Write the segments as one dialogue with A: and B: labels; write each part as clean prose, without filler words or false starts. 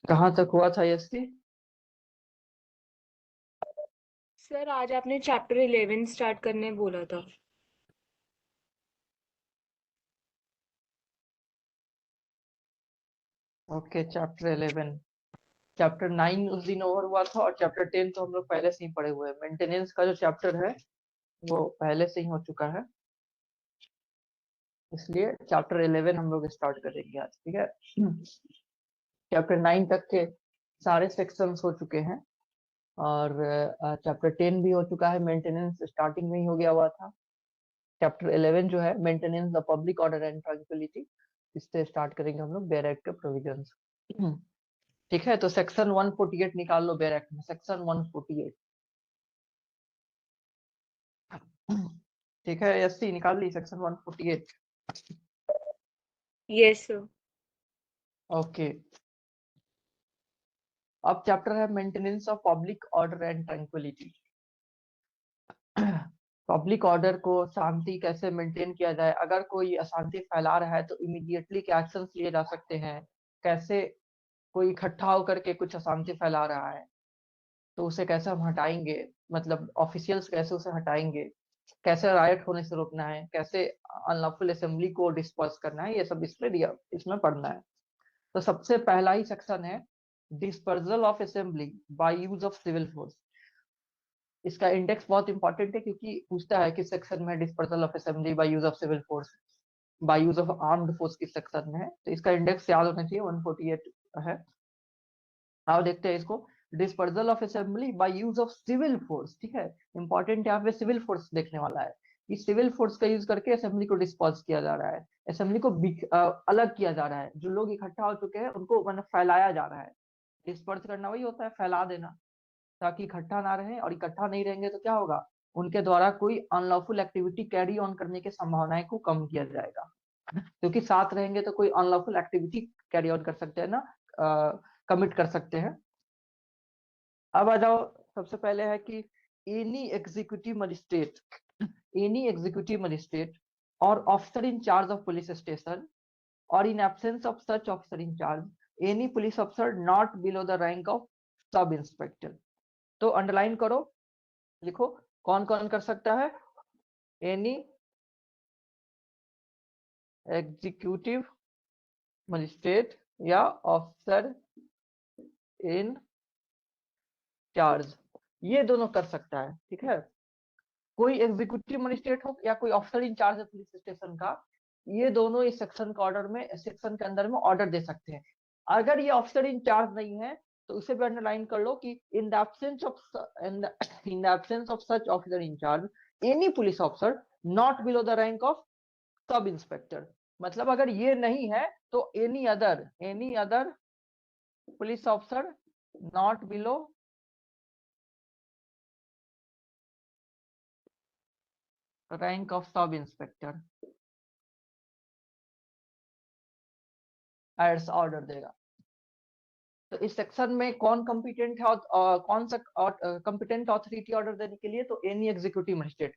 A: कहाँ तक हुआ था यस्ती?
B: सर आज आपने चैप्टर 11 स्टार्ट करने बोला था।
A: Okay, chapter 11। चैप्टर 9 उस दिन ओवर हुआ था, और चैप्टर 10 तो हम लोग पहले से ही पढ़े हुए हैं। मेंटेनेंस का जो चैप्टर है वो पहले से ही हो चुका है, इसलिए चैप्टर 11 हम लोग स्टार्ट करेंगे आज, ठीक है। चैप्टर 9 तक के सारे सेक्शंस हो चुके हैं, और चैप्टर 10 भी हो चुका है। मेंटेनेंस स्टार्टिंग में ही हो गया हुआ था। चैप्टर 11 जो है, maintenance the public order and tranquillity, इससे स्टार्ट करेंगे हम लोग बेयर एक्ट के प्रोविजंस। ठीक है, तो सेक्शन 148 निकाल लो बेयर एक्ट में, सेक्शन 148। ठीक है, एससी निकाल ली सेक्शन 148।
B: Yes sir.
A: ओके, अब चैप्टर है maintenance of public order and tranquillity. Public order को, शांति कैसे मेंटेन किया जाए, अगर कोई अशांति फैला रहा है तो इमीडिएटली क्या एक्शंस लिए जा सकते हैं, कैसे कोई इकट्ठा होकर के कुछ अशांति फैला रहा है तो उसे कैसे हम हटाएंगे, मतलब ऑफिशियल्स कैसे उसे हटाएंगे, कैसे राइट होने से रोकना है, कैसे अनलॉफुल असेंबली को डिस्पर्स करना है, ये सब इसमें दिया, इसमें पढ़ना है। तो सबसे पहला ही सेक्शन है dispersal of assembly by use of civil force. इसका इंडेक्स बहुत इंपॉर्टेंट है, क्योंकि पूछता है किस सेक्शन में dispersal of assembly by use of civil force, by use of armed force किस सेक्शन में है, तो इसका इंडेक्स याद होना चाहिए, 148 है। आओ देखते हैं इसको। Dispersal of assembly by use of civil force, ठीक है, इंपॉर्टेंट यहाँ पे सिविल फोर्स देखने वाला है। इस सिविल फोर्स का यूज करके असेंबली को डिस्पर्स किया जा रहा है, असेंबली को अलग किया जा रहा है, जो लोग इकट्ठा हो चुके हैं उनको मतलब फैलाया जा रहा है। डिस्पर्स करना वही होता है, फैला देना, ताकि इकट्ठा ना रहे, और इकट्ठा नहीं रहेंगे तो क्या होगा, उनके द्वारा कोई अनलॉफुल एक्टिविटी कैरी ऑन करने की संभावनाएं को कम किया जाएगा। क्योंकि साथ रहेंगे तो कोई अनलॉफुल एक्टिविटी कैरी ऑन कर सकते हैं ना, कमिट कर सकते हैं। अब आ जाओ, सबसे पहले है कि any executive magistrate, any executive magistrate और officer in charge of police station, और in absence of such officer in charge any police officer not below the rank of sub inspector. तो अंडरलाइन करो, लिखो कौन कौन कर सकता है। एनी एग्जीक्यूटिव मजिस्ट्रेट या ऑफिसर इन चार्ज, ये दोनों कर सकता है, ठीक है। कोई एग्जीक्यूटिव मजिस्ट्रेट हो या कोई ऑफिसर इन चार्ज है पुलिस स्टेशन का, ये दोनों इस सेक्शन का ऑर्डर में, सेक्शन के अंदर में ऑर्डर दे सकते हैं। अगर ये ऑफिसर इन चार्ज नहीं है तो उसे भी अंडरलाइन कर लो कि in the absence of, in the absence of such officer in charge any police officer not below the rank of sub inspector. मतलब अगर ये नहीं है तो any other police officer not below rank of sub inspector एड्स order देगा। तो इस सेक्शन में कौन कॉम्पिटेंट है, कौन सा कॉम्पिटेंट अथॉरिटी ऑर्डर देने के लिए, तो any executive magistrate,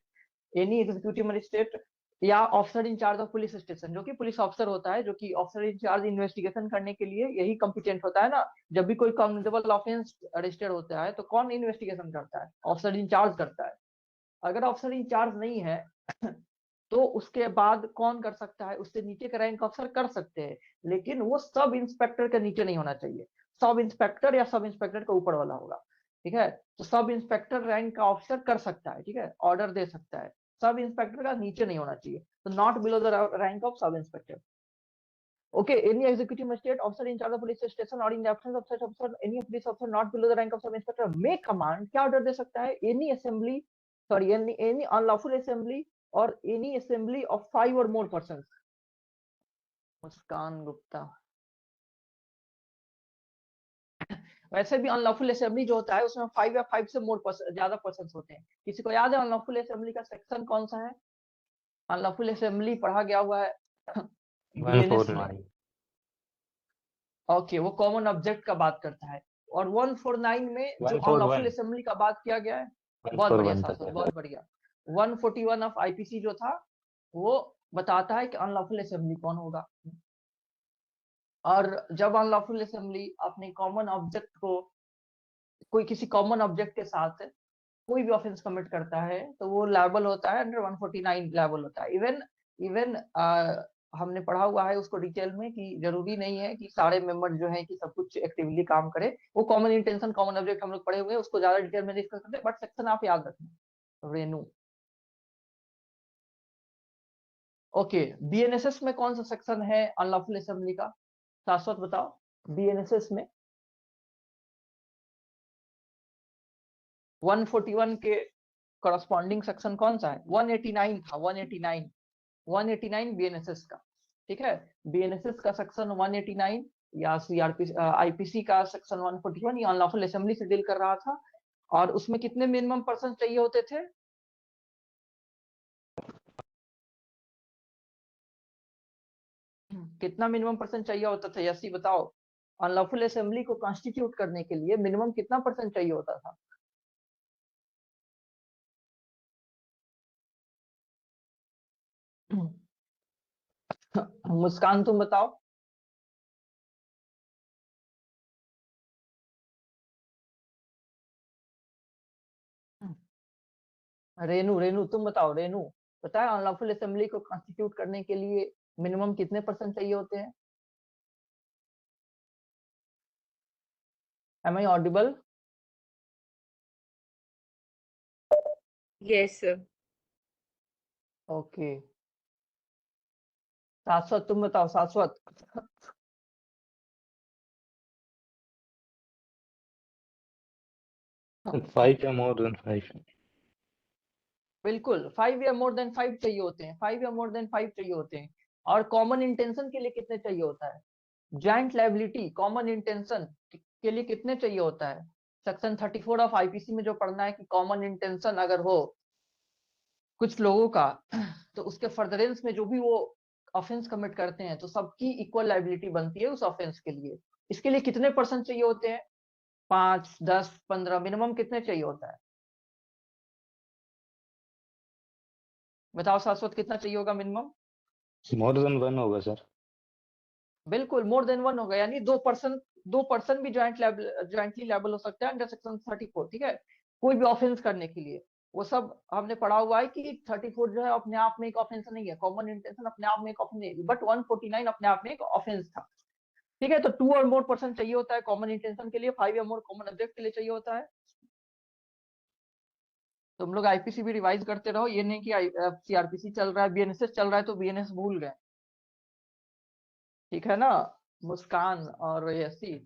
A: any executive magistrate या officer in charge of police station, जो कि पुलिस ऑफिसर होता है, जो कि ऑफिसर इन चार्ज इन्वेस्टिगेशन करने के लिए यही कॉम्पिटेंट होता है ना। जब भी कोई कॉग्निजेबल ऑफेंस रजिस्टर्ड होता है तो कौन इन्वेस्टिगेशन करता है, ऑफिसर इन चार्ज करता है। अगर ऑफिसर इन चार्ज नहीं है तो उसके बाद कौन कर सकता है, उससे नीचे का रैंक अफसर कर सकते हैं, लेकिन वो सब इंस्पेक्टर के नीचे नहीं होना चाहिए। सब इंस्पेक्टर या सब इंस्पेक्टर का ऊपर वाला होगा, ठीक है। तो सब इंस्पेक्टर रैंक का ऑफिसर कर सकता है, ठीक है, ऑर्डर दे सकता है, सब इंस्पेक्टर का नीचे नहीं होना चाहिए, तो not below the rank of sub inspector. Okay, any executive magistrate officer in charge of police station और in the absence of such officer any police officer not below the rank of sub inspector may command, क्या order दे सकता है, any assembly, sorry any unlawful assembly और any assembly of 5 और more person. मुस्कान गुप्ता, वैसे भी unlawful assembly जो होता है उसमें 5 या 5 से मोर ज्यादा पर्सन होते हैं। किसी को याद है अनलॉफुल असेंबली का सेक्शन कौन सा है? अनलॉफुल असेंबली पढ़ा गया हुआ है
C: वन
A: बीएनएस
C: फोर
A: में।
C: नाइन
A: ओके, वो कॉमन ऑब्जेक्ट का बात करता है। और 149 में जो
C: one four
A: unlawful
C: one
A: assembly का बात किया गया है,
C: वन
A: बहुत
C: फोर
A: बढ़िया
C: वन तक
A: शाश्वत,
C: है
A: बहुत
C: सर।
A: बढ़िया। 141 ऑफ आईपीसी जो था वो बताता है कि अनलॉफुल असेंबली कौन होगा। और जब अनलॉफुल असेंबली अपने कॉमन ऑब्जेक्ट को कोई किसी कॉमन ऑब्जेक्ट के साथ कोई भी ऑफेंस कमिट करता है तो वो लायबल होता है, अंडर 149 लायबल होता है। इवन इवन हमने पढ़ा हुआ है उसको डिटेल में कि जरूरी नहीं है कि सारे मेंबर जो है कि सब कुछ एक्टिवली काम करे। वो कॉमन इंटेंशन कॉमन ऑब्जेक्ट हम लोग पढ़े हुए हैं, उसको ज्यादा डिटेल में डिस्कस करते हैं, बट सेक्शन आप याद रखना। रेनू, ओके। बीएनएसएस में कौन सा सेक्शन है अनलॉफुल असेंबली का? शाश्वत बताओ, बीएनएसएस में 141 के करस्पॉन्डिंग सेक्शन कौन सा है? 189 था, 189, 189 बीएनएसएस का। ठीक है, बीएनएसएस का सेक्शन 189 या सीआरपी आईपीसी का सेक्शन 141 ये अनलॉफुल असेंबली से डील कर रहा था। और उसमें कितने मिनिमम पर्सन चाहिए होते थे? कितना मिनिमम पर्सन चाहिए होता था यसी बताओ? अनलॉफुल असेंबली को कॉन्स्टिट्यूट करने के लिए मिनिमम कितना पर्सन चाहिए होता था? मुस्कान तुम बताओ। रेनू, रेनू तुम बताओ, रेनू पता है अनलॉफुल असेंबली को कॉन्स्टिट्यूट करने के लिए मिनिमम कितने पर्सन चाहिए होते हैं? Am I audible?
B: Yes sir.
A: Okay, Shashwat तुम बताओ, शाश्वत।
C: 5 या more than 5।
A: बिल्कुल 5 या मोर देन 5 चाहिए होते हैं, 5 या मोर देन 5 चाहिए होते हैं। और कॉमन इंटेंशन के लिए कितने चाहिए होता है? जॉइंट लायबिलिटी कॉमन इंटेंशन के लिए कितने चाहिए होता है? सेक्शन 34 ऑफ आईपीसी में जो पढ़ना है कि कॉमन इंटेंशन अगर हो कुछ लोगों का तो उसके फर्दरेंस में जो भी वो ऑफेंस कमिट करते हैं तो सबकी इक्वल लायबिलिटी बनती है उस ऑफेंस के लिए। इसके लिए कितने पर्सन चाहिए होते हैं? 5, 10, 15, मिनिमम कितने चाहिए होता है? बताओ शाश्वत, कितना चाहिए होगा मिनिमम?
C: more than 1 होगा सर।
A: बिल्कुल मोर देन 1 होगा, यानी 2%, 2% भी ज्वाइंटली लायबल हो सकता है अंडर सेक्शन 34। ठीक है, कोई भी ऑफेंस करने के लिए। वो सब हमने पढ़ा हुआ है कि 34 जो है अपने आप में एक ऑफेंस नहीं है, कॉमन इंटेंशन अपने आप में एक ऑफेंस नहीं है, बट 149 अपने आप में एक ऑफेंस था। ठीक है, तो 2 और मोर पर्सन चाहिए होता है कॉमन इंटेंशन के लिए, 5 या मोर कॉमन ऑब्जेक्ट के लिए चाहिए होता है। तुम लोग आईपीसी भी रिवाइज करते रहो, ये नहीं कि सीआरपीसी चल रहा है, बीएनएसएस चल रहा है तो बीएनएस भूल गए। ठीक है ना मुस्कान और यसी?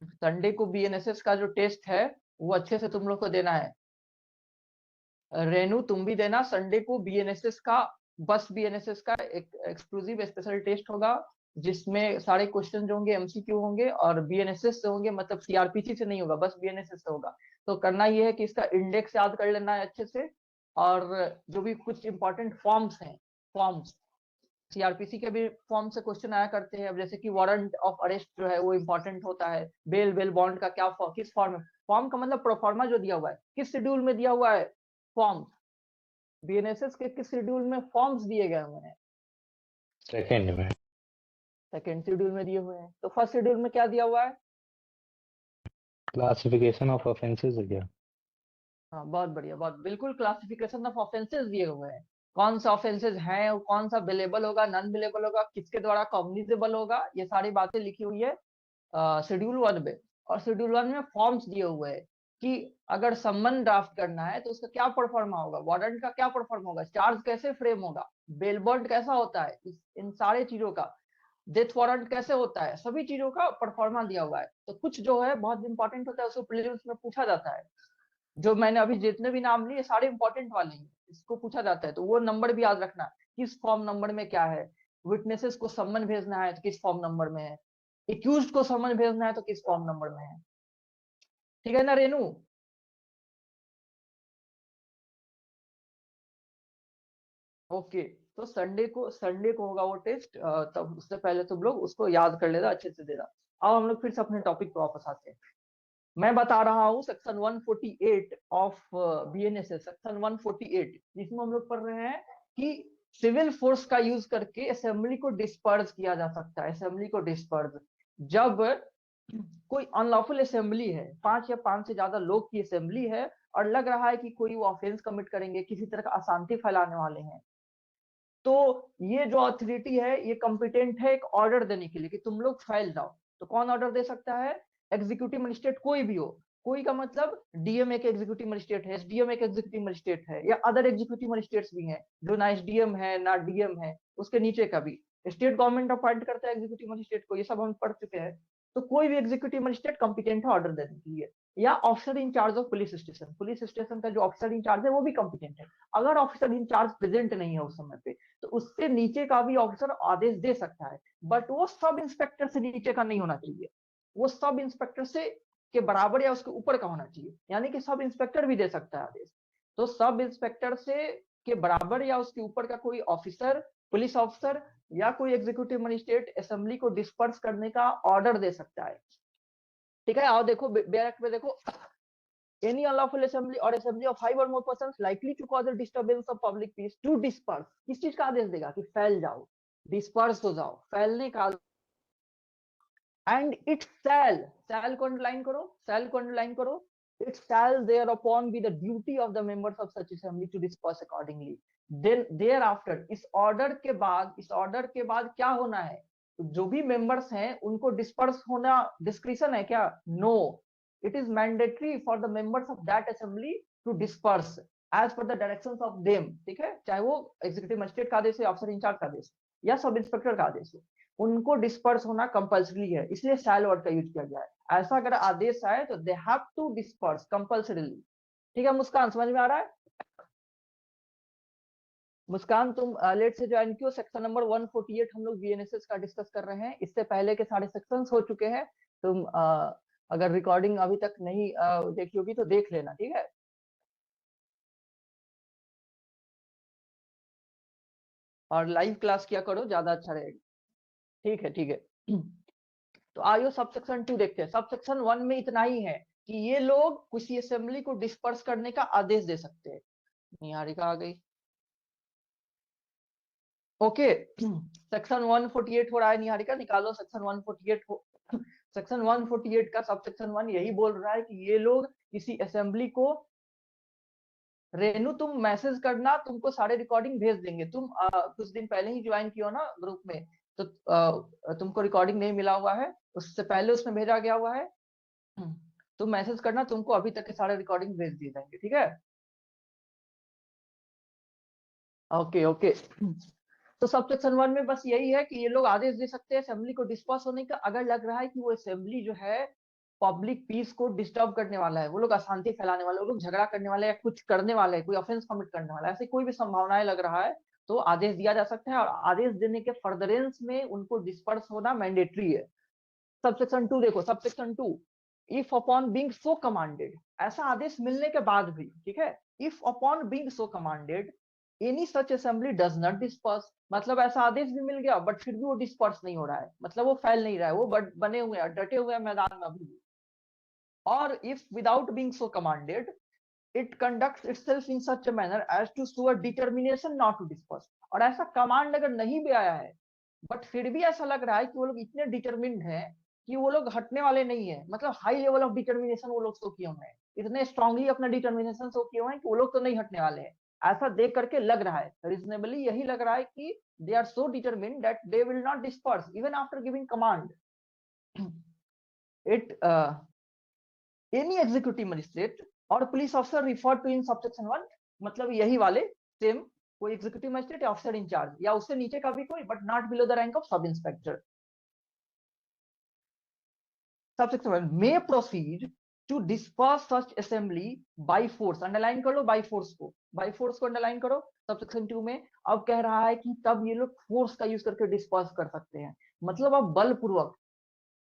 A: संडे को बीएनएसएस का जो टेस्ट है वो अच्छे से तुम लोग को देना है। रेनू तुम भी देना संडे को बीएनएसएस का, बस बीएनएसएस का एक एक्सक्लूसिव स्पेशल टेस्ट होगा जिसमें सारे क्वेश्चन जो होंगे एमसीक्यू होंगे और बीएनएसएस से होंगे, मतलब सीआरपीसी से नहीं होगा, बस बीएनएसएस से होगा। तो करना ये है कि इसका इंडेक्स याद कर लेना है अच्छे से, और जो भी कुछ इंपॉर्टेंट फॉर्म्स हैं, फॉर्म्स सीआरपीसी के भी फॉर्म से क्वेश्चन आया करते हैं। अब जैसे कि वारंट ऑफ अरेस्ट जो है वो इंपॉर्टेंट होता है, बेल बेल बॉन्ड का क्या किस फॉर्म, फॉर्म का मतलब प्रोफार्मा जो दिया हुआ है किस शेड्यूल में दिया हुआ है, फॉर्म बीएनएसएस के किस शेड्यूल में फॉर्म्स दिए गए हुए हैं?
C: सेकंड में।
A: सेकंड शेड्यूल में दिए हुए हैं। तो फर्स्ट शेड्यूल में क्या दिया हुआ है?
C: क्लासिफिकेशन ऑफ ऑफेंसेस है क्या?
A: हाँ बहुत बढ़िया, बहुत बिल्कुल, क्लासिफिकेशन ऑफ ऑफेंसेस दिए हुए हैं, कौन सा ऑफेंसेस हैं और कौन सा बिलेबल होगा, नॉन बिलेबल होगा, किसके द्वारा कॉग्निजेबल होगा, ये सारी बातें लिखी हुई है शेड्यूल 1 में। और शेड्यूल 1 में फॉर्म्स दिए हुए हैं कि अगर सम्मन ड्राफ्ट करना है तो उसका क्या परफॉर्मा होगा, वारंट का क्या परफॉर्मा होगा, चार्ज कैसे फ्रेम होगा, बेल बॉन्ड कैसा होता है, इन सारे चीजों का, डेथ वारंट कैसे होता है, सभी चीजों का परफॉर्मा दिया हुआ है। तो कुछ जो है बहुत इंपॉर्टेंट होता है उसको प्रीलिम्स में पूछा जाता है। जो मैंने अभी जितने भी नाम लिए सारे इंपॉर्टेंट वाले हैं, इसको पूछा जाता है, तो वो नंबर भी याद रखना, किस फॉर्म नंबर में क्या है, विटनेसेस को सम्मन भेजना है तो किस फॉर्म नंबर में है, एक्यूज्ड को समन भेजना है तो किस फॉर्म नंबर में है। ठीक है ना रेनू? ओके, तो संडे को होगा वो टेस्ट, तब उससे पहले तुम लोग उसको याद कर लेना, अच्छे से देना। अब हम लोग फिर से अपने टॉपिक पे वापस आते हैं। मैं बता रहा हूँ सेक्शन 148 ऑफ बीएनएसएस, सेक्शन 148 जिसमें हम लोग पढ़ रहे हैं कि सिविल फोर्स का यूज करके असेंबली को डिस्पर्स किया जा सकता है। असेंबली को डिस्पर्स जब कोई अनलॉफुल असेंबली है, 5 या 5 से ज्यादा लोग की असेंबली है और लग रहा है कि कोई वो ऑफेंस कमिट करेंगे, किसी तरह का अशांति फैलाने वाले हैं, तो ये जो अथॉरिटी है ये कॉम्पिटेंट है एक ऑर्डर देने के लिए कि तुम लोग फैल जाओ। तो कौन ऑर्डर दे सकता है? एग्जीक्यूटिव मजिस्ट्रेट कोई भी हो। कोई का मतलब डीएम एक एग्जीक्यूटिव मजिस्ट्रेट है, एसडीएम एक एग्जीक्यूटिव मजिस्ट्रेट है, या अदर एग्जीक्यूटिव मजिस्ट्रेट्स भी हैं जो ना एसडीएम है ना डीएम है, उसके नीचे का भी स्टेट गवर्नमेंट अपॉइंट करता है एग्जीक्यूटिव मजिस्ट्रेट को, ये सब हम पढ़ चुके हैं। तो कोई भी एग्जीक्यूटिव मजिस्ट्रेट कॉम्पिटेंट है ऑर्डर देने के लिए। या officer in charge of police station, police station का जो ऑफिसर इंचार्ज है वो भी कॉम्पिटेंट है। अगर ऑफिसर इंचार्ज प्रेजेंट नहीं है उस समय पे तो उससे नीचे का भी ऑफिसर आदेश दे सकता है, बट वो सब इंस्पेक्टर से नीचे का नहीं होना चाहिए, वो सब इंस्पेक्टर से के बराबर या उसके ऊपर का होना चाहिए। यानी कि सब इंस्पेक्टर भी दे सकता है आदेश। तो सब इंस्पेक्टर से के बराबर या उसके ऊपर का कोई ऑफिसर, पुलिस ऑफिसर या कोई एग्जीक्यूटिव मजिस्ट्रेट असेंबली को डिस्पर्स करने का ऑर्डर दे सकता है। ठीक है, आओ देखो बैरक में देखो, any unlawful assembly or assembly of 5 or more persons likely to cause a disturbance of public peace to disperse, किस चीज का आदेश देगा कि फैल जाओ, डिस्पर्स हो जाओ, फैलने का। एंड इट शैल को अंडरलाइन करो, शैल को अंडरलाइन करो, it shall thereupon be the duty of the members of such assembly to disperse accordingly. Then thereafter, इस ऑर्डर के बाद क्या होना है? तो जो भी मेंबर्स हैं उनको डिस्पर्स होना डिस्क्रिशन है क्या? No, it is mandatory for the members of that assembly to disperse as per the directions of them. ठीक है, चाहे वो एग्जीक्यूटिव मजिस्ट्रेट का आदेश है, ऑफिसर इंचार्ज का आदेश या सब इंस्पेक्टर का आदेश है, उनको डिस्पर्स होना कंपल्सरी है, इसलिए शैल वर्ड का यूज किया गया है। ऐसा अगर आदेश आए तो they have to disperse compulsorily. ठीक है मुस्कान, समझ में आ रहा है? मुस्कान तुम लेट से ज्वाइन कियो, सेक्शन नंबर 148 हम लोग बीएनएसएस का डिस्कस कर रहे हैं। इससे पहले के सारे सेक्शंस हो चुके हैं। तुम अगर रिकॉर्डिंग अभी तक नहीं देखी होगी तो देख लेना, ठीक है। और लाइव क्लास किया करो, ज्यादा अच्छा रहेगा। ठीक है, ठीक है। तो आइए सब सेक्शन 2 देखते हैं। सब सेक्शन 1 में इतना ही है कि ये लोग किसी असेंबली को डिस्पर्स करने का आदेश दे सकते हैं। निहारिका आ गई, ओके। सेक्शन 148 हो रहा है, निहारिका निकालो सेक्शन 148 हो। सेक्शन 148 का सब सेक्शन 1 यही बोल रहा है कि ये लोग किसी असेंबली को, रेनू तुम मैसेज करना, तुमको सारे रिकॉर्डिंग भेज देंगे। तुम कुछ दिन पहले ही ज्वाइन किया ना ग्रुप में, तो तुमको रिकॉर्डिंग नहीं मिला हुआ है, उससे पहले उसमें भेजा गया हुआ है। तुम मैसेज करना, तुमको अभी तक के सारे रिकॉर्डिंग भेज दिए जाएंगे, ठीक है। Okay okay. तो सब सेक्शन 1 में बस यही है कि ये लोग आदेश दे सकते हैं असेंबली को डिस्पर्स होने का, अगर लग रहा है कि वो असेंबली जो है पब्लिक पीस को डिस्टर्ब करने वाला है, वो लोग अशांति फैलाने वाले, वो लोग झगड़ा करने वाले, या कुछ करने वाले, कोई ऑफेंस कमिट करने वाला है, ऐसी कोई भी संभावनाएं लग रहा है तो आदेश दिया जा सकता है। और आदेश देने के फर्दरेंस में उनको डिस्पर्स होना मैंडेटरी है। सबसेक्शन 2 देखो, subsection 2, if upon being so commanded, ऐसा आदेश मिलने के बाद भी, ठीक है, if upon being so commanded any such assembly does not disperse, मतलब ऐसा आदेश भी मिल गया बट फिर भी वो डिस्पर्स नहीं हो रहा है, मतलब वो फैल नहीं रहा है, वो बने हुए हैं, डटे हुए हैं मैदान में अभी भी। और if without being so commanded it conducts itself in such a manner as to show a determination not to disperse, और ऐसा कमांड अगर नहीं भी आया है बट फिर भी ऐसा लग रहा है कि वो लोग इतने डिटरमिन्ड हैं कि वो लोग हटने वाले नहीं है, मतलब हाई लेवल ऑफ डिटर्मिनेशन वो लोग शो किए हुए हैं, इतने स्ट्रांगली अपना डिटर्मिनेशन शो किए हुए हैं कि वो लोग तो नहीं हटने वाले हैं। ऐसा देख करके लग रहा है, रीजनेबली यही लग रहा है कि they are so determined that they will not disperse even after giving command. It any executive magistrate और police officer refer to in subsection 1, मतलब यही वाले सेम, कोई एग्जीक्यूटिव मजिस्ट्रेट या ऑफिसर इंचार्ज या उससे नीचे का भी कोई, but not below the rank of sub inspector. Subsection 1 may proceed to disperse such assembly by force, underline कर लो बाय फोर्स को, बाय फोर्स को अंडरलाइन करो। सबसेक्शन 2 में अब कह रहा है कि तब ये लोग फोर्स का यूज करके डिस्पर्स कर सकते हैं, मतलब अब बलपूर्वक।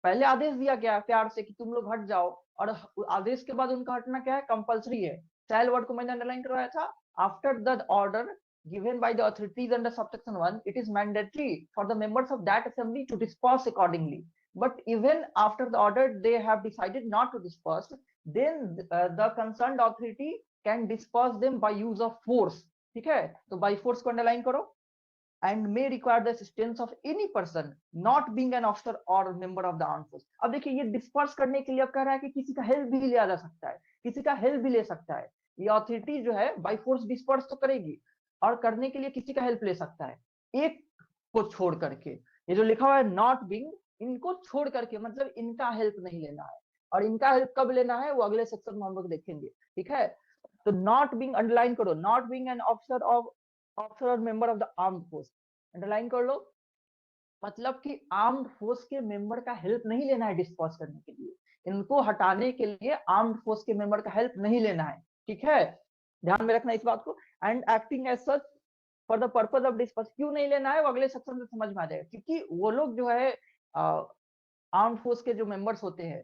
A: पहले आदेश दिया गया प्यार से कि तुम लोग हट जाओ, और आदेश के बाद उनका हटना क्या है? कंपलसरी है। शैल वर्ड को मैंने अंडरलाइन करवाया था। After the order given by the authorities under subsection 1, it is mandatory for the members of that assembly to disperse accordingly, but even after the order they have decided not to disperse, then the concerned authority can disperse them by use of force। ठीक है, तो by force को underline करो। and may require the assistance of any person not being an officer or member of the armed force। अब देखिए ये disperse करने के लिए अब कह रहा है कि किसी का हेल्प भी लिया जा सकता है, किसी का हेल्प भी ले सकता है। ये अथॉरिटी जो है बाई फोर्स डिस्पर्स तो करेगी और करने के लिए किसी का हेल्प ले सकता है, एक को छोड़ करके। ये जो लिखा हुआ है नॉट बीइंग, इनको छोड़ करके मतलब इनका हेल्प नहीं लेना है, और इनका हेल्प कब लेना है वो अगले सेक्शन में हम लोग देखेंगे, ठीक है। तो नॉट बीइंग अंडरलाइन करो, नॉट बीइंग एन ऑफिसर और member of the armed force, underline कर लो। मतलब कि आर्म्ड फोर्स के मेंबर का हेल्प नहीं लेना है डिस्पर्स करने के लिए, इनको हटाने के लिए आर्म्ड फोर्स के मेंबर का हेल्प नहीं लेना है, ठीक है, ध्यान में रखना इस बात को। And acting as such for the purpose of disperse, क्यों नहीं लेना है वो अगले सेक्शन में समझ में आ जाएगा। क्योंकि वो लोग जो है आर्म्ड फोर्स के जो मेंबर्स होते हैं,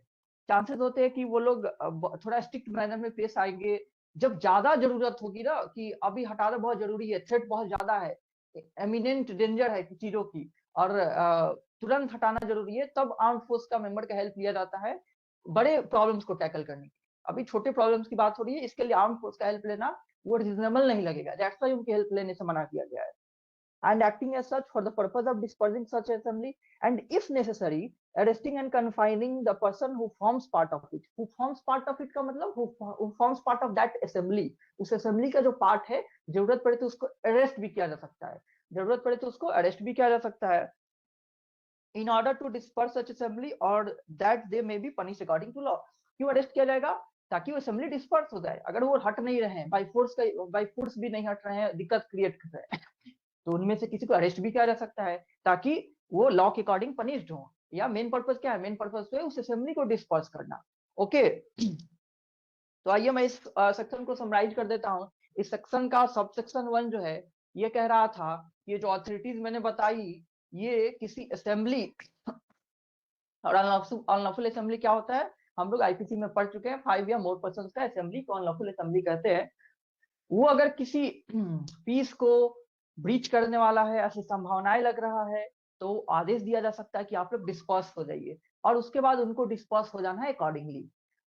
A: चांसेस होते हैं कि वो लोग थोड़ा स्ट्रिक्ट मैनर में पेश आएंगे जब ज्यादा जरूरत होगी ना, कि अभी हटाना बहुत जरूरी है, थ्रेट बहुत ज्यादा है, एमिनेंट डेंजर है चीजों की, और तुरंत हटाना जरूरी है, तब आर्म फोर्स का मेंबर का हेल्प लिया जाता है बड़े प्रॉब्लम्स को टैकल करने की। अभी छोटे प्रॉब्लम्स की बात हो रही है, इसके लिए आर्म फोर्स का हेल्प लेना वो रीजनेबल नहीं लगेगा, दैट्स व्हाई उनकी हेल्प लेने से मना किया गया है। and acting as such for the purpose of dispersing such assembly, and if necessary arresting and confining the person who forms part of it। who forms part of it का मतलब who forms part of that assembly, उस assembly का जो part है, जरूरत पड़े तो उसको अरेस्ट भी किया जा सकता है, जरूरत पड़े तो उसको अरेस्ट भी किया जा सकता है। in order to disperse such assembly or that they may be punished according to law। क्यों अरेस्ट किया जाएगा? ताकि वो असेंबली डिस्पर्स हो जाए। अगर वो हट नहीं रहे हैं, बाई फोर्स भी नहीं हट रहे हैं, दिक्कत क्रिएट कर रहे हैं, तो उनमें से किसी को अरेस्ट भी किया जा सकता है ताकि वो लॉ के अकॉर्डिंग पनिश्ड हो। या मेन पर्पस क्या है? मेन पर्पस तो है उस असेंबली को डिस्पर्स करना। ओके, तो आइए मैं इस सेक्शन को समराइज कर देता हूँ। इस सेक्शन का सब सेक्शन 1 जो है ये कह रहा था ये जो अथॉरिटीज मैंने बताई ये किसी असेंबली, और अनलॉफुल असेंबली क्या होता है हम लोग आईपीसी में पढ़ चुके हैं, 5 या मोर पर्सन का असेंबली को अनलॉफुल असेंबली कहते हैं। वो अगर किसी पीस को ब्रीच करने वाला है, ऐसी संभावनाएं लग रहा है, तो आदेश दिया जा सकता है कि आप लोग डिस्पर्स हो जाइए, और उसके बाद उनको डिस्पर्स हो जाना है अकॉर्डिंगली।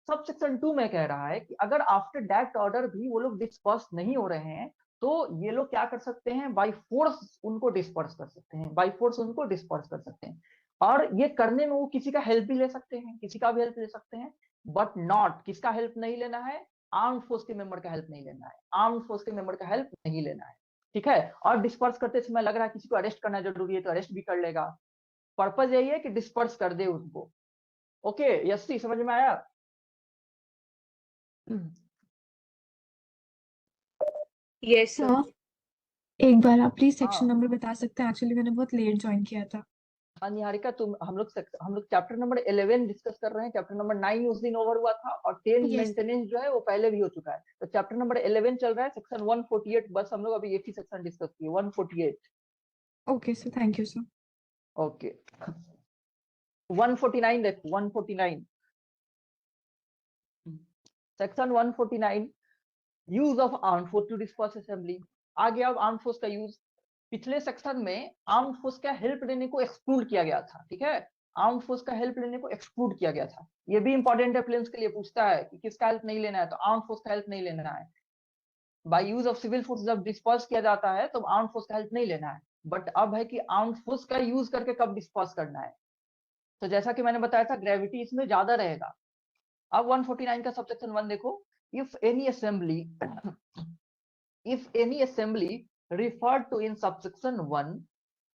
A: सब सेक्शन 2 में कह रहा है कि अगर आफ्टर दैट ऑर्डर भी वो लोग डिस्पर्स नहीं हो रहे हैं तो ये लोग क्या कर सकते हैं? बाई फोर्स उनको डिस्पर्स कर सकते हैं, बाई फोर्स उनको डिस्पर्स कर सकते हैं। और ये करने में वो किसी का हेल्प भी ले सकते हैं, किसी का भी हेल्प ले सकते हैं, बट नॉट, किसका हेल्प नहीं लेना है? आर्म फोर्स के मेंबर का हेल्प नहीं लेना है, आर्म फोर्स के मेंबर का हेल्प नहीं लेना है, ठीक है। और डिस्पर्स करते समय लग रहा है किसी को अरेस्ट करना जरूरी है तो अरेस्ट भी कर लेगा, पर्पज यही है कि डिस्पर्स कर दे उसको। ओके, यस, समझ में आया?
B: Yes sir.
D: हाँ, एक बार आप प्लीज सेक्शन
A: हाँ
D: नंबर बता सकते हैं? एक्चुअली मैंने बहुत लेट ज्वाइन किया था।
A: हाँ निहारिका, तुम हम लोग चैप्टर नंबर 11 डिस्कस कर रहे हैं, चैप्टर नंबर 9 उस दिन ओवर हुआ था, और 10
D: यस
A: मेंटेनेंस जो है वो पहले भी हो चुका है, तो चैप्टर नंबर 11 चल रहा है, सेक्शन 148, बस हम लोग अभी एक ही सेक्शन डिस्कस किए, 148।
D: Okay sir, thank you sir.
A: Okay, 149 देखो, 149 section 149 use of arm force to disperse assembly. आ गया अब आर्म फोर्स का यूज। पिछले सेक्शन में आर्म फोर्स का हेल्प लेने को एक्सक्लूड किया गया था, ठीक है, आर्म फोर्स का हेल्प लेने को एक्सक्लूड किया गया था। ये भी इंपॉर्टेंट है, प्लेन्स के लिए पूछता है कि किसका हेल्प नहीं लेना है, तो आर्म फोर्स का हेल्प नहीं लेना है। By use of civil force जब डिस्पर्स किया जाता है तो आर्म फोर्स का हेल्प नहीं लेना है, बट अब है कि आर्म फोर्स का यूज करके कब डिस्पर्स करना है। तो जैसा कि मैंने बताया था ग्रेविटी इसमें ज्यादा रहेगा। अब 149 का सबसेक्शन 1 देखो, if any assembly if any assembly referred to in subsection 1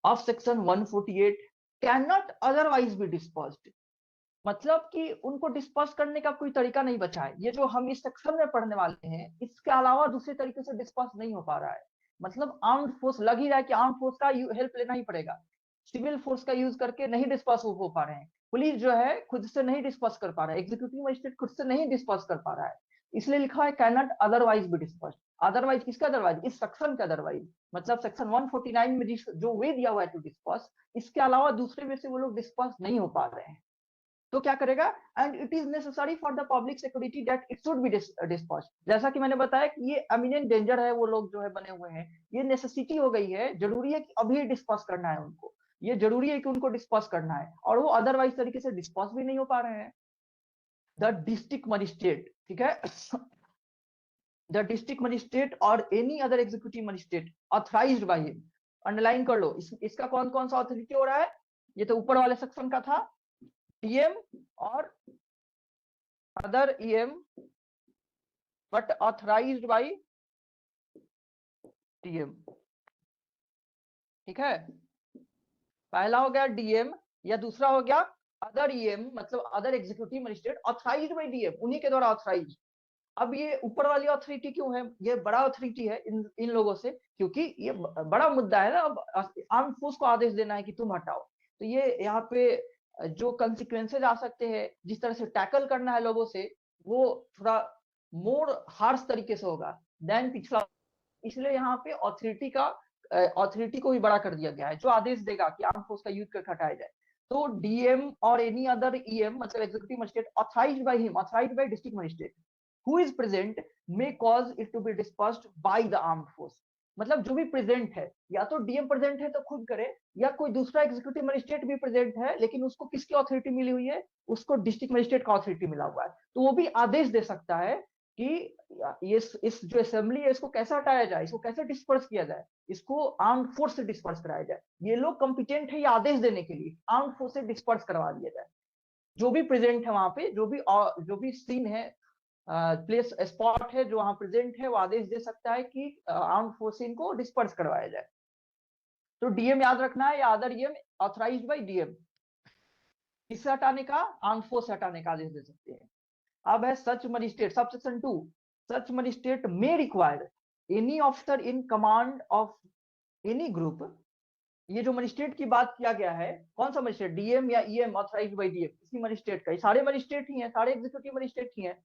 A: of section 148 cannot otherwise be dispersed। मतलब कि उनको डिस्पर्स करने का कोई तरीका नहीं बचा है। ये जो हम इस सेक्शन में पढ़ने वाले हैं इसके अलावा दूसरे तरीके से डिस्पर्स नहीं हो पा रहा है। मतलब आर्म्ड फोर्स लग ही रहा है कि आर्म्ड फोर्स का हेल्प लेना ही पड़ेगा, सिविल फोर्स का यूज करके नहीं डिस्पर्स हो पा रहे हैं, पुलिस जो है खुद से नहीं डिस्पर्स कर पा रहा है, एग्जीक्यूटिव मजिस्ट्रेट खुद से नहीं डिस्पर्स कर पा रहा है, इसलिए लिखा है cannot otherwise be disperse. Otherwise किसका अदरवाइज? इस सेक्शन का अदरवाइज, मतलब सेक्शन 149 में जो वे दिया हुआ है टू डिस्पर्स, इसके अलावा दूसरे में से वो लोग डिस्पर्स नहीं हो पा रहे हैं, तो क्या करेगा? And it is necessary for the public security that it should be disperse. जैसा कि मैंने बताया कि ये एमिनेंट डेंजर है, वो लोग जो है बने हुए हैं, ये नेसेसिटी हो गई है, जरूरी है कि अभी डिस्पर्स करना है उनको, ये जरूरी है कि उनको डिस्पर्स करना है, और वो अदरवाइज तरीके से डिस्पर्स भी नहीं हो पा रहे हैं। द डिस्ट्रिक्ट मजिस्ट्रेट, ठीक है, the district magistrate or any other executive magistrate authorized by him, underline कर लो। इसका कौन कौन सा ऑथोरिटी हो रहा है? ये तो ऊपर वाले सेक्शन का था, डीएम और other EM but authorised bye DM. ठीक है, पहला हो गया डीएम या दूसरा हो गया अदर ईएम, मतलब other executive magistrate authorised bye DM, उन्हीं के द्वारा ऑथराइज। अब ये ऊपर वाली अथॉरिटी क्यों है? ये बड़ा अथॉरिटी है इन लोगों से, क्योंकि ये बड़ा मुद्दा है ना। अब आर्म फोर्स को आदेश देना है कि तुम हटाओ, तो ये यहाँ पे जो कंसिक्वेंसेज आ सकते हैं, जिस तरह से टैकल करना है लोगों से, वो थोड़ा मोर हार्श तरीके से होगा देन पिछला। इसलिए यहाँ पे अथॉरिटी को भी बड़ा कर दिया गया है, जो आदेश देगा कि आर्म फोर्स का यूज करके हटाया जाए। तो डीएम और एनी अदर ईएम मतलब executive magistrate authorised by him, authorised bye district magistrate who is present may cause it to be dispersed by the armed force। मतलब जो भी प्रेजेंट है, या तो डीएम प्रेजेंट है तो खुद करे, या कोई दूसरा एग्जीक्यूटिव मजिस्ट्रेट भी प्रेजेंट है लेकिन उसको किसकी अथॉरिटी मिली हुई है? उसको डिस्ट्रिक्ट मजिस्ट्रेट का अथॉरिटी मिला हुआ है, तो वो भी आदेश दे सकता है कि इस जो असेंबली है इसको कैसे हटाया जाए, इसको कैसे डिस्पर्स किया जाए, इसको आर्म्ड फोर्स से डिस्पर्स कराया जाए। ये लोग कॉम्पिटेंट है ये आदेश देने के लिए, आर्म्ड फोर्स से डिस्पर्स करवा दिया जाए। जो भी प्रेजेंट है वहां पे, जो भी सीन है, प्लेस स्पॉट है जो वहां प्रेजेंट है, वो आदेश दे सकता है कि आर्म्ड फोर्स को डिस्पर्स करवाया जाए। तो डीएम याद रखना है, या other EM authorised bye DM, इससे हटाने का, आर्म्ड फोर्स से हटाने का आदेश दे सकते हैं। अब है such magistrate, sub section 2। Such magistrate may require any officer in command of any group. ये जो मजिस्ट्रेट की बात किया गया है, कौन सा मजिस्ट्रेट? डीएम या ईएम ऑथराइज्ड बाय डीएम, इसी मजिस्ट्रेट का। ये सारे मजिस्ट्रेट ही हैं, सारे एग्जीक्यूटिव मजिस्ट्रेट ही हैं।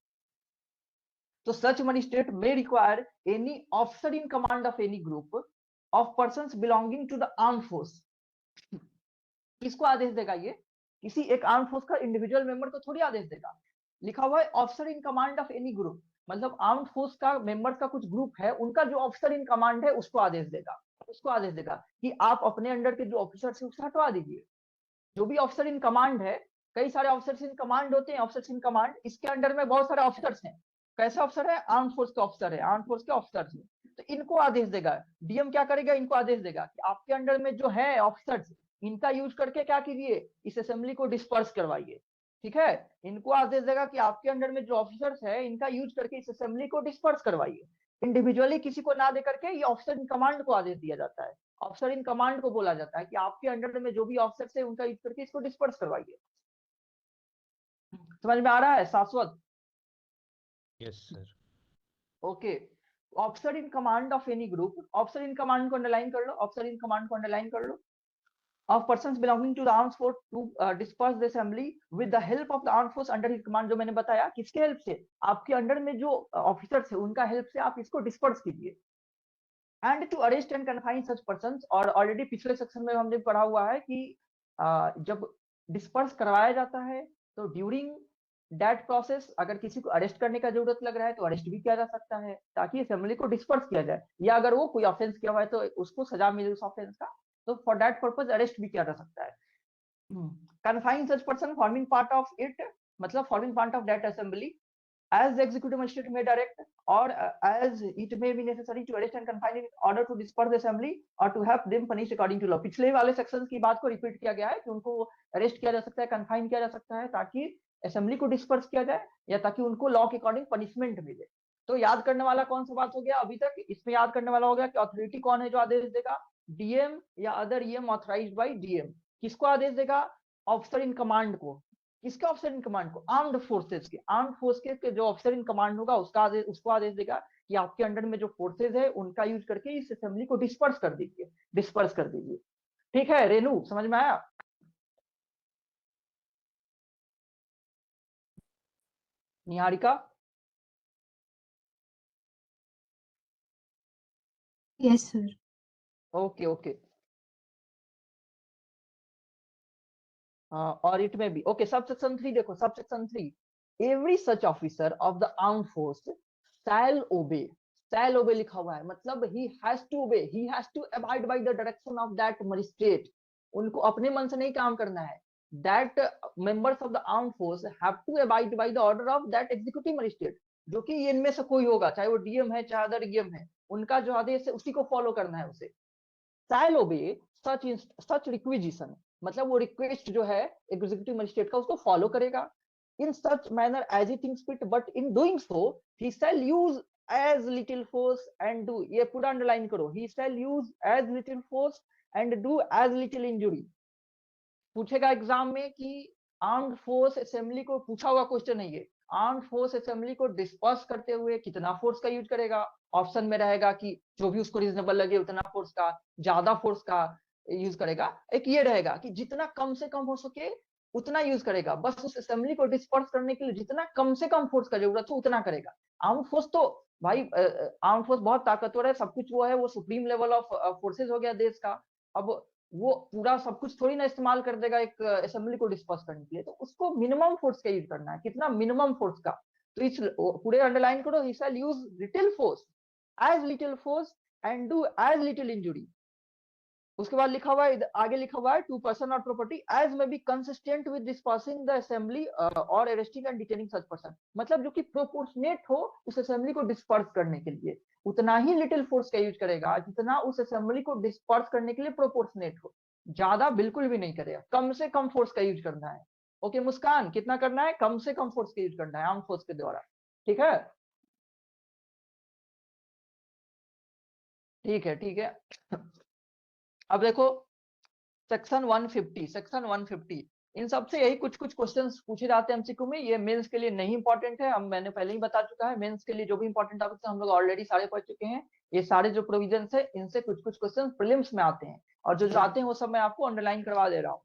A: तो such magistrate may require any officer in command of any group of persons belonging to the armed force। किसको आदेश देगा ये? किसी एक आर्म फोर्स का इंडिविजुअल मेंबर को थोड़ी आदेश देगा। लिखा हुआ है officer in command of any group, मतलब आर्म फोर्स का मेंबर्स का कुछ ग्रुप है, उनका जो ऑफिसर इन कमांड है उसको आदेश देगा। उसको आदेश देगा कि आप अपने अंडर के जो ऑफिसर है उससे हटवा दीजिए। जो भी ऑफिसर इन कमांड है, कई सारे ऑफिसर्स इन कमांड होते हैं, ऑफिसर्स इन कमांड, इसके अंडर में बहुत सारे ऑफिसर्स हैं। कैसे ऑफिसर है? आर्म फोर्स के ऑफिसर है, आर्म फोर्स के ऑफिसर्स हैं। तो इनको आदेश देगा डीएम। क्या करेगा? इनको आदेश देगा कि आपके अंडर में जो है ऑफिसर्स, इनका यूज करके क्या कीजिए? इस असेंबली को डिस्पर्स करवाइए। ठीक है, इनको आदेश देगा कि आपके अंडर में जो ऑफिसर्स है इनका यूज करके इस असेंबली को डिस्पर्स करवाइए। इंडिविजुअली किसी को ना दे करके ये ऑफिसर इन कमांड को आदेश दिया जाता है। ऑफिसर इन कमांड को बोला जाता है कि आपके अंडर में जो भी ऑफिसर्स है उनका यूज करके इसको डिस्पर्स करवाइए। समझ में आ रहा है शाश्वत?
C: Yes sir.
A: Okay, officer in command of any group, officer in command को अंडरलाइन कर लो, ऑफिसर इन कमांड को अंडरलाइन कर लो। of persons belonging to the armed force to disperse the assembly with the help of the armed force under his command। जो मैंने बताया, किसके help से? आपके अंडर में जो ऑफिसर्स है उनका हेल्प से आप इसको डिस्पर्स कीजिए। And to arrest and confine such persons, और ऑलरेडी पिछले सेक्शन में हमने पढ़ा हुआ है कि जब डिस्पर्स करवाया जाता है तो ड्यूरिंग दैट प्रोसेस अगर किसी को अरेस्ट करने का जरूरत लग रहा है तो अरेस्ट भी किया जा सकता है, ताकि असेंबली को डिस्पर्स किया जाए, या अगर वो कोई ऑफेंस किया हुआ है तो उसको सजा मिले उस ऑफेंस का, तो फॉर दैट पर्पज अरेस्ट भी किया जा सकता है। Confine such person forming part of it, मतलब forming part of that assembly as the executive magistrate may direct, or as it may be necessary to arrest and confine in order to disperse the assembly or to have them punished according to law। पिछले वाले sections की बात को repeat किया गया है कि उनको अरेस्ट किया जा सकता है, कन्फाइन किया जा सकता है, ताकि असेंबली को डिस्पर्स किया जाए या ताकि उनको लॉ के अकॉर्डिंग पनिशमेंट मिले। तो याद करने वाला कौन सा बात हो गया अभी तक? इसमें याद करने वाला हो गया कि अथॉरिटी कौन है जो आदेश देगा? डीएम या other EM authorised bye DM. किसको आदेश देगा? ऑफिसर इन कमांड को। किसके ऑफिसर इन कमांड को? आर्म्ड फोर्सेस के। आर्म्ड फोर्स के जो ऑफिसर इन कमांड होगा उसको आदेश देगा कि आपके अंडर में जो फोर्सेस है उनका यूज करके इस असेंबली को डिस्पर्स कर दीजिए। ठीक है रेनू, समझ में आया? Niharika?
D: Yes sir.
A: Okay okay, और इट में भी ओके। सब सेक्शन 3 देखो, sub section 3, every such officer of the armed force shall obey लिखा हुआ है, मतलब he has to obey, he has to abide by the direction of that magistrate. उनको अपने मन से नहीं काम करना है। That members of the armed force have to abide by the order of that executive magistrate, जो कि इनमें से कोई होगा, चाहे वो डीएम है चाहे अदर ईएम है, उनका जो आदेश है उसी को फॉलो करना है उसे। shall obey such requisition, मतलब वो रिक्वेस्ट जो है एग्जीक्यूटिव मजिस्ट्रेट का उसको फॉलो करेगा in such manner as he thinks fit, but in doing so he shall use as little force and do, ये पूरा अंडरलाइन करो, he shall use as little force and do as little injury। पूछेगा exam में कि armed force assembly को, पूछा हुआ question है ये, आर्म्ड फोर्स असेंबली को डिस्पर्स करते हुए कितना फोर्स का यूज करेगा। ऑप्शन में रहेगा कि जो भी उसको रीजनेबल लगे उतना फोर्स का, ज्यादा फोर्स का यूज करेगा। एक ये रहेगा कि जितना कम से कम हो सके उतना यूज करेगा, बस उस असेंबली को डिस्पर्स करने के लिए जितना कम से कम फोर्स का जरूरत हो उतना करेगा। आर्म्ड फोर्स तो भाई, आर्म्ड फोर्स बहुत ताकतवर है, सब कुछ वो है, वो सुप्रीम लेवल ऑफ फोर्सेज हो गया देश का। अब वो पूरा सब कुछ थोड़ी ना इस्तेमाल कर देगा एक असेंबली को डिस्पर्स करने के लिए, तो उसको मिनिमम फोर्स का यूज करना है। कितना? मिनिमम फोर्स का। तो इस पूरे अंडरलाइन करो, he shall use little force, as little force and do as little injury. उसके बाद लिखा हुआ है, आगे लिखा हुआ है, टू पर्सन और property as may be consistent with dispersing the assembly और arresting and detaining such person, मतलब जो कि प्रोपोर्शनेट हो उस असेंबली को डिस्पर्स करने के लिए, उतना ही लिटिल फोर्स का यूज करेगा जितना उस असेंबली को डिस्पर्स करने के लिए प्रोपोर्शनेट हो। ज्यादा बिल्कुल भी नहीं करेगा, कम से कम फोर्स का यूज करना है। ओके मुस्कान, कितना करना है? कम से कम फोर्स का यूज करना है आर्म फोर्स के द्वारा। ठीक है, ठीक है, ठीक है। अब देखो सेक्शन 150 इन सबसे यही कुछ कुछ क्वेश्चंस पूछे जाते हैं एमसीक्यू में। ये मेंस के लिए नहीं इंपॉर्टेंट है, हम मैंने पहले ही बता चुका है। मेंस के लिए जो भी इंपॉर्टेंट टॉपिक्स हम लोग ऑलरेडी सारे पढ़ चुके हैं। ये सारे जो प्रोविजंस है इनसे कुछ कुछ क्वेश्चन प्रीलिम्स में आते हैं, और जो जो आते हैं वो सब मैं आपको अंडरलाइन करवा दे रहा हूँ।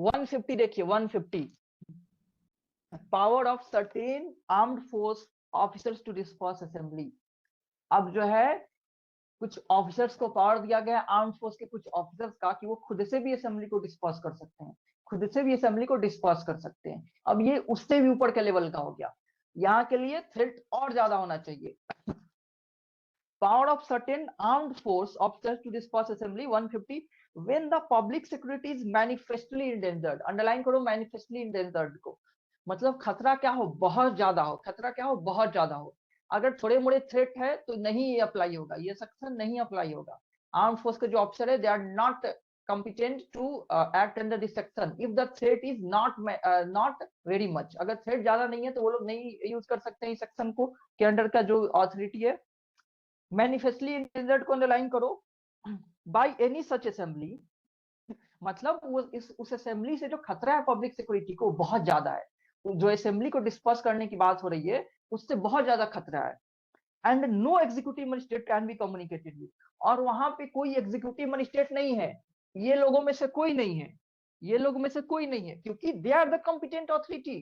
A: 150 देखिए, 150 power of certain armed force officers to disperse assembly. अब जो है कुछ ऑफिसर्स को पावर दिया गया है, आर्म फोर्स के कुछ ऑफिसर्स का, कि वो खुद से भी असेंबली को डिस्पर्स कर सकते हैं, खुद से भी असेंबली को डिस्पर्स कर सकते हैं। अब ये उससे भी ऊपर के लेवल का हो गया, यहाँ के लिए थ्रेट और ज्यादा होना चाहिए। Power of certain armed force officers to disperse assembly 150 when the public security is manifestly endangered. Underline करो मैनिफेस्टली इंडेंजर्ड को, मतलब खतरा क्या हो? बहुत ज्यादा हो। खतरा क्या हो? बहुत ज्यादा हो। अगर थोड़े मोड़े थ्रेट है तो नहीं ये अप्लाई होगा, ये सेक्शन नहीं अप्लाई होगा। आर्म फोर्स के जो ऑफिसर है they are not competent to act under this section if the threat is not very much। अगर थ्रेट ज्यादा नहीं है तो वो लोग नहीं यूज कर सकते हैं इस सेक्शन को, के अंडर का जो ऑथोरिटी है। मैनिफेस्टली इंटेंडेड को अंडरलाइन करो, बाय एनी सच असेंबली, मतलब वो उस असेंबली से जो खतरा है पब्लिक सिक्योरिटी को बहुत ज्यादा है। जो असेंबली को डिस्पर्स करने की बात हो रही है उससे बहुत ज्यादा खतरा है। And no executive magistrate can be communicated with, और वहां पे कोई एग्जीक्यूटिव मजिस्ट्रेट नहीं है, ये लोगों में से कोई नहीं है, ये लोगों में से कोई नहीं है, क्योंकि they are the competent authority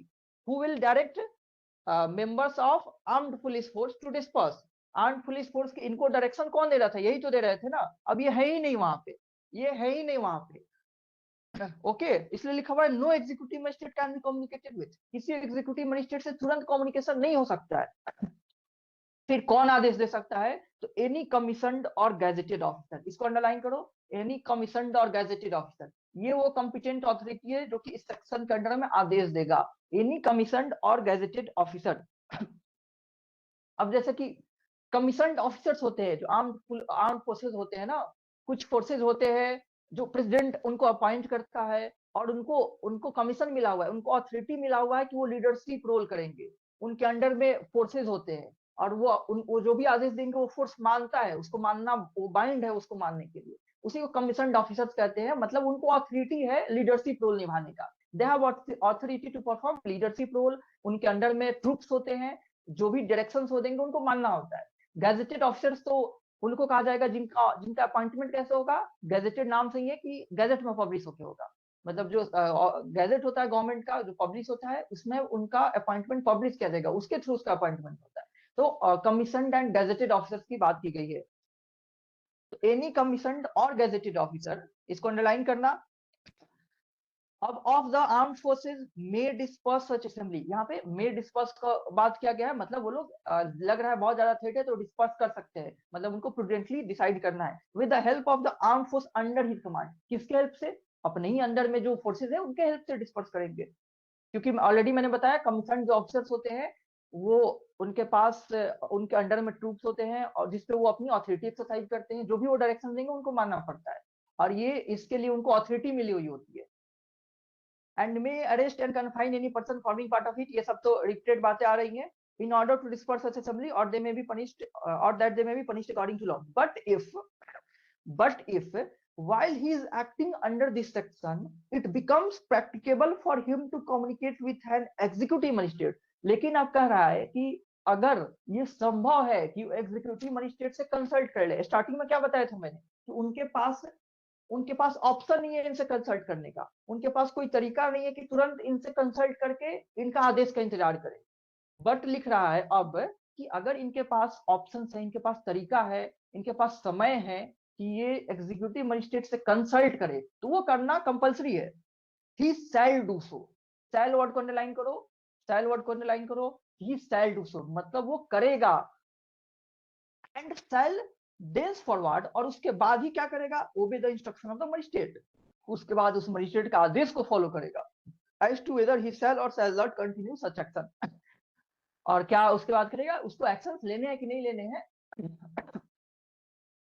A: who will direct members of armed police force to disperse. Armed police force के इनको डायरेक्शन कौन दे रहा था? यही तो दे रहे थे ना। अब ये है ही नहीं वहां पे, ये है ही नहीं वहां पे। ओके इसलिए लिखा हुआ है no executive magistrate can be communicated with, किसी एग्जीक्यूटिव मजिस्ट्रेट से तुरंत कम्युनिकेशन नहीं हो सकता है। फिर कौन आदेश दे सकता है? तो एनी कमीशन्ड और गैजेटेड ऑफिसर, इसको अंडरलाइन करो, एनी कमीशन्ड और गैजेटेड ऑफिसर, ये वो कॉम्पिटेंट ऑथोरिटी है जो कि इस सेक्शन के अंडर में आदेश देगा। एनी कमीशन्ड और गैजेटेड ऑफिसर। अब जैसे कि कमीशन्ड ऑफिसर्स होते हैं जो आर्म फोर्सेज होते हैं ना, कुछ फोर्सेज होते हैं जो प्रेसिडेंट उनको अपॉइंट करता है और उनको उनको कमीशन मिला हुआ है, उनको अथॉरिटी मिला हुआ है कि वो लीडरशिप रोल करेंगे। उनके अंडर में फोर्सेज होते हैं और वो जो भी आदेश देंगे वो फोर्स मानता है, उसको मानना, वो बाइंड है उसको मानने के लिए, उसी को कमीशन्ड ऑफिसर्स कहते हैं। मतलब उनको अथॉरिटी है लीडरशिप रोल निभाने का, they have authority to perform leadership role. उनके अंडर में ट्रूप्स होते हैं, जो भी डायरेक्शंस हो देंगे उनको मानना होता है। गैजेटेड ऑफिसर्स तो उनको कहा जाएगा जिनका जिनका अपॉइंटमेंट कैसे होगा? गैजेटेड नाम से ही है कि गैजेट में पब्लिश होके होगा, मतलब जो गैजेट होता है गवर्नमेंट का जो पब्लिश होता है उसमें उनका अपॉइंटमेंट पब्लिश किया जाएगा, उसके थ्रू उसका अपॉइंटमेंट होता है। तो कमीशन्ड एंड गैजेटेड ऑफिसर्स की बात की गई है। तो एनी कमीशन्ड और गैजेटेड ऑफिसर, इसको अंडरलाइन करना। अब of the arm forces may disperse such assembly, यहाँ पे मे डिस्पर्स का बात किया गया है, मतलब वो लोग लग रहा है बहुत ज्यादा थ्रेट है तो डिस्पर्स कर सकते हैं, मतलब उनको प्रूडेंटली डिसाइड करना है। With the help of the arm force under his command, किसके हेल्प से? अपने ही अंडर में जो फोर्सेज है उनके हेल्प से डिस्पर्स करेंगे। क्योंकि ऑलरेडी मैंने बताया कमीशन जो ऑफिसर्स होते हैं वो उनके पास उनके अंडर में ट्रूप्स होते हैं और जिसपे वो अपनी अथॉरिटी एक्सरसाइज करते हैं, जो भी वो डायरेक्शन देंगे उनको मानना पड़ता है, और ये इसके लिए उनको अथॉरिटी मिली हुई होती है। And may arrest and confine any person forming part of it, ये सब तो रिपीटेड बातें आ रही हैं। In order to disperse such assembly और दे मे बी पनिश्ड और that they may be punished according to law, but if while he is acting under this section it becomes practicable for him to communicate with an executive magistrate, लेकिन अब कह रहा है कि अगर ये संभव है कि एग्जीक्यूटिव मजिस्ट्रेट से कंसल्ट कर ले। स्टार्टिंग में क्या बताया था मैंने कि उनके पास ऑप्शन नहीं है इनसे कंसल्ट करने का, उनके पास कोई तरीका नहीं है कि तुरंत इनसे कंसल्ट करके इनका आदेश का इंतजार करें। बट लिख रहा है अब कि अगर इनके पास ऑप्शन है, इनके पास तरीका है, इनके पास समय है कि ये एग्जीक्यूटिव मजिस्ट्रेट से कंसल्ट करे, तो वो करना कंपलसरी है। He shall do so, shall word को अंडरलाइन करो, शैल वर्ड को अंडरलाइन करो, ही शैल डू सो मतलब वो करेगा। एंड शैल देंस फॉरवर्ड, और उसके बाद ही क्या करेगा, obey the instruction of the magistrate, उसके बाद उस मजिस्ट्रेट का आदेश को फॉलो करेगा। एज टू वेदर ही शैल और shall not continue such action, और क्या उसके बाद करेगा, उसको एक्शंस लेने हैं कि नहीं लेने हैं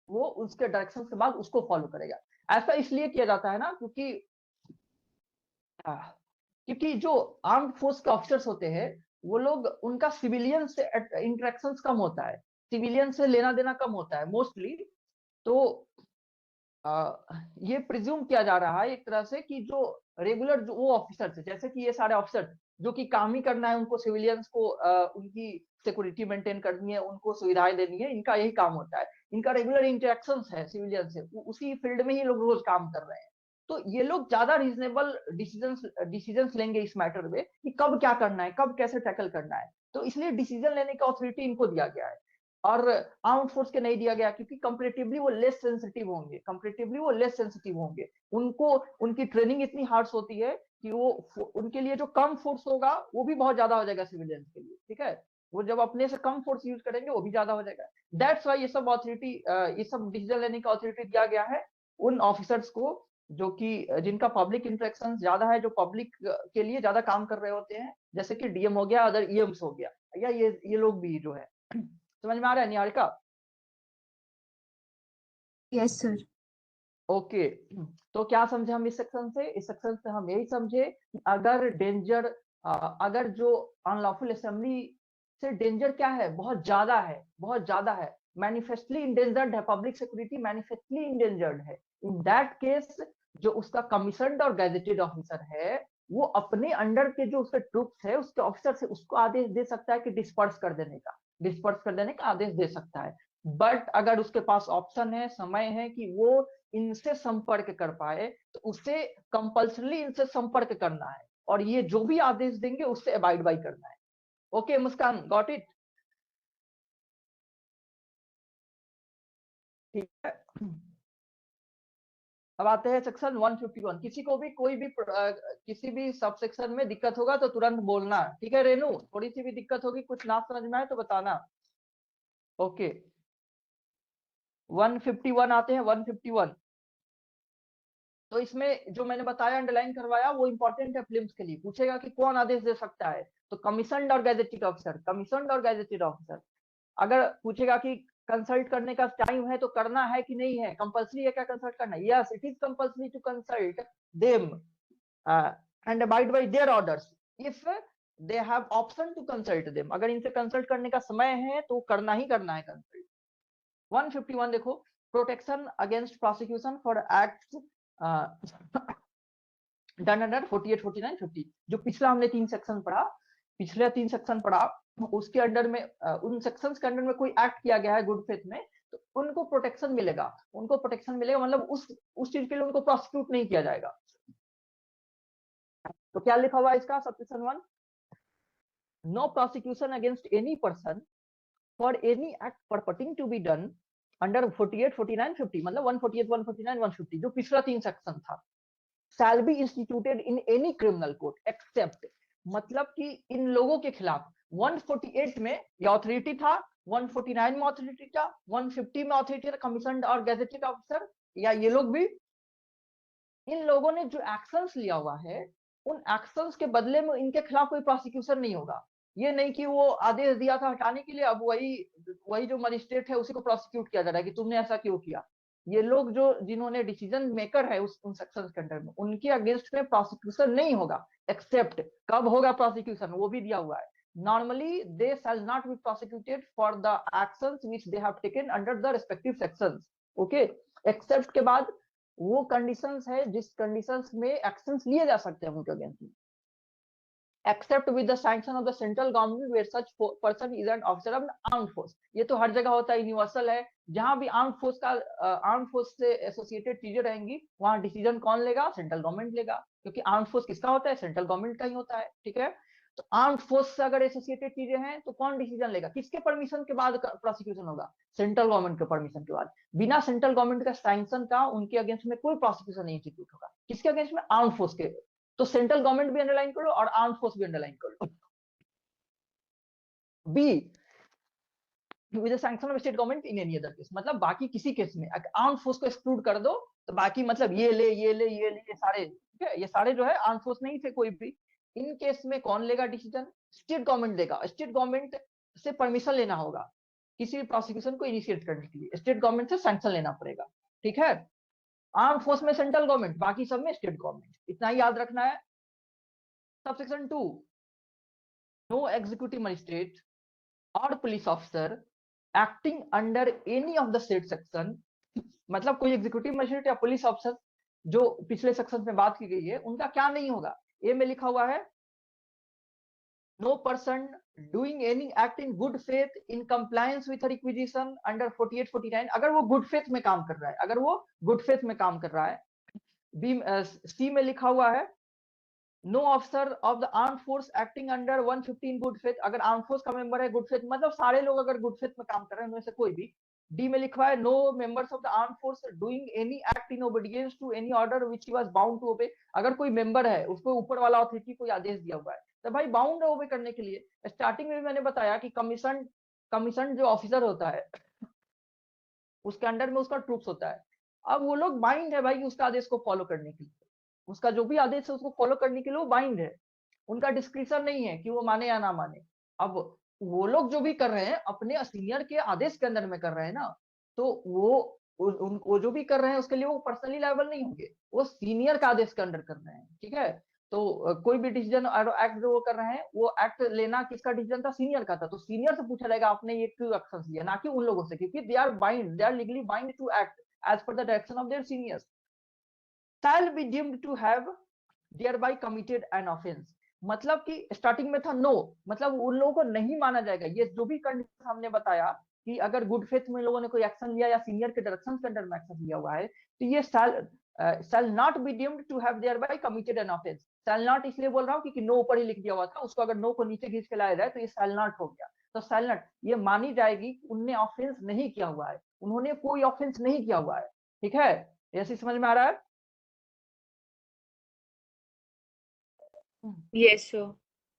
A: वो उसके डायरेक्शन के बाद उसको फॉलो करेगा। ऐसा इसलिए किया जाता है ना क्योंकि जो आर्म्ड फोर्स के ऑफिसर्स होते हैं वो लोग, उनका सिविलियन से इंटरेक्शंस कम होता है, सिविलियन से लेना देना कम होता है मोस्टली। तो ये प्रिज्यूम किया जा रहा है एक तरह से कि जो रेगुलर जो वो ऑफिसर्स है, जैसे कि ये सारे ऑफिसर जो कि काम ही करना है, उनको सिविलियंस को उनकी सिक्योरिटी मेंटेन करनी है, उनको सुविधाएं देनी है, इनका यही काम होता है, इनका रेगुलर इंटरेक्शंस है सिविलियन से, उसी फील्ड में ही लोग रोज काम कर रहे हैं। तो ये लोग ज्यादा रीजनेबल डिसीजंस लेंगे इस मैटर में कि कब क्या करना है, कब कैसे टैकल करना है, तो इसलिए डिसीजन लेने का अथॉरिटी इनको दिया गया है और आर्म्ड फोर्स के नहीं दिया गया, क्योंकि कंपैरेटिवली वो लेस सेंसिटिव होंगे, उनको उनकी ट्रेनिंग इतनी हार्श होती है कि वो उनके लिए जो कम फोर्स होगा वो भी बहुत ज्यादा हो जाएगा सिविलियंस के लिए, ठीक है, वो जब अपने से कम फोर्स यूज करेंगे वो भी ज्यादा हो जाएगा। दैट्स वाई ये सब अथॉरिटी, ये सब डिसीजन लेने का अथॉरिटी दिया गया है उन ऑफिसर्स को जो कि जिनका पब्लिक इंटरेक्शन ज्यादा है, जो पब्लिक के लिए ज्यादा काम कर रहे होते हैं, जैसे कि डीएम हो गया, अदर ईएम्स हो गया, या ये लोग भी जो है। समझ में आ रहा है निहारिका?
D: Yes sir.
A: ओके, तो क्या समझे हम इस सेक्शन से? इस सेक्शन से हम यही समझे कि अगर डेंजर, अगर जो अनलॉफुल असेंबली से डेंजर क्या है, बहुत ज्यादा है, मैनिफेस्टली इंडेंजर्ड है, पब्लिक सिक्योरिटी मैनिफेस्टली इंडेंजर्ड है, इन दैट केस जो उसका कमीशन्ड और गैजेटेड ऑफिसर है वो अपने अंडर के जो उसके ट्रूप्स है, उसके ऑफिसर से उसको आदेश दे सकता है कि डिस्पर्स कर देने का आदेश दे सकता है। बट अगर उसके पास ऑप्शन है, समय है कि वो इनसे संपर्क कर पाए, तो उसे कंपल्सरी इनसे संपर्क करना है और ये जो भी आदेश देंगे उससे अबाइड बाई करना है। Okay Muskan, got it? ठीक है, अब आते हैं सेक्शन 151। किसी को भी किसी भी सब सेक्शन में दिक्कत होगा तो तुरंत बोलना, ठीक है रेनू? थोड़ी सी भी दिक्कत होगी, कुछ ना समझ में आए तो बताना। ओके 151 आते हैं। 151 तो इसमें जो मैंने बताया, अंडरलाइन करवाया, वो इंपॉर्टेंट है फिल्म्स के लिए। पूछेगा कि कौन आदेश दे सकता है, तो कमीशन्ड और गैजेटेड ऑफिसर। अगर पूछेगा कि कंसल्ट करने का टाइम है तो करना है कि नहीं है, कंपल्सरी है क्या कंसल्ट करना? Yes, it is compulsory to consult them and abide by their orders if they have option to consult them. अगर इनसे कंसल्ट करने का समय है तो करना ही करना है कंसल्ट। 151 देखो, protection against prosecution for acts done under 48, 49, 50। जो पिछले 3 सेक्शन पढ़ा उसके अंडर में, उन सेक्शंस के अंडर में कोई एक्ट किया गया है गुड फेथ में, तो उनको प्रोटेक्शन मिलेगा, मतलब उस चीज के लिए उनको प्रोसिक्यूट नहीं किया जाएगा। तो क्या लिखा हुआ है इसका subsection 1? No prosecution against any person for any act purporting to be done under 48, 49, 50, मतलब 148, 149, 150 जो पिछला 3 सेक्शन था। shall be instituted in any criminal court except, मतलब कि इन लोगों के खिलाफ 148 में ये अथॉरिटी था, 149 में अथॉरिटी था, 150 में अथॉरिटी था कमीशन्ड और गैजेटेड ऑफिसर, या ये लोग भी, इन लोगों ने जो एक्शंस लिया हुआ है उन एक्शंस के बदले में इनके खिलाफ कोई प्रोसिक्यूशन नहीं होगा। ये नहीं कि वो आदेश दिया था हटाने के लिए, अब वही जो मजिस्ट्रेट है उसी को प्रोसिक्यूट किया जा रहा है कि तुमने ऐसा क्यों किया। ये लोग जो जिन्होंने डिसीजन मेकर है उन सेक्शन के अंडर में, उनके अगेंस्ट में प्रोसिक्यूशन नहीं होगा। एक्सेप्ट कब होगा प्रोसिक्यूशन वो भी दिया हुआ है। Normally they shall not be prosecuted for the actions which they have taken under the respective sections. Okay, except के बाद वो कंडीशंस है जिस कंडीशंस में एक्शंस लिए जा सकते हैं उनके अगेंस्ट में। except with the sanction of the central government where such person is an officer of armed force। ये तो हर जगह होता है, यूनिवर्सल है। जहां भी आर्म फोर्स से एसोसिएटेड चीजें रहेंगी वहां डिसीजन कौन लेगा? सेंट्रल गवर्नमेंट लेगा, क्योंकि आर्म फोर्स किसका होता है? सेंट्रल गवर्नमेंट का ही होता है। ठीक है, तो आर्म फोर्स से अगर एसोसिएटेड चीजें हैं तो कौन डिसीजन लेगा? किसके परमिशन के बाद प्रोसिक्यूशन होगा? सेंट्रल गवर्नमेंट के परमिशन के बाद। बिना सेंट्रल गवर्नमेंट का सैंक्शन का उनके अगेंस्ट में कोई प्रोसिक्यूशन नहीं इंस्टीट्यूट होगा। किसके अगेंस्ट में? आर्म फोर्स के। तो सेंट्रल गवर्नमेंट भी अंडरलाइन कर लो और आर्म फोर्स भी अंडरलाइन कर लो। B, with the sanction of state government in any other case, मतलब बाकी किसी केस में आर्म फोर्स को एक्सक्लूड कर दो तो बाकी मतलब ये सारे, ठीक है, ये सारे जो है आर्म फोर्स नहीं थे कोई भी। इन केस में कौन लेगा डिसीजन? स्टेट गवर्नमेंट देगा। स्टेट गवर्नमेंट से परमिशन लेना होगा किसी भी प्रोसिक्यूशन को इनिशिएट करने के लिए, स्टेट गवर्नमेंट से सैंक्शन लेना पड़ेगा। ठीक है, आर्म फोर्स में सेंट्रल गवर्नमेंट, बाकी सब में स्टेट गवर्नमेंट, इतना ही याद रखना है। सबसेक्शन 2, नो एग्जीक्यूटिव मजिस्ट्रेट और police officer acting under any of the said section, मतलब कोई एग्जीक्यूटिव मजिस्ट्रेट या पुलिस ऑफिसर जो पिछले सेक्शन में बात की गई है उनका क्या नहीं होगा? ए में लिखा हुआ है no person doing any act in good faith in compliance with requisition under 48-49, अगर वो गुड फेथ में काम कर रहा है, अगर वो गुड फेथ में काम कर रहा है। बी, सी में लिखा हुआ है no officer of the arm force acting under 115 good faith, अगर आर्म फोर्स का मेंबर है गुड फेथ, मतलब सारे लोग अगर गुड फेथ में काम कर रहे हैं उनमें से कोई भी। डी में लिखा है no members of the arm force doing any act in obedience to any order which he was bound to obey, अगर कोई मेंबर है उसको ऊपर वाला अथॉरिटी कोई आदेश दिया हुआ है तो भाई बाउंड है ओबे करने के लिए। स्टार्टिंग में मैंने बताया कि कमीशन जो ऑफिसर होता है उसके अंडर में उसका ट्रूप्स होता है। अब वो लोग बाइंड है भाई उसका आदेश को फॉलो करने के लिए, उसका जो भी आदेश है उसको फॉलो करने के लिए वो बाइंड है। उनका डिस्क्रिप्शन नहीं है कि वो माने या ना माने। अब वो लोग जो भी कर रहे हैं अपने सीनियर के आदेश के अंदर में कर रहे हैं ना, तो वो जो भी कर रहे हैं उसके लिए वो पर्सनली लायबल नहीं होंगे, वो सीनियर का आदेश के अंदर कर रहे हैं। ठीक है, तो कोई भी डिसीजन एक्ट जो वो कर रहे हैं वो एक्ट लेना किसका डिसीजन था? सीनियर का था। तो सीनियर से पूछा जाएगा आपने ये क्यों एक्शन लिया, ना कि उन लोगों से, क्योंकि they are legally bind to act as per the direction of their seniors. shall be deemed to have thereby committed an offense, मतलब कि स्टार्टिंग में था नो, मतलब उन लोगों को नहीं माना जाएगा। ये जो भी कंडीशन हमने बताया कि अगर गुड फेथ में लोगों ने कोई एक्शन लिया या सीनियर के डायरेक्शन के अंडर में एक्शन लिया हुआ है तो ये shall not be deemed to have thereby committed an offense। shall not इसलिए बोल रहा हूँ क्योंकि नो ऊपर ही लिख दिया हुआ था, उसको अगर नो को नीचे खींच के लाया जाए तो ये shall not हो गया। तो shall not ये मानी जाएगी उनने ऑफेंस नहीं किया हुआ है, उन्होंने कोई ऑफेंस नहीं किया हुआ है। ठीक है, ऐसे समझ में आ रहा है?
B: Yes, sir.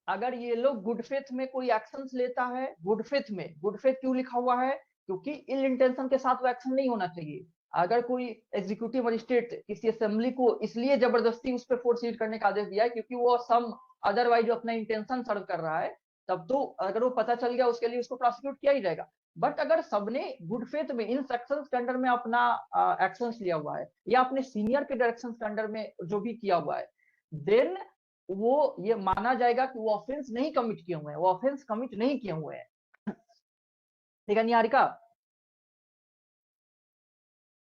A: अगर ये लोग गुड फेथ में कोई एक्शंस लेता है, गुड फेथ क्यों लिखा हुआ है? क्योंकि इल इंटेंशन के साथ वो एक्शन नहीं होना चाहिए। अगर कोई एग्जीक्यूटिव मजिस्ट्रेट किसी असेंबली को इसलिए जबरदस्ती उस पर फोर्स यूज करने का आदेश दिया है क्योंकि वो सम अदरवाइज अपना इंटेंशन सर्व कर रहा है, तब तो अगर वो पता चल गया उसके लिए उसको प्रोसिक्यूट किया ही जाएगा। बट अगर सबने गुड फेथ में इन सेक्शंस के अंडर में अपना एक्शंस लिया हुआ है या अपने सीनियर के डायरेक्शंस के अंडर में जो भी किया हुआ है, देन वो ये माना जाएगा कि वो ऑफेंस नहीं कमिट किए हुए हैं, वो ऑफेंस कमिट नहीं किए हुए हैं। ठीक है Niharika?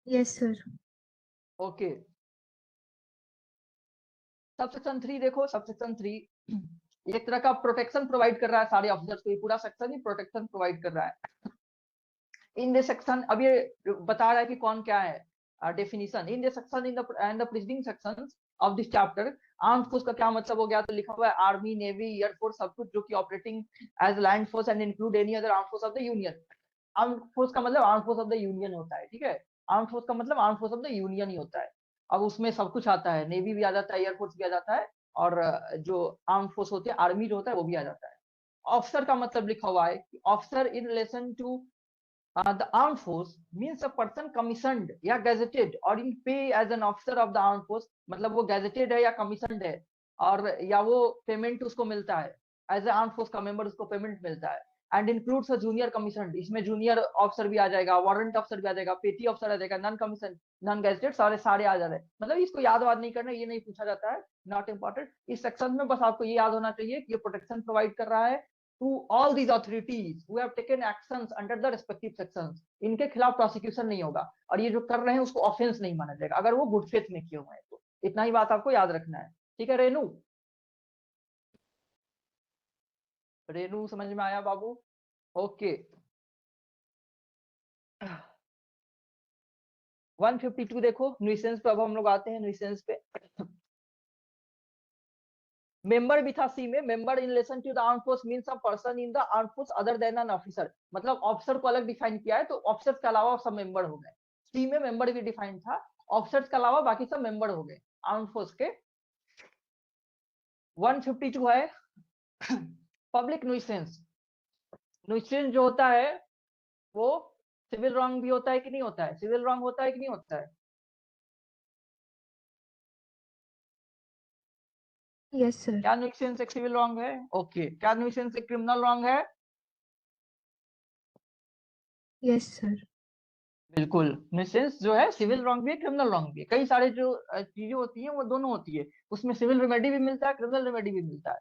D: Yes sir.
A: Okay, subsection 3 देखो। सबसेक्शन 3 एक तरह का प्रोटेक्शन प्रोवाइड कर रहा है सारे ऑफिसर्स को, ये पूरा सेक्शन ही प्रोटेक्शन प्रोवाइड कर रहा है। इन दिस सेक्शन अब ये बता रहा है कि कौन क्या है, definition in this section in the preceding sections of this chapter. Armed force का क्या मतलब हो गया? तो लिखा हुआ है आर्मी, नेवी, एयर फोर्स, सब कुछ जो कि operating as land force and include any other armed force of the union. Armed force का मतलब armed force of the union होता है। ठीक है, आर्म्ड फोर्स का मतलब armed force of the union ही होता है। अब उसमें सब कुछ आता है, नेवी भी आ जाता है, एयरफोर्स भी आ जाता है, और जो आर्म्ड फोर्स होते हैं आर्मी जो होता है वो भी आ जाता है। ऑफिसर का मतलब लिखा हुआ है कि officer in relation to the armed force means a person commissioned या gazetted or in pay as an officer of the armed force, मतलब वो gazetted है या commissioned है और या वो पेमेंट उसको मिलता है एज ए आर्म फोर्स का मेंबर उसको पेमेंट मिलता है। And includes a junior commission, इसमें जूनियर ऑफिसर भी आ जाएगा, वारंट ऑफिसर भी आ जाएगा, पेटी ऑफिसर आ जाएगा, नॉन कमीशन नॉन गैजेटेड सारे सारे आ जा रहे हैं। मतलब इसको याद वाद नहीं करना, ये नहीं पूछा जाता है, नॉट इंपॉर्टेंट। इस सेक्शन में बस आपको ये याद होना चाहिए कि ये प्रोटेक्शन प्रोवाइड कर रहा है to all these authorities who have taken actions under the respective sections. इनके खिलाफ प्रोसिक्यूशन नहीं होगा, और ये जो कर रहे हैं उसको ऑफेंस नहीं माना जाएगा अगर वो गुड फेथ में किए हुए हैं तो। इतना ही बात आपको याद रखना है, ठीक है रेनू? रेनू समझ में आया बाबू? ओके। 152 देखो, न्यूसेंस पे अब हम लोग आते हैं, न्यूसेंस पे। मेंबर भी था सी में, member in relation to the arm force means a person in the arm force other than an officer. मतलब ऑफिसर को अलग डिफाइन किया है, तो ऑफिसर्स के अलावा सब मेंबर हो गए। सी में मेंबर भी डिफाइन था, ऑफिसर्स के अलावा बाकी सब मेंबर हो गए आर्म फोर्स के। 152 है पब्लिक न्यूसेंस। न्यूसेंस जो होता है वो सिविल रॉन्ग भी होता है कि नहीं होता है? सिविल रॉन्ग होता है कि नहीं होता है?
D: Yes sir.
A: क्या न्यूसेंस एक सिविल रॉन्ग है? ओके। क्या न्यूसेंस एक क्रिमिनल रॉन्ग है?
D: Yes sir.
A: बिल्कुल, न्यूसेंस जो है सिविल रॉन्ग भी है क्रिमिनल रॉन्ग भी है। कई सारे जो चीजें होती हैं वो दोनों होती है, उसमें सिविल रेमेडी भी मिलता है, क्रिमिनल रेमेडी भी मिलता है।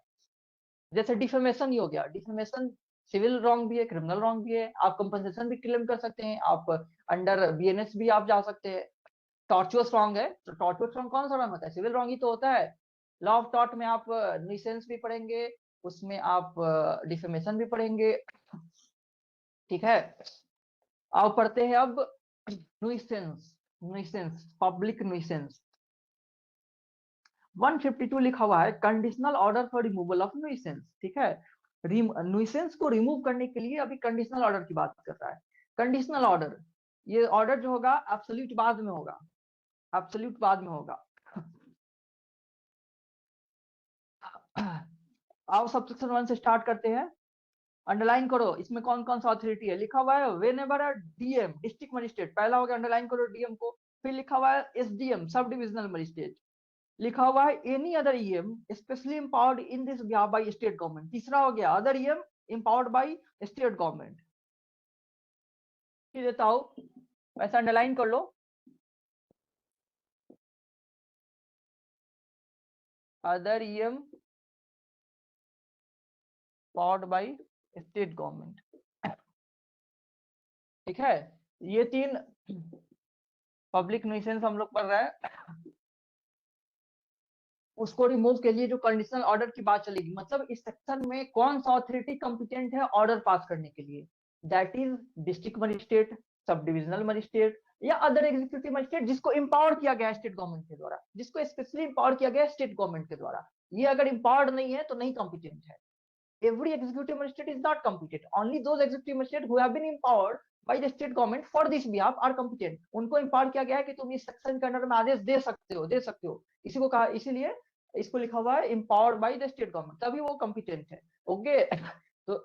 A: जैसे डिफेमेशन ही हो गया, डिफेमेशन सिविल रॉन्ग भी है क्रिमिनल रॉन्ग भी है। आप कंपनसेशन भी क्लेम कर सकते हैं, आप अंडर बीएनएस भी आप जा सकते हैं। टॉर्चुअस रॉन्ग है, तो टॉर्चुअस रॉन्ग कौन सा रॉन्ग होता है? सिविल रॉन्ग ही तो होता है। लॉ ऑफ टॉर्ट में आप न्यूसेंस भी पढ़ेंगे, उसमें आप डिफेमेशन भी पढ़ेंगे, ठीक है? आप पढ़ते हैं अब न्यूसेंस। Nuisance, public nuisance. 152 लिखा हुआ है conditional order for removal of nuisance, ठीक है? न्यूसेंस को रिमूव करने के लिए अभी कंडीशनल ऑर्डर की बात कर रहा है। कंडीशनल ऑर्डर, ये ऑर्डर जो होगा एब्सोल्यूट बाद में होगा, एब्सोल्यूट बाद में होगा। आओ सबसेक्शन 1 से स्टार्ट करते हैं। अंडरलाइन करो इसमें कौन कौन सा अथॉरिटी है। लिखा हुआ है when ever DM district magistrate, पहला हो गया, अंडरलाइन करो डीएम को। फिर लिखा हुआ है एसडीएम सब डिविजनल मजिस्ट्रेट। लिखा हुआ है any other EM specially empowered in this behalf by state government. तीसरा हो गया other EM empowered by state government. देता हूं, ऐसा अंडरलाइन कर लो। Other EM powered by state government, ठीक है? ये तीन पब्लिक न्यूसेंस हम लोग पढ़ रहे हैं। उसको रिमूव के लिए जो कंडीशनल ऑर्डर की बात चलेगी, मतलब इस सेक्शन में कौन सा अथॉरिटी कंपिटेंट है ऑर्डर पास करने के लिए, that is district magistrate, sub divisional magistrate या अदर एग्जीक्यूटिव मजिस्ट्रेट जिसको एम्पावर किया गया है स्टेट गवर्नमेंट के द्वारा, जिसको स्पेशली एम्पावर किया गया है स्टेट गवर्नमेंट के द्वारा। ये अगर एम्पावर्ड नहीं है तो नहीं कंपिटेंट है। Every executive magistrate is not competent. Only those executive magistrates who have been empowered by the state government for this behalf are competent. उनको empower किया गया है कि तुम इस सेक्शन के अंडर में आदेश दे सकते हो, दे सकते हो। इसी को कहा, इसीलिए इसको लिखा हुआ है empowered by the state government, तभी वो competent है। ओके तो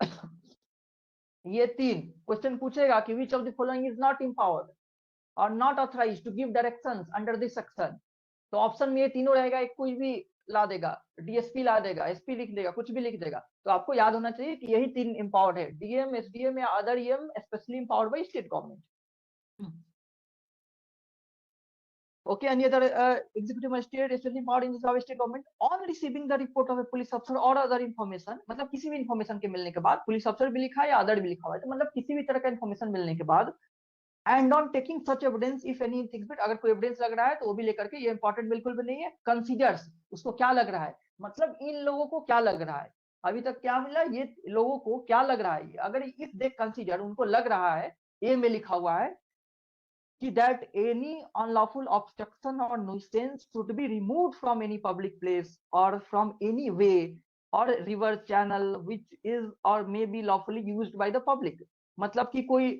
A: ये तीन क्वेश्चन पूछेगा कि which of the following is not empowered or not authorized to give directions under this section। तो ऑप्शन में ये तीनों रहेगा, एक कोई भी ला देगा, डीएसपी ला देगा, एसपी लिख देगा, कुछ भी लिख देगा। तो आपको याद होना चाहिए कि यही तीन एम्पावर्ड है, डीएम, एसडीएम या other EM specially empowered by state government. Okay, any other executive magistrate especially empowered in the of state government on receiving the report of a police officer or other information, मतलब किसी भी information के मिलने के बाद, police अफसर भी लिखा है या अदर भी लिखा हुआ है, तो मतलब किसी भी तरह का इंफॉर्मेशन मिलने के बाद, and on taking such evidence if any things bit, अगर कोई एविडेंस लग रहा है तो वो भी लेकर के, ये इंपॉर्टेंट बिल्कुल भी नहीं है, कंसीडर्स, उसको क्या लग रहा है, मतलब इन लोगों को क्या लग रहा है, अभी तक क्या मिला, ये लोगों को क्या लग रहा है, अगर इफ दे कंसीडर, उनको लग रहा है, ए में लिखा हुआ है कि that any unlawful obstruction or nuisance should be removed from any public place or from any way or river channel which is or may be lawfully used by the public। मतलब कि कोई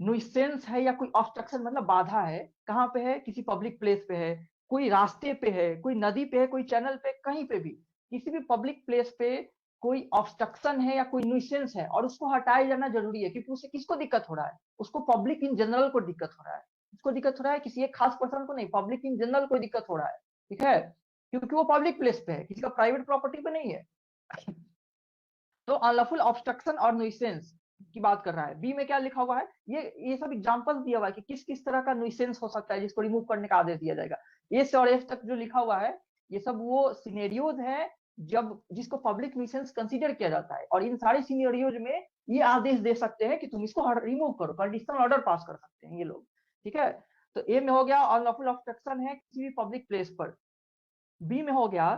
A: नुइसेंस है या कोई ऑब्स्ट्रक्शन मतलब बाधा है, कहाँ पे है, किसी पब्लिक प्लेस पे है, कोई रास्ते पे है, कोई नदी पे है, कोई चैनल पे, कहीं पे भी, किसी भी पब्लिक प्लेस पे कोई ऑब्स्ट्रक्शन है या कोई न्यूसेंस है और उसको हटाया जाना जरूरी है, क्योंकि उससे किसको दिक्कत हो रहा है, उसको पब्लिक इन जनरल को दिक्कत हो रहा है, उसको दिक्कत हो रहा है, किसी एक खास पर्सन को नहीं, पब्लिक इन जनरल को दिक्कत हो रहा है, ठीक है? क्योंकि वो पब्लिक प्लेस पे है, किसी का प्राइवेट प्रॉपर्टी पे नहीं है। तो अनलॉफुल ऑब्स्ट्रक्शन और न्यूइसेंस की बात कर रहा है। बी में क्या लिखा हुआ है, ये सब एग्जांपल्स दिया हुआ है कि किस किस तरह का न्यूइसेंस हो सकता है जिसको रिमूव करने का आदेश दिया जाएगा। ए से और एफ तक जो लिखा हुआ है ये सब वो सिनेरियोज है जब जिसको पब्लिक न्यूइसेंस कंसीडर किया जाता है, और इन सारे सिनेरियोज में ये आदेश दे सकते हैं कि तुम इसको रिमूव करो, कंडीशनल ऑर्डर पास कर सकते हैं ये लोग, ठीक है। तो ए में हो गया अनलॉफुल ऑब्स्ट्रक्शन है किसी भी पब्लिक प्लेस पर। बी में हो गया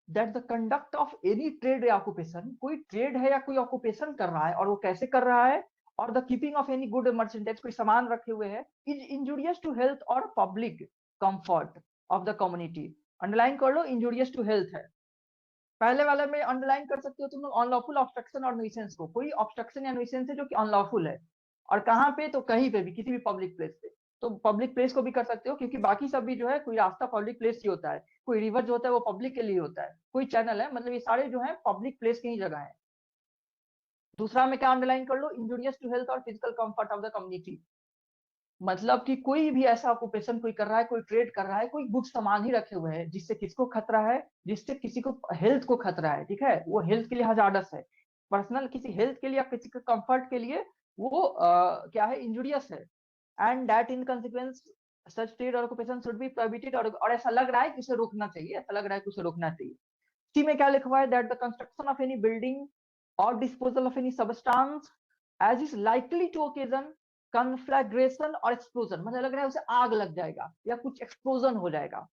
A: that the conduct of any trade या ऑक्यूपेशन, कोई ट्रेड है या कोई ऑक्यूपेशन कर रहा है और वो कैसे कर रहा है, और the keeping of any good merchandise, कोई सामान रखे हुए है, इज इंजूरियस टू हेल्थ और public comfort of the community. Underline कर लो, इंजूरियस टू हेल्थ है। पहले वाले में अंडरलाइन कर सकते हो तुम लोग अनलॉफुल ऑब्स्ट्रक्शन और न्यूइसेंस को, कोई ऑब्स्ट्रक्शन या न्यूइसेंस है जो कि अनलॉफुल है, और कहाँ पे, तो कहीं पे भी, किसी भी पब्लिक प्लेस पे। तो पब्लिक प्लेस को भी कर सकते हो क्योंकि बाकी सब भी जो है, कोई रास्ता पब्लिक प्लेस ही होता है, कोई रिवर जो होता है वो पब्लिक के लिए होता है, कोई चैनल है, मतलब ये सारे जो है पब्लिक प्लेस की ही जगह है। दूसरा में क्या अंडरलाइन कर लो, इंजूरियस टू हेल्थ और physical comfort of the community, मतलब कि कोई भी ऐसा ऑक्यूपेशन कोई कर रहा है, कोई ट्रेड कर रहा है, कोई गुड सामान ही रखे हुए है जिससे किसको खतरा है, जिससे किसी को हेल्थ को खतरा है, ठीक है, वो हेल्थ के लिए हजार्डस है, पर्सनल किसी हेल्थ के लिए या किसी के कंफर्ट के लिए वो क्या है, इंजूरियस है, and that in consequence such trade और ऑक्यूपेशन शुड बी प्रोहिबिटेड, और ऐसा लग रहा है कि उसे रोकना चाहिए, ऐसा लग रहा है कि उसे रोकना चाहिए। सी में क्या लिखा हुआ है, that the construction of any building और disposal of any substance as is likely to occasion conflagration और एक्सप्लोजन, मतलब लग रहा है उसे आग लग जाएगा या कुछ एक्सप्लोजन हो जाएगा,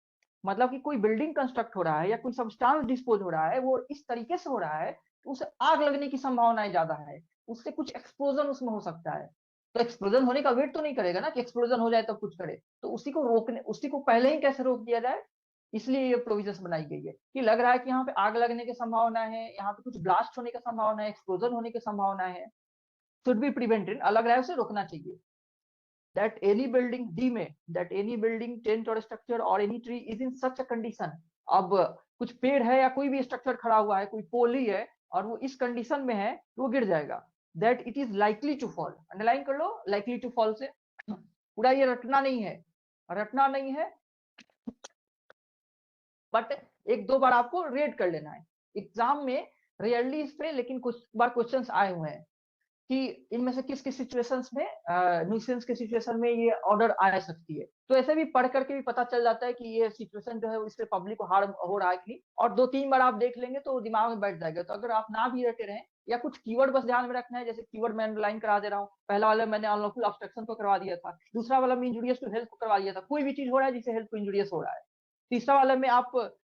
A: मतलब कि कोई बिल्डिंग कंस्ट्रक्ट हो रहा है या कोई सब्सटेंस डिस्पोज हो रहा है, वो इस तरीके से हो रहा है तो उसे आग लगने की संभावनाएं ज्यादा है, उससे कुछ एक्सप्लोजन उसमें हो सकता है। तो एक्सप्लोजन होने का वेट तो नहीं करेगा ना कि एक्सप्लोजन हो जाए तो कुछ करे, तो उसी को रोकने, उसी को पहले ही कैसे रोक दिया जाए, इसलिए ये प्रोविजंस बनाई गई है कि लग रहा है कि यहाँ पे आग लगने की संभावना है, यहाँ पे कुछ ब्लास्ट होने की संभावना है, एक्सप्लोजन होने की संभावना है, शुड बी प्रिवेंटेड, अलग रहा है उसे रोकना चाहिए। that any building, डी में, that any building, tent or structure or any tree is in such a condition, अब कुछ पेड़ है या कोई भी स्ट्रक्चर खड़ा हुआ है, कोई पोल ही है और वो इस कंडीशन में है तो वो गिर जाएगा, that it is likely to fall, underline कर लो, likely to fall से पूरा ये रटना नहीं है, रटना नहीं है, बट एक दो बार आपको रीड कर लेना है एग्जाम में, रेयरली इस पे लेकिन कुछ बार क्वेश्चंस आए हुए हैं कि इनमें से किस किस सिचुएशंस में न्यूसेंस के सिचुएशन में ये ऑर्डर आ सकती है, तो ऐसे भी पढ़ करके भी पता चल जाता है कि ये सिचुएशन जो है इससे पब्लिक को हार्म हो रहा है कि नहीं, और दो तीन बार आप देख लेंगे तो दिमाग में बैठ जाएगा। तो अगर आप ना भी रटे रहें या कुछ कीवर्ड बस ध्यान में रखना है, जैसे कीवर्ड मैं अंडरलाइन करा दे रहा हूँ, पहला वाला मैंने अनलॉफुल ऑब्स्ट्रक्शन को करवा दिया था, दूसरा वाला में इंजूरियस टू हेल्थ को करवा दिया था, कोई भी चीज हो रहा है जिससे हेल्थ को इंजूरियस हो रहा है, तीसरा वाले में आप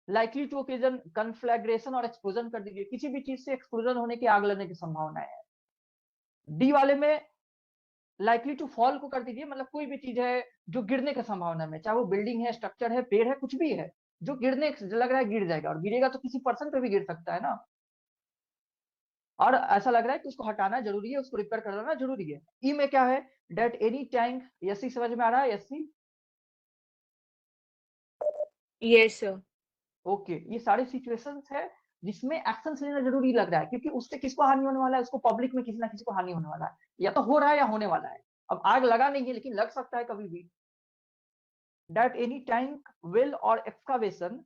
A: लाइकली टू ओकेजन कन्फ्लैग्रेशन और एक्सप्लोजन कर दीजिए, किसी भी चीज से एक्सप्लोजन होने की, आग लगने की संभावना है। डी वाले में लाइकली टू फॉल को कर दीजिए, मतलब कोई भी चीज है जो गिरने की संभावना में, चाहे वो बिल्डिंग है, स्ट्रक्चर है, पेड़ है, कुछ भी है जो गिरने लग रहा है गिर जाएगा, और गिरेगा तो किसी पर्सन पे भी गिर सकता है ना, और ऐसा लग रहा है कि उसको हटाना जरूरी है, उसको रिपेयर कराना जरूरी है। ई में क्या है, डेट एनी टैंक, यसी समझ में आ रहा है, यसी
B: यस सर।
A: ओके, ये सारे सिचुएशंस है जिसमें एक्शन लेना जरूरी लग रहा है, क्योंकि उससे किसको हानि होने वाला है, उसको पब्लिक में किसी ना किसी को हानि होने वाला है, या तो हो रहा है या होने वाला है, अब आग लगा नहीं है लेकिन लग सकता है कभी भी। That any tank, well or excavation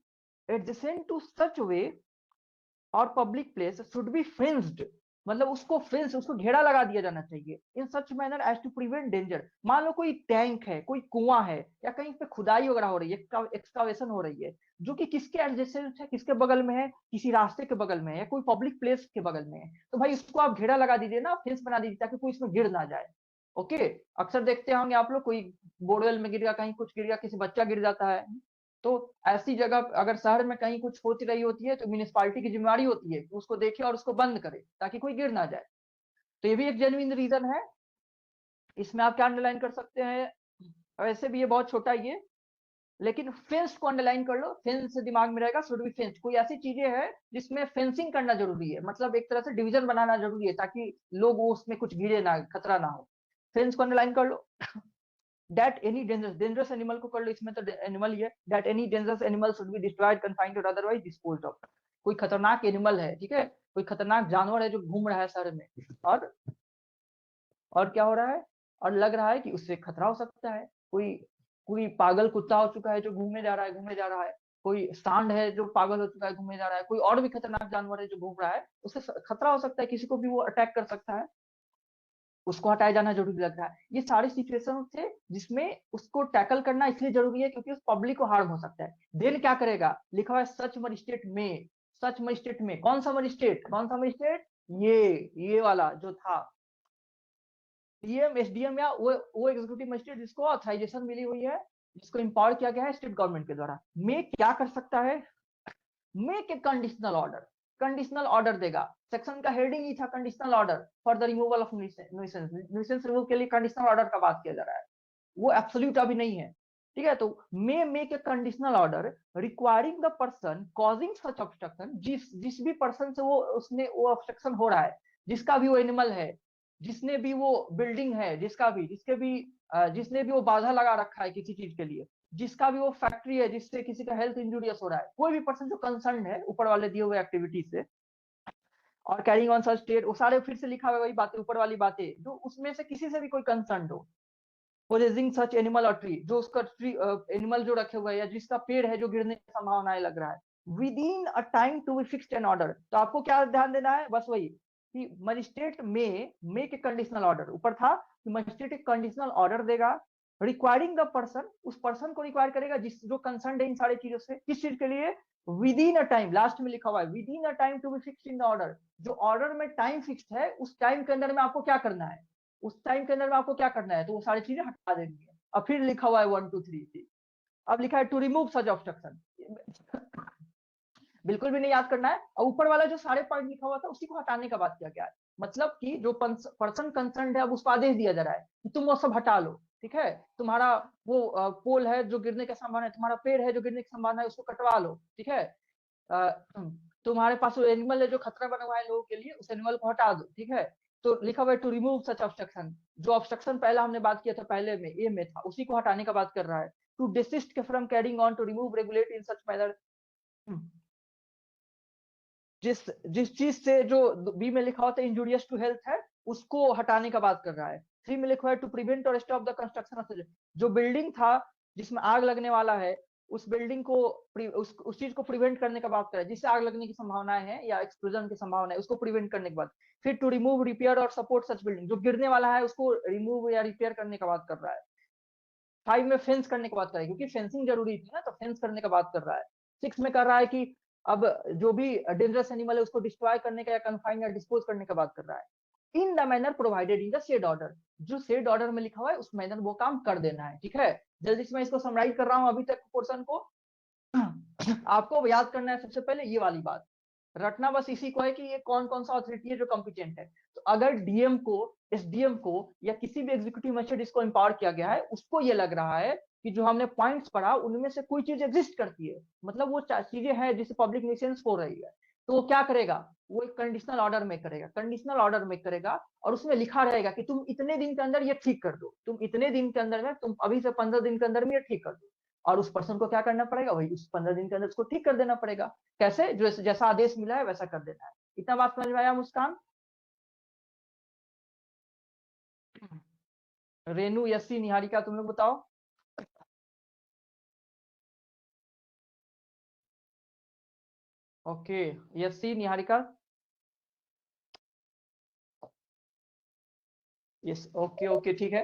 A: adjacent to such way or public place should be fenced, मतलब उसको फेंस, उसको घेरा लगा दिया जाना चाहिए, in such manner as to prevent danger. मान लो कोई टैंक है, कोई कुआं है, या कहीं पे खुदाई वगैरह हो रही है, एक्सकावेशन हो रही है, जो कि किसके एडजेसेंट है, किसके बगल में है, किसी रास्ते के बगल में है, कोई पब्लिक प्लेस के बगल में है, तो भाई उसको आप घेरा लगा दीजिए ना, फेंस बना दीजिए ताकि कोई इसमें गिर ना जाए। ओके, अक्सर देखते होंगे आप लोग, कोई बोरवेल में गिर गया, कहीं कुछ गिर गया, किसी बच्चा गिर जाता है, तो ऐसी जगह अगर शहर में कहीं कुछ होती रही होती है तो म्यूनिसपालिटी की जिम्मेवारी होती है कि उसको देखे और उसको बंद करे ताकि कोई गिर ना जाए। तो ये भी एक जेन्युइन रीजन है, इसमें आप क्या अंडरलाइन कर सकते हैं, वैसे भी ये बहुत छोटा ही है, लेकिन फेंस को अंडरलाइन कर लो, फेंस दिमाग में रहेगा, शुड बी फेंस, कोई ऐसी चीजें है जिसमें फेंसिंग करना जरूरी है, मतलब एक तरह से डिवीजन बनाना जरूरी है ताकि लोग उसमें कुछ गिरे ना, खतरा ना हो, फेंस को अंडरलाइन कर लो। that any dangerous animal को कर लो, इसमें तो एनिमल ही है, that any dangerous animal should be destroyed, confined or otherwise disposed of, कोई खतरनाक एनिमल है, ठीक है, कोई खतरनाक जानवर है जो घूम रहा है शहर में, और क्या हो रहा है, और लग रहा है कि उससे खतरा हो सकता है, कोई कोई पागल कुत्ता हो चुका है जो घूमे जा रहा है, कोई सांड है जो पागल हो चुका है, घूमे जा रहा है, कोई और भी खतरनाक जानवर है जो घूम रहा है, उससे खतरा हो सकता है, किसी को भी वो अटैक कर सकता है, उसको हटाया जाना जरूरी लग रहा है। ये सारे सिचुएशन थे जिसमें उसको टैकल करना इसलिए जरूरी है क्योंकि उस पब्लिक को हार्म हो सकता है। देन क्या करेगा, लिखा हुआ है सच मजिस्ट्रेट में, सच मजिस्ट्रेट में, कौन सा मजिस्ट्रेट, कौन सा मजिस्ट्रेट, ये वाला जो था डीएम एसडीएम या वो एग्जीक्यूटिव मजिस्ट्रेट जिसको ऑथराइजेशन मिली हुई है, जिसको एम्पावर किया गया है स्टेट गवर्नमेंट के द्वारा, में क्या कर सकता है, make a conditional order, conditional order देगा। सेक्शन का हेडिंग ही था conditional order for the removal of nuisance, nuisance remove के लिए कंडीशनल ऑर्डर का बात किया जा रहा है, वो एब्सोल्यूट अभी नहीं है, ठीक है। तो may make a conditional order requiring the person causing such obstruction, जिस भी पर्सन से वो ऑब्स्ट्रक्शन हो रहा है, जिसका भी वो एनिमल है, जिसने भी वो बिल्डिंग है, जिसने भी वो बाधा लगा रखा है किसी चीज के लिए, जिसका भी वो फैक्ट्री है जिससे किसी का हेल्थ इंजूरियस हो रहा है, कोई भी पर्सन जो कंसर्न है ऊपर वाले दिए हुए एक्टिविटीज से, और कैरिंग ऑन सच स्टेट, वो सारे फिर से लिखा हुआ वही बातें, ऊपर वाली बातें, जो उसमें से किसी से भी कोई कंसर्न हो, पोजेसिंग सच एनिमल और ट्री, जो उसका ट्री एनिमल जो रखे हुए है या जिसका पेड़ है जो गिरने की संभावना लग रहा है, within a time to be fixed an order. तो आपको क्या ध्यान देना है, बस वही कि मजिस्ट्रेट में मेक ए कंडीशनल ऑर्डर, ऊपर था कि मजिस्ट्रेट एक कंडीशनल ऑर्डर देगा रिक्वायरिंग द पर्सन, उस पर्सन को रिक्वायर करेगा जिस जो कंसर्न है इन सारी चीजों से, किस चीज के लिए, within a time, last में लिखा हुआ है within a time to be fixed in the order, जो ऑर्डर में टाइम फिक्स्ड है उस टाइम के अंदर में आपको क्या करना है, उस टाइम के अंदर में आपको क्या करना है, तो वो सारी चीजें हटा देनी है। अब फिर लिखा हुआ है 1 2 3, अब लिखा है टू रिमूव सच ऑब्स्ट्रक्शन, बिल्कुल भी नहीं याद करना है, और ऊपर वाला जो सारे पॉइंट लिखा हुआ था उसी को हटाने का बात किया गया है। मतलब कि जो पर्सन कंसर्न है अब उसको आदेश दिया जा रहा है कि तुम वो सब हटा लो, ठीक है, तुम्हारा वो पोल है जो गिरने का संभावना है, तुम्हारा पेड़ है जो गिरने की संभावना है, उसको कटवा लो, ठीक है, तुम्हारे पास वो एनिमल है जो खतरा बना हुआ है लोगों के लिए, उस एनिमल को हटा दो, ठीक है। तो लिखा हुआ है टू रिमूव सच ऑब्स्ट्रक्शन, जो ऑब्स्ट्रक्शन पहला हमने बात किया था, पहले में ए में था, उसी को हटाने का बात कर रहा है। To desist from carrying on, to remove regulate in such manner, जिस जिस चीज से जो बी में लिखा होता है इंजूरियस टू हेल्थ है, उसको हटाने का बात कर रहा है। 3 में लिखा है टू प्रिवेंट और स्टॉप द कंस्ट्रक्शन ऑफ, जो बिल्डिंग था जिसमें आग लगने वाला है, उस बिल्डिंग को उस चीज को प्रिवेंट करने का बात कर रहा है, जिससे आग लगने की संभावनाएं है या एक्सप्लोजन की संभावना है, उसको प्रिवेंट करने के बाद फिर टू रिमूव रिपेयर और सपोर्ट सच बिल्डिंग, जो गिरने वाला है उसको रिमूव या रिपेयर करने का बात कर रहा है। 5 में फेंस करने की बात कर रहा है, क्योंकि फेंसिंग जरूरी थी ना, तो फेंस करने का बात कर रहा है। 6 में कर रहा है कि अब जो भी डेंजरस एनिमल है उसको डिस्ट्रॉय करने का या कन्फाइन या डिस्पोज करने का बात कर रहा है। इन the manner provided in the said order, जो सेड ऑर्डर में लिखा हुआ है उस मैनर वो काम कर देना है, ठीक है। जल्दी से मैं इसको समराइज कर रहा हूँ अभी तक पोर्शन को। आपको याद करना है सबसे पहले ये वाली बात, रटना बस इसी को है कि ये कौन कौन सा अथॉरिटी है जो कॉम्पिटेंट है। तो अगर डीएम को, एसडीएम को या किसी भी एग्जीक्यूटिव मजिस्ट्रेट जिसको एम्पावर किया गया है, उसको ये लग रहा है कि जो हमने पॉइंट्स पढ़ा उनमें से कोई चीज एग्जिस्ट करती है, मतलब वो चीजें हैं जिससे पब्लिक न्यूसेंस हो रही है, तो वो क्या करेगा, वो एक कंडीशनल ऑर्डर मेक करेगा, कंडीशनल ऑर्डर मेक करेगा, और उसमें लिखा रहेगा कि तुम इतने दिन के अंदर ये ठीक कर दो, तुम इतने दिन के अंदर में, तुम अभी से 15 दिन के अंदर में ये ठीक कर दो, और उस पर्सन को क्या करना पड़ेगा, वही उस 15 दिन के अंदर उसको ठीक कर देना पड़ेगा। कैसे, जो जैसा आदेश मिला है वैसा कर देना है। इतना बात समझ में आया मुस्कान? रेनू, यस्सी, निहारिका, तुम लोग बताओ। Okay, SC, Niharika, yes, okay okay, ठीक है।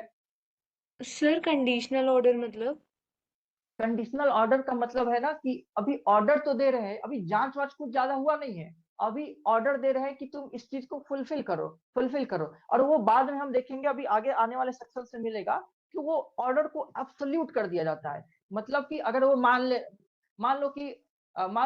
B: सर कंडीशनल ऑर्डर मतलब?
A: कंडीशनल ऑर्डर का मतलब है ना कि अभी ऑर्डर तो दे रहे हैं, अभी जांच वांच कुछ ज्यादा हुआ नहीं है, अभी ऑर्डर दे रहे हैं कि तुम इस चीज को फुलफिल करो, फुलफिल करो, और वो बाद में हम देखेंगे, अभी आगे आने वाले सेक्शन से मिलेगा कि वो ऑर्डर को एब्सोल्यूट कर दिया जाता है। मतलब कि अगर वो मान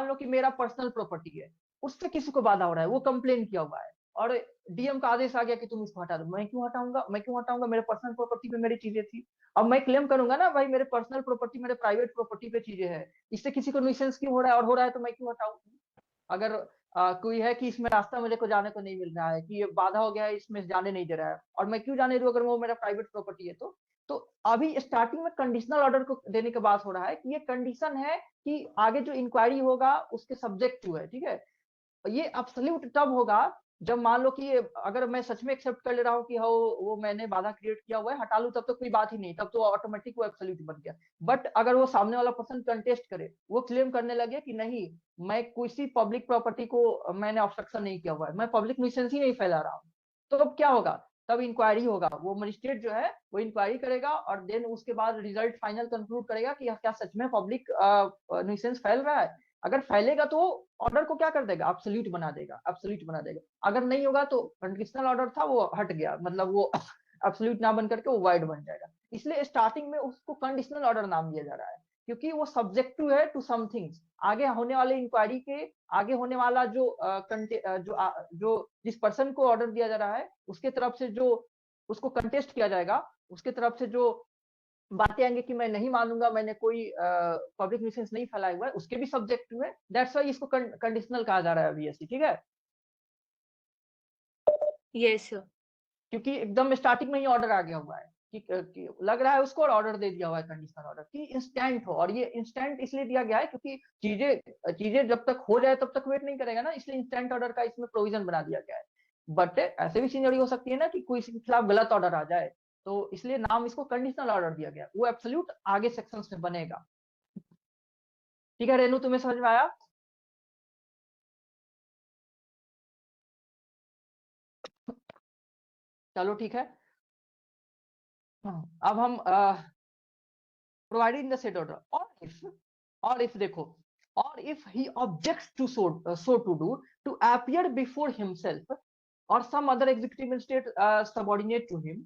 A: लो कि मेरा पर्सनल प्रॉपर्टी है, उससे किसी को बाधा हो रहा है, वो कंप्लेन किया हुआ है, और डीएम का आदेश आ गया कि तुम इसको हटा दो, मैं क्यों हटाऊंगा, मेरे पर्सनल प्रॉपर्टी पे मेरी चीजें थी। अब मैं क्लेम करूंगा ना, भाई मेरे पर्सनल प्रॉपर्टी, मेरे प्राइवेट प्रॉपर्टी पे चीजें हैं, इससे किसी को न्यूसेंस क्यों हो रहा है, और हो रहा है तो मैं क्यों हटाऊं। अगर कोई है कि इसमें रास्ता मुझे को जाने को नहीं मिल रहा है, कि ये बाधा हो गया है, इसमें जाने नहीं दे रहा है, और मैं क्यों जाने दूं अगर वो मेरा प्राइवेट प्रॉपर्टी है तो अभी स्टार्टिंग में कंडीशनल ऑर्डर को देने के बाद हो रहा है कि ये कंडीशन है कि आगे जो इंक्वायरी होगा उसके सब्जेक्ट टू है, ठीक है। ये एब्सोल्यूट तब होगा जब मान लो कि अगर मैं सच में एक्सेप्ट कर ले रहा हूँ कि हाँ वो मैंने बाधा क्रिएट किया हुआ है, हटा लूँ, तब तो कोई बात ही नहीं, तब तो ऑटोमेटिक वो एब्सोल्यूट बन गया। बट अगर वो सामने वाला पर्सन कंटेस्ट करे, वो क्लेम करने लगे कि नहीं मैं किसी पब्लिक प्रॉपर्टी को मैंने ऑब्स्ट्रक्शन नहीं किया हुआ है, मैं पब्लिक न्यूसेंस ही नहीं फैला रहा हूँ, तो अब क्या होगा, तब इंक्वायरी होगा, वो मजिस्ट्रेट जो है वो इंक्वायरी करेगा और देन उसके बाद रिजल्ट फाइनल कंक्लूड करेगा कि क्या सच में पब्लिक न्यूसेंस फैल रहा है। अगर फैलेगा तो ऑर्डर को क्या कर देगा, एब्सोल्यूट बना देगा, एब्सोल्यूट बना देगा। अगर नहीं होगा तो कंडीशनल ऑर्डर था वो हट गया, मतलब वो एब्सोल्यूट ना बन करके वो वाइड बन जाएगा। इसलिए स्टार्टिंग में उसको कंडीशनल ऑर्डर नाम दिया जा रहा है, क्योंकि वो सब्जेक्टिव है टू समथिंग्स। आगे होने वाले इंक्वायरी के आगे होने वाला जो जिस पर्सन को ऑर्डर दिया जा रहा है उसके तरफ से जो उसको कंटेस्ट किया जाएगा, उसके तरफ से जो बातें आएंगे कि मैं नहीं मानूंगा, मैंने कोई पब्लिक न्यूसेंस नहीं फैलाया हुआ है, उसके भी सब्जेक्टिव है। दैट्स व्हाई इसको कंडीशनल कहा जा रहा है अभी, ठीक है।
B: Yes sir.
A: क्योंकि एकदम स्टार्टिंग में ही ऑर्डर आ गया हुआ है कि लग रहा है उसको और ऑर्डर दे दिया हुआ है कंडीशनल ऑर्डर कि इंस्टेंट हो। और ये इंस्टेंट इसलिए दिया गया है क्योंकि चीजें जब तक हो जाए तब तक वेट नहीं करेगा ना, इसलिए इंस्टेंट ऑर्डर का इसमें प्रोविजन बना दिया गया है। बट ऐसे भी सिनेरियो हो सकती है ना कि कोई के खिलाफ गलत ऑर्डर आ जाए, तो इसलिए नाम इसको कंडीशनल ऑर्डर दिया गया। वो एब्सोल्यूट आगे सेक्शंस में बनेगा। ठीक है रेनू, तुम्हें समझ में आया? चलो ठीक है। अब हम providing the said order, or if देखो, or if he objects to so to do to appear before himself or some other executive state subordinate to him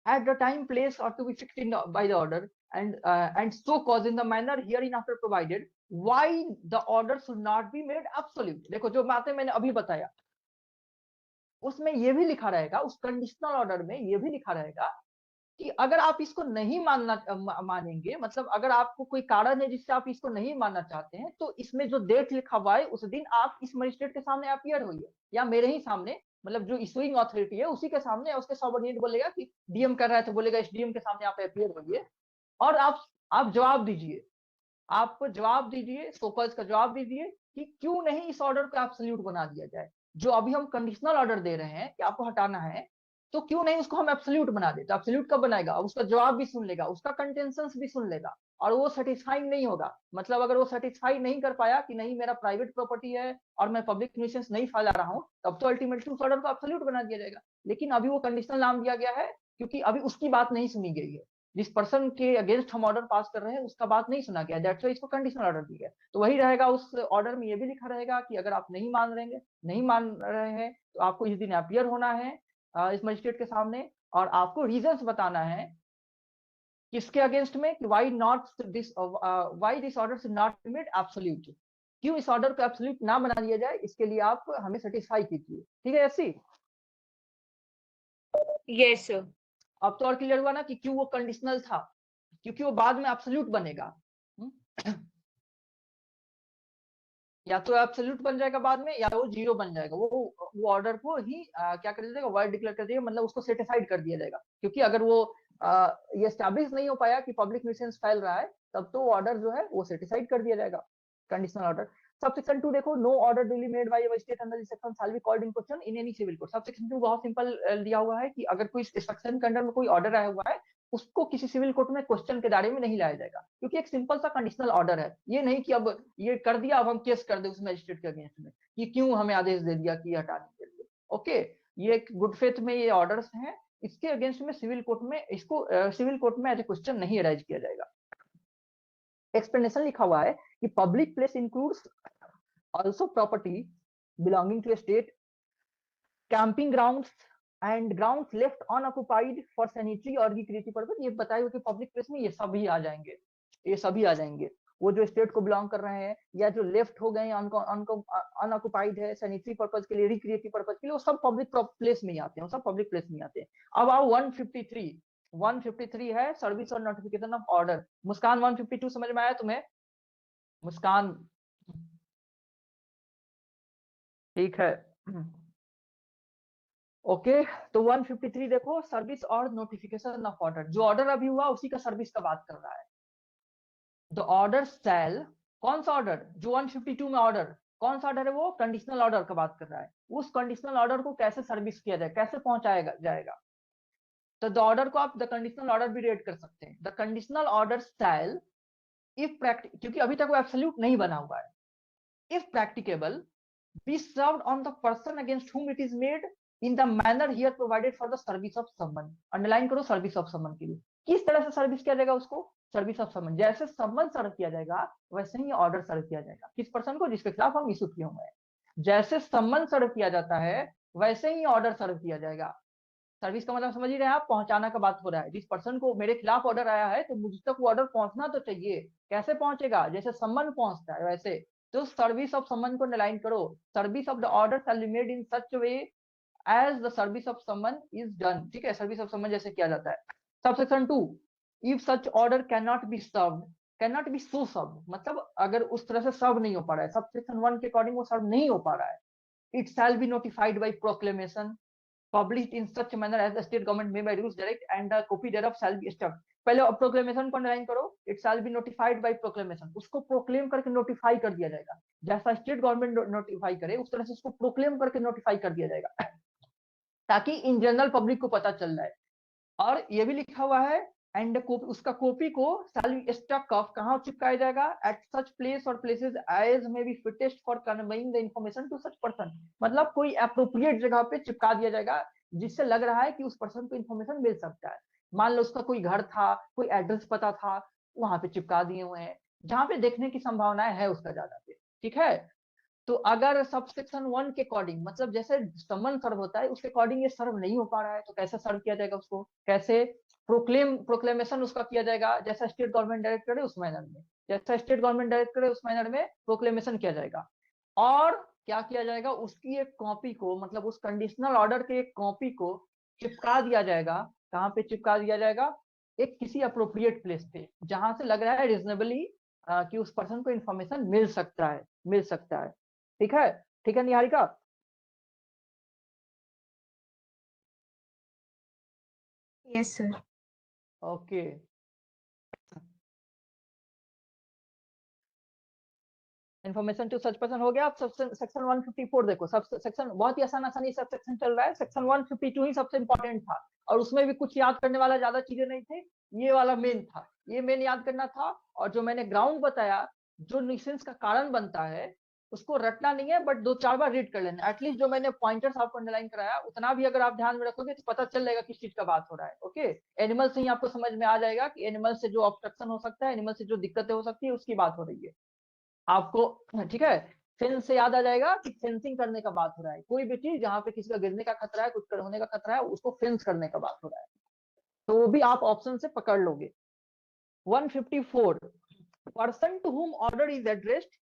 A: at the time, place or to be fixed by the order and so cause in the manner hereinafter provided, why the order should not be made absolute। देखो जो बातें मैंने अभी बताया उसमें ये भी लिखा रहेगा, उस कंडीशनल ऑर्डर में ये भी लिखा रहेगा कि अगर आप इसको नहीं मानेंगे, मतलब अगर आपको कोई कारण है जिससे आप इसको नहीं मानना चाहते हैं, तो इसमें जो डेट लिखा हुआ है उस दिन आप इस मजिस्ट्रेट के सामने अपीयर होइए, या मेरे ही सामने, मतलब जो इशूइंग अथॉरिटी है उसी के सामने, या उसके सबऑर्डिनेट बोलेगा कि डीएम कर रहा है तो बोलेगा एसडीएम के सामने आप अपीयर होइए और आप जवाब दीजिए, आप जवाब दीजिए, सोकॉज का जवाब दीजिए कि क्यों नहीं इस ऑर्डर को एब्सोल्यूट बना दिया जाए। जो अभी हम कंडीशनल ऑर्डर दे रहे हैं कि आपको हटाना है, तो क्यों नहीं उसको हम एब्सोल्यूट बना दे। तो एब्सोल्यूट कब बनाएगा, उसका जवाब भी सुन लेगा, उसका कंटेंशंस भी सुन लेगा, और वो सेटिस्फाइंग नहीं होगा। मतलब अगर वो सेटिस्फाई नहीं कर पाया कि नहीं मेरा प्राइवेट प्रॉपर्टी है और मैं पब्लिक न्यूसेंस नहीं फैला रहा हूँ, तब तो अल्टीमेटली उस ऑर्डर को एब्सोल्यूट बना दिया जाएगा। लेकिन अभी वो कंडीशनल नाम दिया गया है क्योंकि अभी उसकी बात नहीं सुनी गई है, जिस पर्सन के अगेंस्ट हम ऑर्डर पास कर रहे हैं उसका बात नहीं सुना गया, दैट्स व्हाई इसको कंडीशनल ऑर्डर दिया गया। तो वही रहेगा, उस ऑर्डर में ये भी लिखा रहेगा कि अगर आप नहीं मान रहे हैं तो आपको इस दिन अपीयर होना है इस मजिस्ट्रेट के सामने, और आपको रीजंस बताना है किसके अगेंस्ट में कि why this order should not be made absolute, क्यों इस ऑर्डर को एब्सोल्यूट ना बना दिया जाए, इसके लिए आप हमें सेटिस्फाई कीजिए। ठीक है ऐसी?
B: Yes sir.
A: अब तो और क्लियर हुआ ना कि क्यों वो कंडीशनल था, क्योंकि वो बाद में एब्सोल्यूट बनेगा। या तो एब्सोल्यूट बन जाएगा बाद में, या वो जीरो बन जाएगा। वो ऑर्डर को ही क्या कर दिया जाएगा, वाइड डिक्लेयर कर दिया, मतलब उसको सेटिफाइड कर दिया जाएगा। क्योंकि अगर वो ये एस्टैब्लिश नहीं हो पाया कि पब्लिक न्यूसेंस फैल रहा है, तब तो ऑर्डर जो है वो सेटिफाइड कर दिया जाएगा, कंडीशनल ऑर्डर। सबसेक्शन 2 देखो, no order duly made by a state under this section shall be called in question in any civil court. Subsection 2 बहुत सिंपल दिया हुआ है कि अगर कोई सेक्शन के अंडर में कोई ऑर्डर आया हुआ है, उसको किसी सिविल कोर्ट में क्वेश्चन के दायरे में नहीं लाया जाएगा, क्योंकि एक सिंपल सा कंडीशनल ऑर्डर है। ये नहीं कि अब ये कर दिया अब हम केस कर दे उस मजिस्ट्रेट के अगेंस्ट में कि क्यों हमें आदेश दे दिया कि हटाने के लिए। ओके, ये एक गुड फेथ में ये ऑर्डर्स हैं, इसके अगेंस्ट में सिविल कोर्ट में इसको सिविल कोर्ट में एज ए क्वेश्चन नहीं अराइज किया जाएगा। एक्सप्लेनेशन लिखा हुआ है कि public place includes also property belonging to state, camping grounds and grounds left unoccupied for sanitary और रिक्रिएटिव पर्पस। ये बताया हुआ कि पब्लिक प्लेस में ये सभी आ जाएंगे, ये सभी आ जाएंगे, वो जो स्टेट को बिलोंग कर रहे हैं या जो लेफ्ट हो गए अनऑक्युपाइड है सैनिटरी पर्पस के लिए, रिक्रिएटिव पर्पस के लिए, वो सब पब्लिक प्लेस में ही आते हैं, सब पब्लिक प्लेस में आते हैं। अब आओ 153 है सर्विस और नोटिफिकेशन ऑफ ऑर्डर। मुस्कान 152 समझ में आया तुम्हें? मुस्कान ठीक है। ओके तो 153 देखो, सर्विस और नोटिफिकेशन ऑफ ऑर्डर। जो ऑर्डर अभी हुआ उसी का सर्विस का बात कर रहा है। द ऑर्डर शैल, कौन सा ऑर्डर? जो 152 में ऑर्डर कौन सा ऑर्डर है वो? कंडीशनल ऑर्डर का बात कर रहा है। उस कंडीशनल ऑर्डर को कैसे सर्विस किया जाए, कैसे पहुंचाया जाएगा। तो द ऑर्डर को आप द कंडीशनल ऑर्डर भी रेट कर सकते हैं। The conditional order shall if practicable, क्योंकि अभी तक वो एब्सोल्यूट नहीं बना हुआ है, if practicable be served on the person against whom it is made in the manner here provided for the service of summon। Underline करो सर्विस ऑफ समन के लिए किस तरह से सर्विस किया जाएगा उसको, सर्विस ऑफ समन। जैसे समन सर्व किया जाएगा वैसे ही ऑर्डर सर्व किया जाएगा। किस पर्सन को? जिसके खिलाफ हम इशू किए हुए हैं। जैसे समन सर्व किया जाता है वैसे ही ऑर्डर सर्व किया जाएगा। सर्विस का मतलब समझ ही रहे हैं आप, पहुंचाना का बात हो रहा है। जिस पर्सन को मेरे खिलाफ ऑर्डर आया है तो मुझ तक वो ऑर्डर पहुंचना तो चाहिए। कैसे पहुंचेगा? जैसे समन पहुंचता है वैसे। तो सर्विस ऑफ समन को अंडरलाइन करो। Service of the order shall be made in such way as the service of summon is done. ठीक है, सर्विस ऑफ समन जैसे किया जाता है। Subsection 2, if such order can not be served, can not be so served, मतलब अगर उस तरह से सर्व नहीं हो पा रहा है, सबसेक्शन 1 के अकॉर्डिंग वो सर्व नहीं हो पा रहा है, it shall be notified by proclamation published in such manner as the state government may by rules direct and the copy thereof shall be stuck। पहले प्रोक्लेमेशन को अंडरलाइन करो। It shall be notified by proclamation, उसको proclaim करके notify कर दिया जाएगा। जैसा state government notify करे उस तरह से उसको प्रोक्लेम करके नोटिफाई कर दिया जाएगा ताकि इन जनरल पब्लिक को पता चल जाए। और ये भी लिखा हुआ है एंड उसका कॉपी को शैल बी स्टक ऑफ, कहां चिपकाया जाएगा? एट सच प्लेस और places as may be fittest for conveying the information to such person, मतलब कोई अप्रोप्रिएट जगह पे चिपका दिया जाएगा जिससे लग रहा है कि उस पर्सन को इंफॉर्मेशन मिल सकता है। मान लो उसका कोई घर था, कोई एड्रेस पता था, वहां पे चिपका दिए हुए हैं जहां पे देखने की संभावना है उसका ज्यादा पे। ठीक है, तो अगर सबसेक्शन 1 के अकॉर्डिंग, मतलब जैसे समन सर्व होता है उसके अकॉर्डिंग ये सर्व नहीं हो पा रहा है तो कैसे सर्व किया जाएगा उसको? कैसे प्रोक्लेमेशन उसका किया जाएगा? जैसा स्टेट गवर्नमेंट डायरेक्ट करे उस मैनर में, जैसा स्टेट गवर्नमेंट डायरेक्ट करे उस मैनर में प्रोक्लेमेशन किया जाएगा। और क्या किया जाएगा? उसकी एक कॉपी को, मतलब उस कंडीशनल ऑर्डर के एक कॉपी को चिपका दिया जाएगा। कहाँ पे चिपका दिया जाएगा? एक किसी अप्रोप्रिएट प्लेस पे जहां से लग रहा है रीजनेबली कि उस पर्सन को इंफॉर्मेशन मिल सकता है, मिल सकता है। ठीक है, ठीक है Niharika?
D: Yes, sir.
A: Okay, information to such person हो गया। अब सेक्शन 154 देखो, सब सेक्शन बहुत ही आसानी सब सेक्शन चल रहा है। सेक्शन 152 ही सबसे इंपॉर्टेंट था और उसमें भी कुछ याद करने वाला ज्यादा चीजें नहीं थे, ये वाला मेन था, ये मेन याद करना था। और जो मैंने ग्राउंड बताया, जो न्यूसेंस का कारण बनता है उसको रटना नहीं है, बट 2-4 बार रीड कर लेना। एटलीस्ट जो मैंने पॉइंटर्स आपको अंडरलाइन कराया उतना भी अगर आप ध्यान में रखोगे तो पता चल जाएगा किस चीज का बात हो रहा है। ओके, एनिमल से ही आपको समझ में आ जाएगा कि एनिमल से जो ऑब्स्ट्रक्शन हो सकता है, एनिमल से जो दिक्कतें हो सकती है उसकी बात हो रही है आपको। ठीक है, फेंस से याद आ जाएगा कि फेंसिंग करने का बात हो रहा है। कोई भी चीज जहां पे किसी का गिरने का खतरा है, कुछ होने का खतरा है, उसको फेंस करने का बात हो रहा है। तो वो भी आप ऑप्शन से पकड़ लोगे। 154, person to whom order is addressed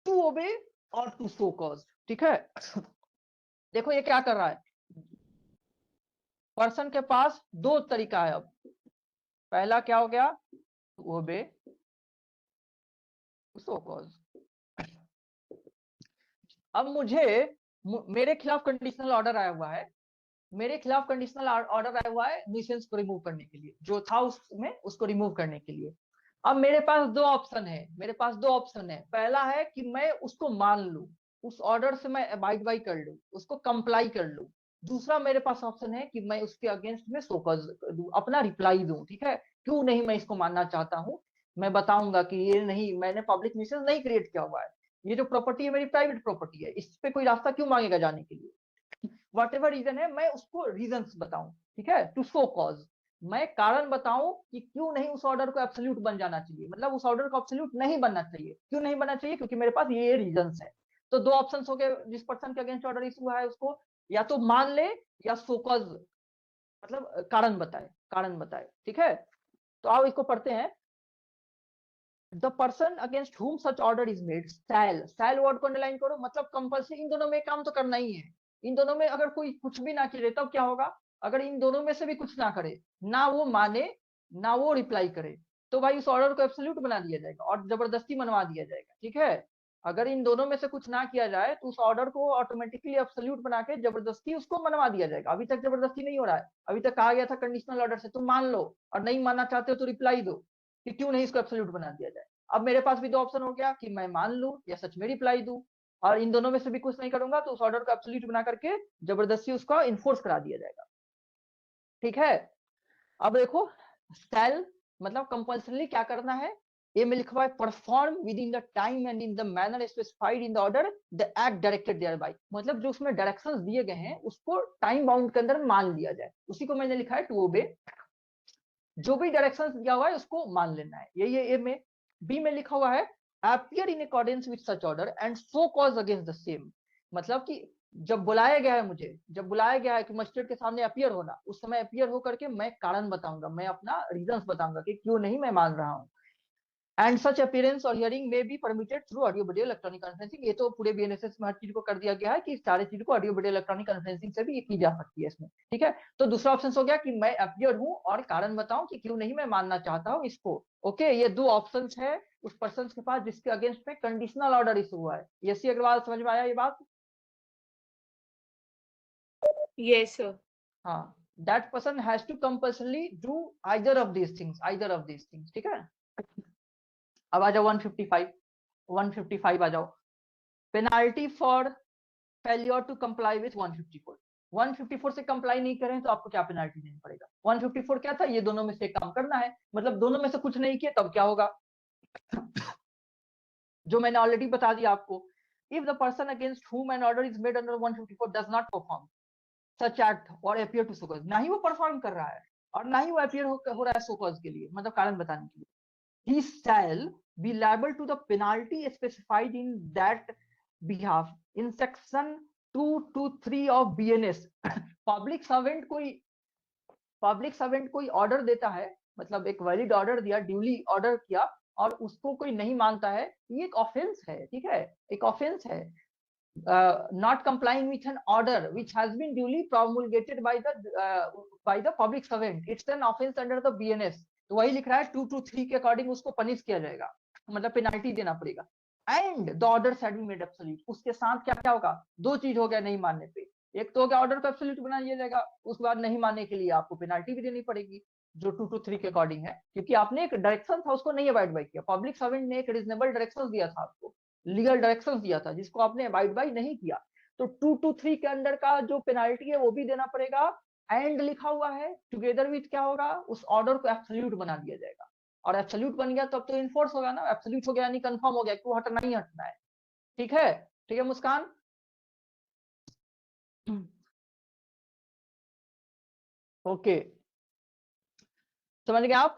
A: to obey और टू सो कॉज। ठीक है, देखो ये क्या कर रहा है। पर्सन के पास दो तरीका है। अब पहला क्या हो गया? To obey, to show cause. अब मेरे खिलाफ कंडीशनल ऑर्डर आया हुआ है, मेरे खिलाफ कंडीशनल ऑर्डर आया हुआ है न्यूसेंस को रिमूव करने के लिए, जो था उसमें उसको रिमूव करने के लिए। अब मेरे पास दो ऑप्शन है, मेरे पास दो ऑप्शन है। पहला है कि मैं उसको मान लूं, उस ऑर्डर से मैं अबाइड बाई कर लूं, उसको कंप्लाई कर लूं। दूसरा मेरे पास ऑप्शन है कि मैं उसके अगेंस्ट में शोकॉज दूं, अपना रिप्लाई दूं। ठीक है, क्यों नहीं मैं इसको मानना चाहता हूं, मैं बताऊंगा कि ये नहीं, मैंने पब्लिक न्यूसेंस नहीं क्रिएट किया हुआ है, ये जो प्रॉपर्टी है मेरी प्राइवेट प्रॉपर्टी है, इस पे कोई रास्ता क्यों मांगेगा जाने के लिए। वट एवर रीजन है, मैं उसको रीजंस बताऊं। ठीक है, टू शो कॉज, मैं कारण बताऊं कि क्यों नहीं उस ऑर्डर को एब्सोल्यूट बन जाना चाहिए, मतलब उस ऑर्डर को एब्सोल्यूट नहीं बनना चाहिए। क्यों नहीं बनना चाहिए? क्योंकि मेरे पास ये रीजंस है। तो दो ऑप्शंस हो गए, जिस पर्सन के अगेंस्ट ऑर्डर इशू है उसको या तो मान ले या शो कॉज, मतलब कारण बताए, कारण बताए। ठीक है, तो आओ इसको पढ़ते हैं। The person against whom such order is made shall word को अंडरलाइन करो, मतलब कंपल्सरी इन दोनों में काम तो करना ही है। इन दोनों में अगर कोई कुछ भी ना करे तब क्या होगा? अगर इन दोनों में से भी कुछ ना करे, ना वो माने ना वो रिप्लाई करे, तो भाई उस ऑर्डर को एब्सोल्यूट बना दिया जाएगा और जबरदस्ती मनवा दिया जाएगा। ठीक है, अगर इन दोनों में से कुछ ना किया जाए तो उस ऑर्डर को ऑटोमेटिकली एब्सोल्यूट बना के जबरदस्ती उसको मनवा दिया जाएगा। अभी तक जबरदस्ती नहीं हो रहा है, अभी तक कहा गया था कंडीशनल ऑर्डर से तुम मान लो, और नहीं मानना चाहते हो तो रिप्लाई दो कि क्यों नहीं इसको एब्सोल्यूट बना दिया जाए। अब मेरे पास भी दो ऑप्शन हो गया कि मैं मान लूं या सच में रिप्लाई दूं। और इन दोनों में से भी कुछ नहीं करूंगा तो उस ऑर्डर को एब्सोल्यूट बना करके जबरदस्ती उसको इन्फोर्स करा दिया जाएगा। ठीक है, अब देखो स्टाइल मतलब कंपल्सरी क्या करना है, ये में लिखा हुआ है perform within the time and in the manner specified in the order the act directed thereby, मतलब जो उसमें डायरेक्शंस दिए गए हैं उसको टाइम बाउंड के अंदर मान लिया जाए, उसी को मैंने लिखा है टू ओबे, जो भी डायरेक्शंस दिया हुआ है उसको मान लेना है। ये ए में। बी में लिखा हुआ है appear in accordance with such order and so cause against the same, मतलब कि जब बुलाया गया है मुझे, जब बुलाया गया है कि मजिस्ट्रेट के सामने अपीयर होना, उस समय अपीयर होकर के मैं कारण बताऊंगा, मैं अपना रीजंस बताऊंगा कि क्यों नहीं मैं मान रहा हूँ। एंड सच अपीयरेंस और हियरिंग में be permitted through audio video electronic conferencing, ये तो पूरे बीएनएसएस में हर चीज को कर दिया गया है कि सारे चीज को ऑडियो वीडियो इलेक्ट्रॉनिक कॉन्फ्रेंसिंग से भी ये की जा सकती है इसमें। ठीक है, तो दूसरा ऑप्शन हो गया कि मैं अपीयर हूँ और कारण बताऊं कि क्यों नहीं मैं मानना चाहता हूँ इसको। ओके, ये दो ऑप्शन है उस पर्सन के पास जिसके अगेंस्ट में कंडीशनल ऑर्डर इशू हुआ है। यसी अग्रवाल समझ में आया ये बात?
B: Yes, sir.
A: हाँ, that person has to compulsorily do either of these things, either of these things। ठीक है, अब आ जाओ 155 आ जाओ, penalty for failure to comply with 154। 154 से कंप्लाई नहीं करें तो आपको क्या पेनाल्टी देनी पड़ेगा? 154 क्या था, ये दोनों में से काम करना है, मतलब दोनों में से कुछ नहीं किया तब क्या होगा जो मैंने ऑलरेडी बता दिया आपको, if the person against whom an order is made under 154 does not perform such act or appear to so cause, ना ही वो परफॉर्म कर रहा है और ना ही वो अपीयर हो रहा है सो कॉज के लिए, मतलब कारण बताने के लिए, he shall be liable to the penalty specified in that behalf in section 223 of BNS। Public servant कोई ऑर्डर देता है, मतलब एक वैलिड ऑर्डर दिया, ड्यूली ऑर्डर किया और उसको कोई नहीं मानता है, ये एक ऑफेंस है। ठीक है, एक ऑफेंस है। not complying with an order which has been duly promulgated by the public servant, it's an offense under the BNS। तो वही लिख रहा है 223 के अकॉर्डिंग उसको पनिश किया जाएगा, मतलब पेनाल्टी देना पड़ेगा। And the order had been made absolute, उसके साथ क्या क्या होगा, दो चीज हो गया नहीं मानने पे, एक तो हो गया ऑर्डर को एब्सोल्यूट बना दिया जाएगा, उसके बाद नहीं मानने के लिए आपको पेनाल्टी भी देनी पड़ेगी जो 223 के अकॉर्डिंग है, क्योंकि आपने एक डायरेक्शन था उसको नहीं अवॉइड बाय किया, पब्लिक सर्वेंट ने एक रीजनेबल डायरेक्शन दिया था आपको, लीगल डायरेक्शंस दिया था जिसको आपने अवॉइड बाय नहीं किया, तो 223 के अंदर का जो पेनाल्टी है वो भी देना पड़ेगा। एंड लिखा हुआ है टुगेदर विथ क्या होगा, उस ऑर्डर को एब्सोल्यूट बना दिया जाएगा, और एब्सोल्यूट बन गया तब तो इन्फोर्स होगा ना, एब्सोल्यूट हो गया यानी कंफर्म हो गया कि वो हटना ही हटना है। ठीक है, ठीक है मुस्कान? ओके, समझ गए आप?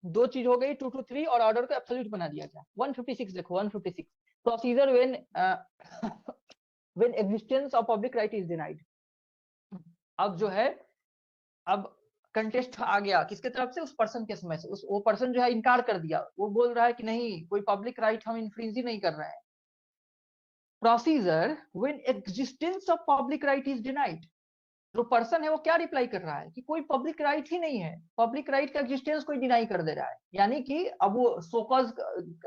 A: दो चीज हो गई 223 और ऑर्डर को एब्सोल्यूट बना दिया गया। 156 देखो, 156 procedure when when existence of public right is denied। अब जो है, अब कंटेस्ट आ गया किसके तरफ से, उस पर्सन के समय से, उस वो पर्सन जो है इनकार कर दिया, वो बोल रहा है कि नहीं कोई पब्लिक राइट हम इन्फ्रिंज ही नहीं कर रहे हैं। Procedure when existence of public right is denied, जो पर्सन है वो क्या रिप्लाई कर रहा है कि कोई पब्लिक राइट ही नहीं है, पब्लिक राइट का एग्जिस्टेंस कोई डिनाई कर दे रहा है, यानी कि अब वो सोकॉज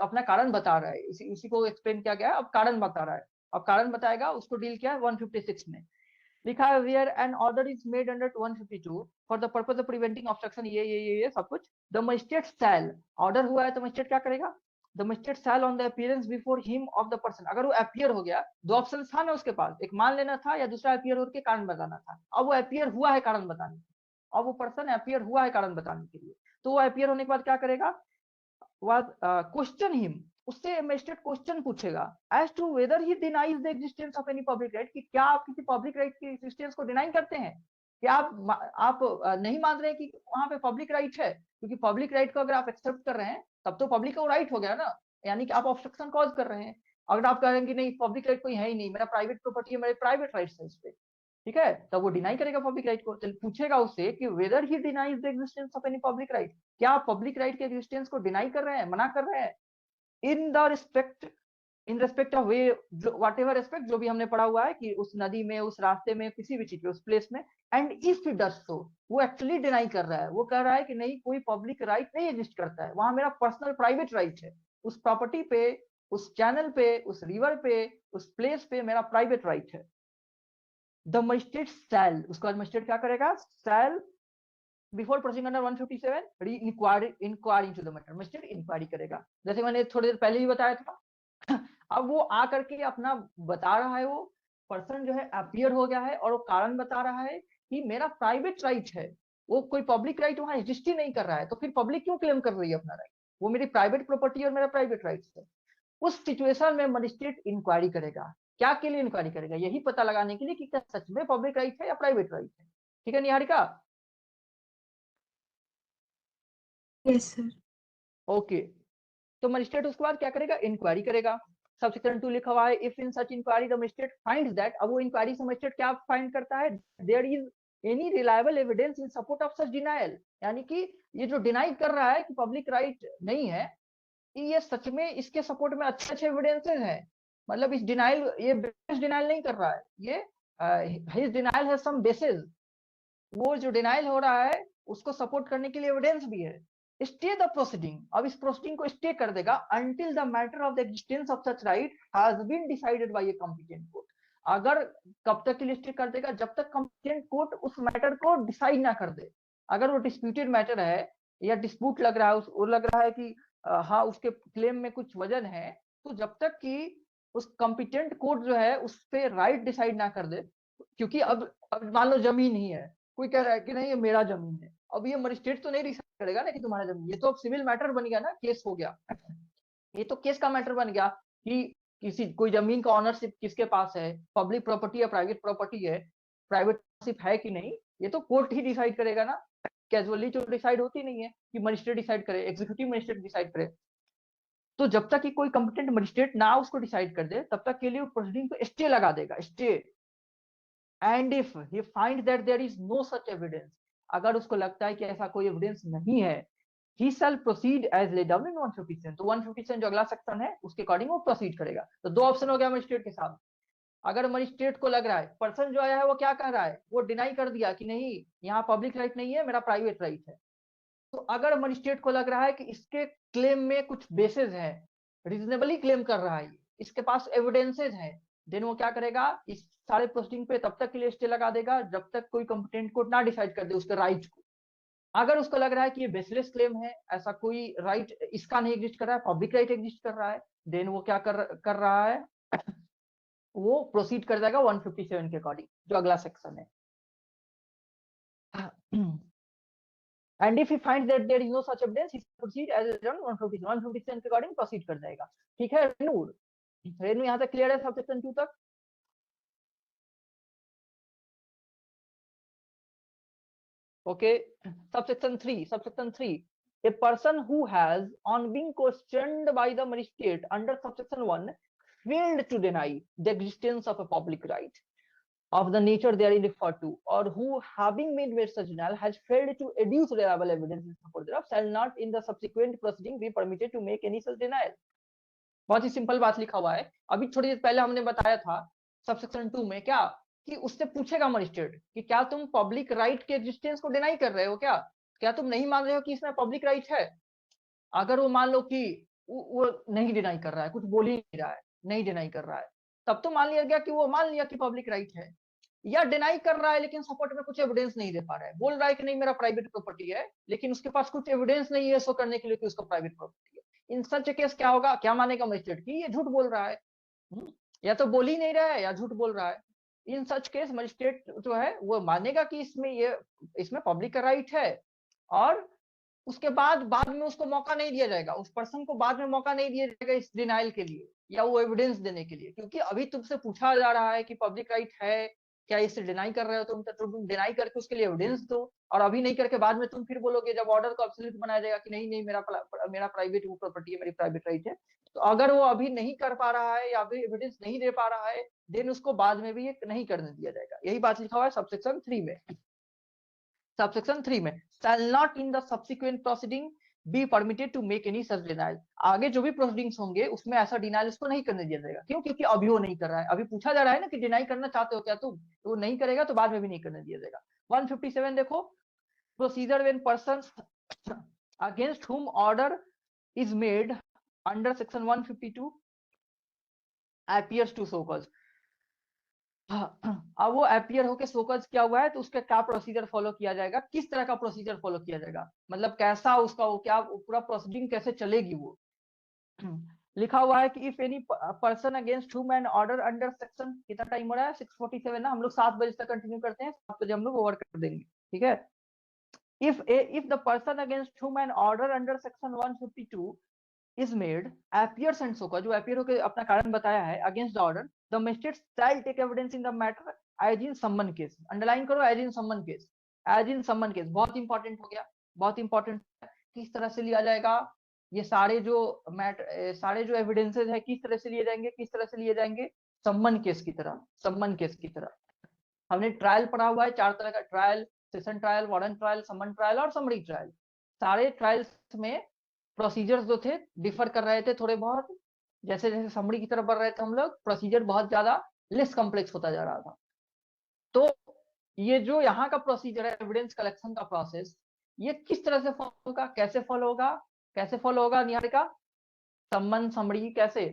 A: अपना कारण बता रहा है, इसी को एक्सप्लेन किया गया है, अब कारण बता रहा है, अब कारण बताएगा, उसको डील किया है 156 में, लिखा है where an order is made under 152 for the purpose of preventing obstruction, ये सब कुछ, द मजिस्ट्रेट शैल, ऑर्डर हुआ है तो मजिस्ट्रेट क्या करेगा, the magistrate shell on the appearance before him of the person, अगर वो अपीयर हो गया, दो ऑप्शन था ना उसके पास, एक मान लेना था या दूसरा अपीयर होकर कारण बताना था, अब वो अपीयर हुआ है कारण बताने, अब वो पर्सन अपीयर हुआ है कारण बताने के लिए, तो वो अपीयर होने के बाद क्या करेगा, क्वेश्चन हिम, उससे मजिस्ट्रेट क्वेश्चन पूछेगा as to whether he denies the existence of any public right, कि क्या आप किसी पब्लिक राइट की एग्जिस्टेंस को डिनाई करते हैं, कि आप नहीं मान रहे हैं कि वहां पे पब्लिक राइट है, क्योंकि पब्लिक राइट को अगर आप एक्सेप्ट कर रहे हैं तब तो पब्लिक का राइट हो गया ना, यानी कि आप ऑब्स्ट्रक्शन कॉज कर रहे हैं। अगर आप कह रहे हैं कि नहीं पब्लिक राइट कोई है ही नहीं, मेरा प्राइवेट प्रॉपर्टी है, मेरे प्राइवेट राइट्स है इस पे, ठीक है, तब वो डिनाई करेगा पब्लिक राइट को, पूछेगा उससे कि weather he denies the existence of any public right, क्या आप पब्लिक राइट के एग्जिस्टेंस को डिनाई कर रहे हैं, मना कर रहे हैं, in the respect, in respect of way, what ever respect जो भी हमने पढ़ा हुआ है कि उस नदी में, उस रास्ते में, किसी भी चीज पे, उस प्लेस में, and if it does so, वो एक्चुअली डिनाई कर रहा है, वो कह रहा है कि नहीं कोई पब्लिक राइट नहीं एग्जिस्ट करता है, वहां मेरा पर्सनल प्राइवेट राइट है, उस प्रॉपर्टी पे, उस चैनल पे, उस रिवर पे, उस प्लेस पे मेरा प्राइवेट राइट है। द मजिस्ट्रेट शैल, उसके बाद मजिस्ट्रेट क्या करेगा, shall before proceeding under 157 inquiry into the matter, magistrate inquiry करेगा, जैसे मैंने थोड़ी देर पहले ही बताया था। अब वो आ करके अपना बता रहा है, वो पर्सन जो है अपीयर हो गया है और वो कारण बता रहा है कि मेरा प्राइवेट राइट है, वो कोई पब्लिक राइट वहां एग्जिस्ट ही नहीं कर रहा है, तो फिर पब्लिक क्यों क्लेम कर रही है अपना राइट? वो मेरी प्राइवेट प्रॉपर्टी और मेरा प्राइवेट राइट है। उस सिचुएशन में मजिस्ट्रेट इंक्वायरी करेगा। क्या के लिए इंक्वायरी करेगा? यही पता लगाने के लिए कि क्या सच में पब्लिक राइट है या प्राइवेट राइट है। ठीक है निहारिका?
D: Yes sir.
A: ओके, तो मजिस्ट्रेट उसके बाद क्या करेगा? इंक्वायरी करेगा। सबसेक्शन 2 लिखा हुआ है, if in such inquiry the magistrate finds that. अब वो इंक्वायरी से मजिस्ट्रेट क्या फाइंड करता है? There is any reliable evidence in support of such denial, यानी कि ये जो डिनाई कर रहा है कि पब्लिक राइट नहीं है, ये सच में इसके सपोर्ट में अच्छे अच्छे एविडेंसेस हैं। मतलब इस डिनाइल, ये बेस डिनाइल नहीं कर रहा है, ये his denial has some basis. वो जो डिनाइल हो रहा है उसको सपोर्ट करने के लिए एविडेंस भी है। स्टे द प्रोसीडिंग, अब इस प्रोसीडिंग को स्टे कर देगा until the matter of the existence of such right has been decided by a competent court. अगर कब तक के लिए स्टे कर देगा? जब तक कॉम्पिटेंट कोर्ट उस मैटर को डिसाइड ना कर दे। अगर वो डिस्प्यूटेड मैटर है या डिस्प्यूट लग रहा है, वो लग रहा है कि हाँ उसके क्लेम में कुछ वजन है, तो जब तक कि उस कॉम्पिटेंट कोर्ट जो है उस पे राइट डिसाइड ना कर दे, क्योंकि अब मान लो जमीन ही है, कोई कह रहा है कि नहीं ये मेरा जमीन है, अब ये मजिस्ट्रेट तो नहीं डिसाइड करेगा ना कि तुम्हारा जमीन, ये तो अब सिविल मैटर बन गया ना, केस हो गया। ये तो केस का मैटर बन गया कि किसी कोई जमीन का ऑनरशिप किसके पास है, पब्लिक प्रॉपर्टी या प्राइवेट प्रॉपर्टी है, प्राइवेट ऑनरशिप है कि नहीं, ये तो कोर्ट ही डिसाइड करेगा ना। कैजुअली तो डिसाइड होती नहीं है कि मजिस्ट्रेट डिसाइड करे, एग्जीक्यूटिव मजिस्ट्रेट डिसाइड करे। तो जब तक कि कोई कंपिटेंट मजिस्ट्रेट ना उसको डिसाइड कर दे, तब तक के लिए वो प्रोसीडिंग को स्टे लगा देगा, stay. And if he find that there is no such evidence, अगर उसको लगता है कि ऐसा कोई एविडेंस नहीं है, he shall proceed as laid down in 157। तो 157 जो अगला सेक्शन है उसके अकॉर्डिंग वो प्रोसीड करेगा। तो दो ऑप्शन हो गया मजिस्ट्रेट के साथ। अगर मजिस्ट्रेट को लग रहा है, पर्सन जो आया है वो क्या कर रहा है, वो डिनाई कर दिया कि नहीं यहाँ पब्लिक राइट नहीं है, मेरा प्राइवेट राइट है, तो अगर मजिस्ट्रेट को लग रहा है कि इसके क्लेम में कुछ बेसिस है, रीजनेबली क्लेम कर रहा है, इसके पास एविडेंसेस है, देन वो क्या करेगा? इस सारे प्रोसीडिंग पे तब तक के लिए स्टे लगा देगा जब तक कोई कंपिटेंट कोर्ट ना डिसाइड कर दे उसके राइट को। अगर उसको लग रहा है कि ये बेसलेस क्लेम है, ऐसा कोई राइट इसका नहीं एग्जिस्ट कर रहा है, पब्लिक राइट एग्जिस्ट कर रहा है, देन वो क्या कर रहा है? वो प्रोसीड कर जाएगा 157 के अकॉर्डिंग, जो अगला सेक्शन है। And if he find that there is no such evidence, he proceed as around 157 के अकॉर्डिंग प्रोसीड कर जाएगा। ठीक है रेनू? रेनू यहाँ तक क्लियर है सब सेक्शन 2 तक? Okay, subsection 3, a person who has on being questioned by the magistrate under subsection 1 failed to deny the existence of a public right of the nature therein referred to, or who having made such denial has failed to adduce reliable evidence in support thereof, shall not in the subsequent proceeding be permitted to make any such denial। बहुत ही simple बात लिखा हुआ है। अभी थोड़ी देर पहले हमने बताया था सबसेक्शन 2 में क्या, कि उससे पूछेगा मजिस्ट्रेट कि क्या तुम पब्लिक राइट के एग्जिस्टेंस को डिनाई कर रहे हो, क्या क्या तुम नहीं मान रहे हो कि इसमें पब्लिक राइट है? अगर वो मान लो कि वो नहीं डिनाई कर रहा है, कुछ बोल ही नहीं रहा है, नहीं डिनाई कर रहा है, तब तो मान लिया गया कि वो मान लिया कि पब्लिक राइट है। या डिनाई कर रहा है लेकिन सपोर्ट में कुछ एविडेंस नहीं दे पा रहा है, बोल रहा है कि नहीं मेरा प्राइवेट प्रॉपर्टी है, लेकिन उसके पास कुछ एविडेंस नहीं है शो करने के लिए कि उसका प्राइवेट प्रॉपर्टी है। इन सच केस क्या होगा? क्या मानेगा मजिस्ट्रेट की ये झूठ बोल रहा है, या तो बोल ही नहीं रहा है या झूठ बोल रहा है। इन सच केस मजिस्ट्रेट जो है वो मानेगा कि इसमें पब्लिक का राइट है, और उसके बाद में उसको मौका नहीं दिया जाएगा, उस पर्सन को बाद में मौका नहीं दिया जाएगा इस डिनाइल के लिए या वो एविडेंस देने के लिए, क्योंकि अभी तुमसे पूछा जा रहा है कि पब्लिक राइट है, क्या इसे डिनाई कर रहे हो तुम, तो तुम डिनाई करके उसके लिए एविडेंस दो, और अभी नहीं करके बाद में तुम फिर बोलोगे जब ऑर्डर को एब्सोल्यूट बनाया जाएगा कि नहीं नहीं मेरा प्राइवेट वो प्रॉपर्टी है, मेरी प्राइवेट राइट है। तो अगर वो अभी नहीं कर पा रहा है या अभी एविडेंस नहीं दे पा रहा है, देन उसको बाद में भी ये नहीं करने दिया जाएगा। यही बात लिखा हुआ है सबसेक्शन 3 में। सबसेक्शन 3 में shall not in the subsequent proceeding be permitted to make any such denial। आगे जो भी प्रोसीडिंग्स होंगे उसमें ऐसा डिनाइल इसको नहीं करने दिया जाएगा। क्यों? क्योंकि अभी वो नहीं कर रहा है, अभी पूछा जा रहा है ना कि डिनाई करना चाहते हो क्या तुम, तो वो नहीं करेगा तो बाद में भी नहीं करने दिया जाएगा। 157 देखो, procedure when persons against whom order is made under section 152 appears to so cause। अब वो अपीयर होके शोकज किया हुआ है तो उसका क्या प्रोसीजर फॉलो किया जाएगा, किस तरह का प्रोसीजर फॉलो किया जाएगा, मतलब कैसा उसका वो क्या पूरा प्रोसीडिंग कैसे चलेगी वो। लिखा हुआ है कि if any person against whom an order under section, कितना टाइम हो रहा है 6:47 ना, हम लोग 7 बजे तक कंटिन्यू करते हैं, 7 बजे हम लोग ओवर कर देंगे, ठीक है। if the person against whom an order under section 152 is made appears and so का जो appear होकर अपना कारण बताया है against the order, the magistrate shall take evidence in the matter as in summon case, underline करो as in summon case, as in summon case बहुत important हो गया, बहुत इंपॉर्टेंट। किस तरह से लिया जाएगा ये सारे जो एविडेंसेस है, किस तरह से लिए जाएंगे, किस तरह से लिए जाएंगे, सम्मन केस की तरह, सम्मन केस की तरह। हमने ट्रायल पढ़ा हुआ है, 4 तरह का trial, session trial, warrant trial, summon trial और समरी ट्रायल। सारे ट्रायल्स में प्रोसीजर्स जो थे डिफर कर रहे थे थोड़े बहुत, जैसे जैसे समरी की तरफ बढ़ रहे थे हम लोग, प्रोसीजर बहुत ज्यादा लेस कॉम्प्लेक्स होता जा रहा था। तो ये जो यहाँ का प्रोसीजर है, एविडेंस कलेक्शन का प्रोसेस, ये किस तरह से फॉलो होगा, कैसे फॉलो होगा, कैसे फॉलो होगा निहारिका? सम्मन समरी कैसे?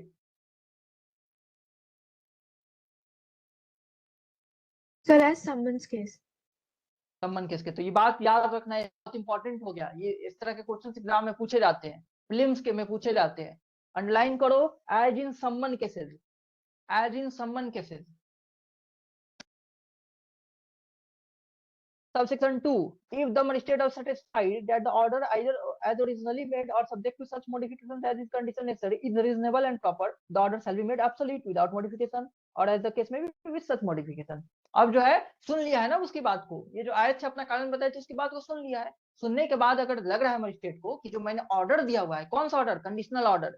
D: Sir as summons case.
A: Summon case के, तो ये बात याद रखना है, बहुत इंपॉर्टेंट हो गया। ये इस तरह के क्वेश्चन एग्जाम में पूछे जाते हैं, प्रीलिम्स के में पूछे जाते हैं। अंडरलाइन करो एज इन सम्मन केसेस, एज इन सम्मन cases. Subsection 2, if the magistrate is satisfied that the order either as originally made or subject to such modifications as is condition necessary is reasonable and proper, the order shall be made absolute without modification or as the case may be with such modification। अब जो है सुन लिया है ना उसकी बात को, ये जो आयत से अपना कारण बताया उसकी बात को सुन लिया है। सुनने के बाद अगर लग रहा है मजिस्ट्रेट को कि जो मैंने ऑर्डर दिया हुआ है, कौन सा order? Conditional order,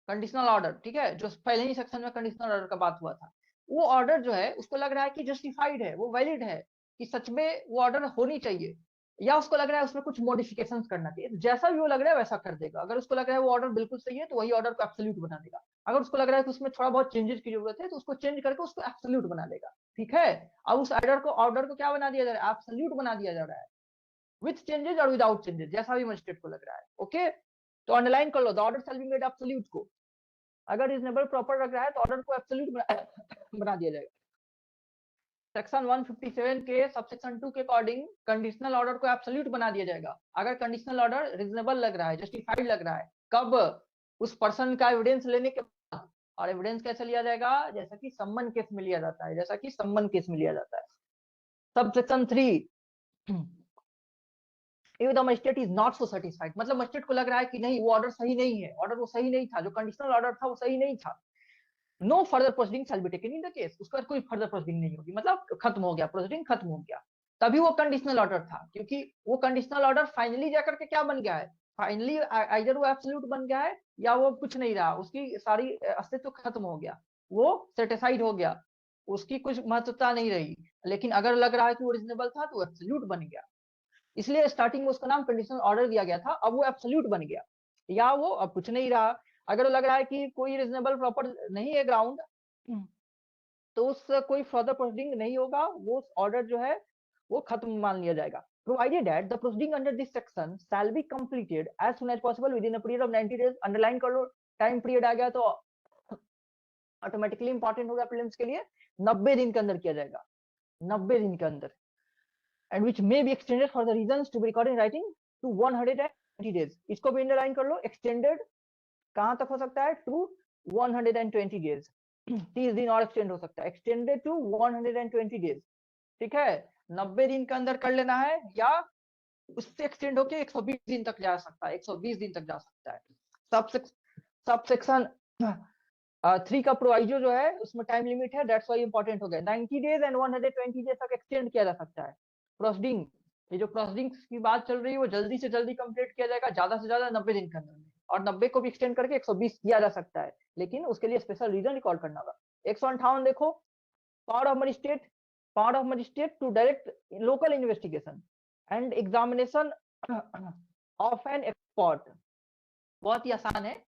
A: conditional order, ठीक है, जो पहले ही सेक्शन में कंडीशनल ऑर्डर का बात हुआ था, वो ऑर्डर जो है उसको लग रहा है कि जस्टिफाइड है, वो वैलिड है, कि सच में वो ऑर्डर होनी चाहिए, या उसको लग रहा है उसमें कुछ मॉडिफिकेशंस करना चाहिए, जैसा भी वो लग रहा है वैसा कर देगा। अगर उसको लग रहा है वो ऑर्डर बिल्कुल सही है तो वही ऑर्डर को एब्सोल्यूट बना देगा। अगर उसको लग रहा है कि उसमें थोड़ा बहुत चेंजेस की जरूरत है तो उसको चेंज करके उसको एब्सोल्यूट बना देगा, ठीक है। अब उस ऑर्डर को क्या बना दिया जा रहा है? एब्सोल्यूट बना दिया जा रहा है, विथ चेंजेस और विदाउट चेंजेस, जैसा भी मजिस्ट्रेट को लग रहा है। ओके, तो अंडरलाइन कर लो, the order shall be made absolute को। अगर रीजनेबल प्रॉपर लग रहा है तो ऑर्डर को एब्सोल्यूट बना दिया जाएगा। सेक्शन 157 के सबसेक्शन 2 के अकॉर्डिंग कंडीशनल ऑर्डर को एब्सोल्यूट बना दिया जाएगा अगर कंडीशनल ऑर्डर रीजनेबल लग रहा है, जस्टिफाइड लग रहा है। कब? उस पर्सन का एविडेंस लेने के बाद। और एविडेंस कैसे लिया जाएगा? जैसा कि सम्मन केस में लिया जाता है, जैसा कि सम्मन केस में लिया जाता है। Subsection 3, if the magistrate is not so satisfied, मतलब मजिस्ट्रेट को लग रहा है कि नहीं वो ऑर्डर सही नहीं है, ऑर्डर वो सही नहीं था, जो कंडीशनल ऑर्डर था वो सही नहीं था, no further proceeding shall be taken in the case, उसका कोई फर्दर प्रोसीडिंग नहीं होगी, मतलब खत्म हो गया, प्रोसीडिंग खत्म हो गया। तभी वो कंडीशनल ऑर्डर था, क्योंकि वो कंडीशनल ऑर्डर फाइनली जाकर के क्या बन गया है? फाइनली आइदर वो एब्सोल्यूट बन गया है या वो कुछ नहीं रहा, उसकी सारी अस्तित्व खत्म हो गया, वो सेटिस्फाइड हो गया, उसकी कुछ महत्वता नहीं रही। लेकिन अगर लग रहा है कि वो रीजनेबल था तो एब्सोल्यूट बन गया, इसलिए स्टार्टिंग में उसका नाम कंडीशनल ऑर्डर दिया गया था, अब वो एब्सोल्यूट बन गया, या वो अब कुछ नहीं रहा। अगर लग रहा है कि कोई रीजनेबल प्रॉपर नहीं है ग्राउंड, तो उससे कोई फर्दर प्रोसीडिंग नहीं होगा, वो ऑर्डर जो है वो खत्म मान लिया जाएगा। Provided that the proceeding under this section shall be completed as soon as possible within a period of 90 days. Underline कर लो, टाइम पीरियड आ गया तो ऑटोमेटिकली इंपॉर्टेंट होगा प्रीलिम्स के लिए। 90 दिन के अंदर किया जाएगा, 90 दिन के अंदर, and which may be extended for the reasons to be recorded in writing to 120 days। इसको भी अंडरलाइन कर लो, एक्सटेंडेड कहां तक हो सकता है? टू 120 डेज, 30 दिन और एक्सटेंड हो सकता है, एक्सटेंडेड टू 120 डेज, ठीक है। 90 दिन के अंदर कर लेना है, या उससे एक्सटेंड होके 120 दिन तक जा सकता है, 120 दिन तक जा सकता है। सबसेक्शन 3 का प्रोवाइजो जो है उसमें टाइम लिमिट है, दैट्स व्हाई इंपॉर्टेंट हो गया। 90 डेज एंड 120 डेज तक एक्सटेंड किया जा सकता है प्रोसीडिंग। ये जो प्रोसीडिंग की बात चल रही है वो जल्दी से जल्दी कंप्लीट किया जाएगा, ज्यादा से ज्यादा 90 दिन के अंदर में, और 90 को भी एक्सटेंड करके 120 किया जा सकता है, लेकिन उसके लिए स्पेशल रीजन रिकॉर्ड करना होगा। 158 देखो, power of magistrate to direct local investigation and examination of an expert. बहुत ही आसान है,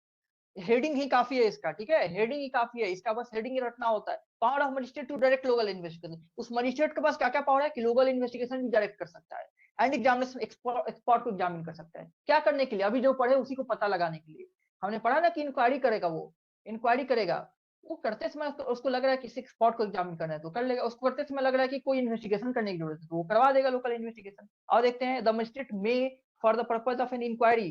A: हेडिंग ही काफी है इसका, ठीक है, हेडिंग ही काफी है इसका, बस हेडिंग ही रखना होता है। Power of magistrate to direct local investigation, उस मजिस्ट्रेट के पास क्या क्या पावर है कि लोकल इन्वेस्टिगेशन भी डायरेक्ट कर सकता है, एंड एग्जामिनेशन एक्सपर्ट को एग्जामिन कर सकता है। क्या करने के लिए? अभी जो पढ़े उसी को पता लगाने के लिए। हमने पढ़ा ना कि इंक्वायरी करेगा, वो इंक्वायरी करेगा, वो करते समय उसको लग रहा है किसी एक्सपर्ट को एग्जामिन करना है तो कर लेगा, उसको करते समय लग रहा है कि कोई इन्वेस्टिगेशन करने की जरूरत है तो वो करवा देगा लोकल इन्वेस्टिगेशन। और देखते हैं, the magistrate may for the purpose of an inquiry